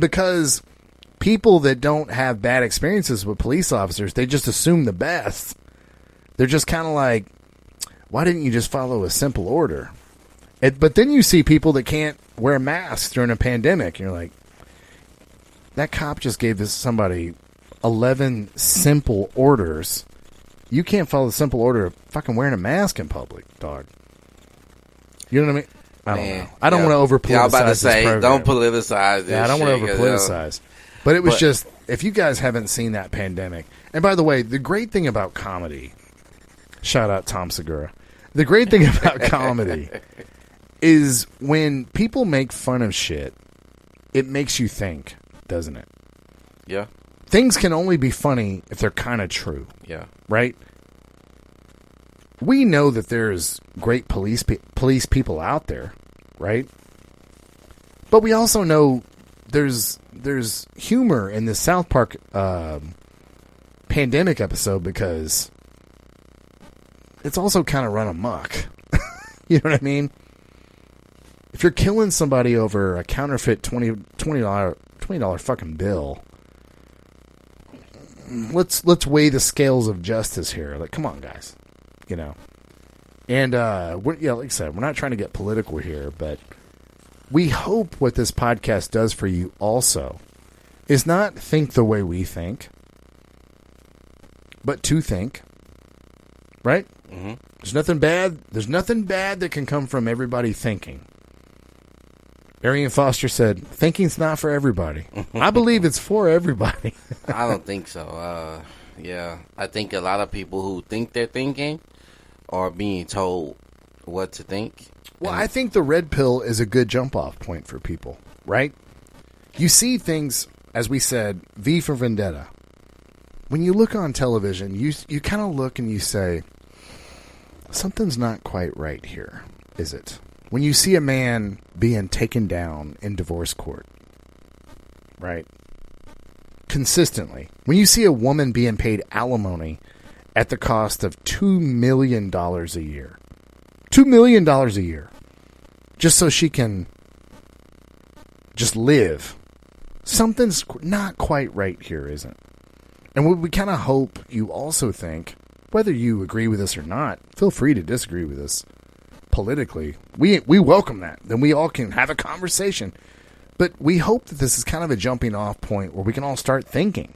S2: because people that don't have bad experiences with police officers, they just assume the best. They're just kind of like, why didn't you just follow a simple order? But then you see people that can't wear masks during a pandemic, and you're like, that cop just gave somebody 11 simple orders. You can't follow the simple order of fucking wearing a mask in public, dog. You know what I mean? I don't know. I don't want to over-politicize
S1: I was about to say,
S2: this
S1: don't politicize this.
S2: Yeah, I don't want to over-politicize. But it was just, if you guys haven't seen that pandemic, and by the way, the great thing about comedy, shout out Tom Segura, the great thing about comedy is when people make fun of shit, it makes you think, doesn't it?
S1: Yeah.
S2: Things can only be funny if they're kind of true.
S1: Yeah.
S2: Right? We know that there's great police people out there, right? But we also know there's humor in the South Park pandemic episode, because it's also kind of run amok. You know what I mean? If you're killing somebody over a counterfeit $20 fucking bill, let's weigh the scales of justice here. Like, come on, guys. You know. And like I said, we're not trying to get political here, but we hope what this podcast does for you also is not think the way we think, but to think. Right?
S1: Mm-hmm.
S2: There's nothing bad that can come from everybody thinking. Arian Foster said, thinking's not for everybody. I believe it's for everybody.
S1: I don't think so. Yeah. I think a lot of people who think they're thinking are being told what to think.
S2: Well, I think the red pill is a good jump-off point for people, right? You see things, as we said, V for Vendetta. When you look on television, you kind of look and you say, something's not quite right here, is it? When you see a man being taken down in divorce court, right? Consistently. When you see a woman being paid alimony at the cost of $2 million a year. $2 million a year. Just so she can just live. Something's not quite right here, isn't it? And what we kind of hope you also think, whether you agree with us or not, feel free to disagree with us. Politically, we welcome that. Then we all can have a conversation. But we hope that this is kind of a jumping off point where we can all start thinking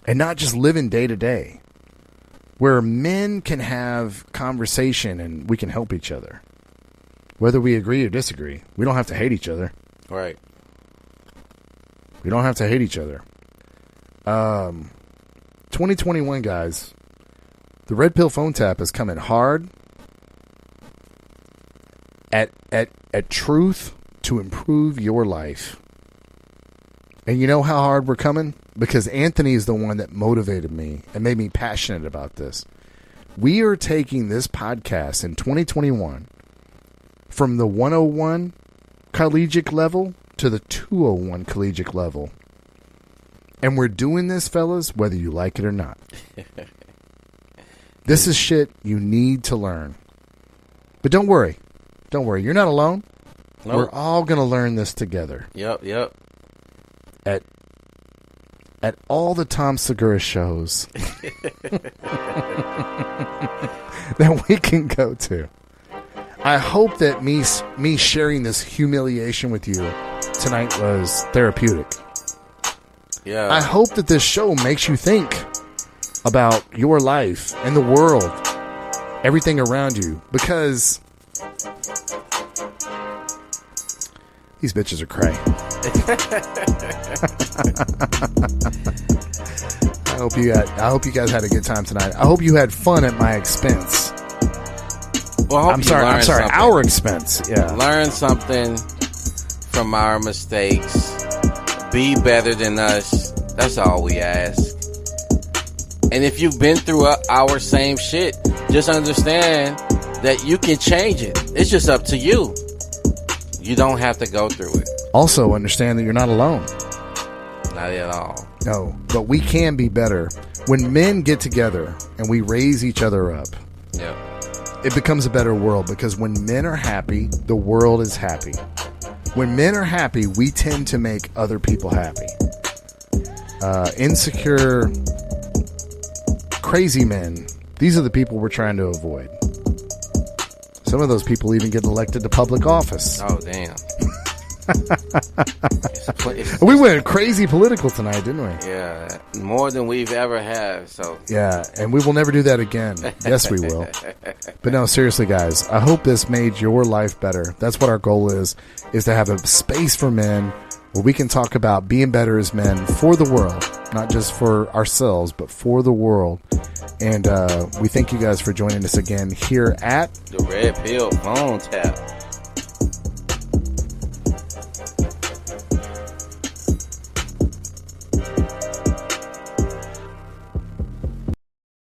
S2: and not just living day to day, where men can have conversation and we can help each other, whether we agree or disagree. We don't have to hate each other.
S1: Right.
S2: We don't have to hate each other. 2021, guys. The Red Pill Phone Tap is coming hard at truth to improve your life. And you know how hard we're coming? Because Anthony is the one that motivated me and made me passionate about this. We are taking this podcast in 2021 from the 101 collegiate level to the 201 collegiate level. And we're doing this, fellas, whether you like it or not. This is shit you need to learn. But don't worry. Don't worry. You're not alone.
S1: Nope.
S2: We're all going to learn this together.
S1: Yep.
S2: At all the Tom Segura shows that we can go to. I hope that me sharing this humiliation with you tonight was therapeutic.
S1: Yeah.
S2: I hope that this show makes you think about your life and the world, everything around you, because these bitches are cray. I hope you guys had a good time tonight. I hope you had fun at my expense.
S1: Well, I'm sorry,
S2: our expense. Yeah.
S1: Learn something from our mistakes. Be better than us. That's all we ask. And if you've been through our same shit, just understand that you can change it. It's just up to you. You don't have to go through it.
S2: Also, understand that you're not alone.
S1: Not at all.
S2: No, but we can be better. When men get together and we raise each other up,
S1: Yeah.
S2: it becomes a better world, because when men are happy, the world is happy. When men are happy, we tend to make other people happy. Insecure, crazy men, these are the people we're trying to avoid. Some of those people even get elected to public office.
S1: Oh, damn.
S2: We went crazy political tonight, didn't we?
S1: Yeah, more than we've ever had. So
S2: yeah, and we will never do that again. Yes, we will. But no, seriously, guys, I hope this made your life better. That's what our goal is to have a space for men where we can talk about being better as men for the world, not just for ourselves, but for the world. And we thank you guys for joining us again here at
S1: the Red Pill Phone Tap.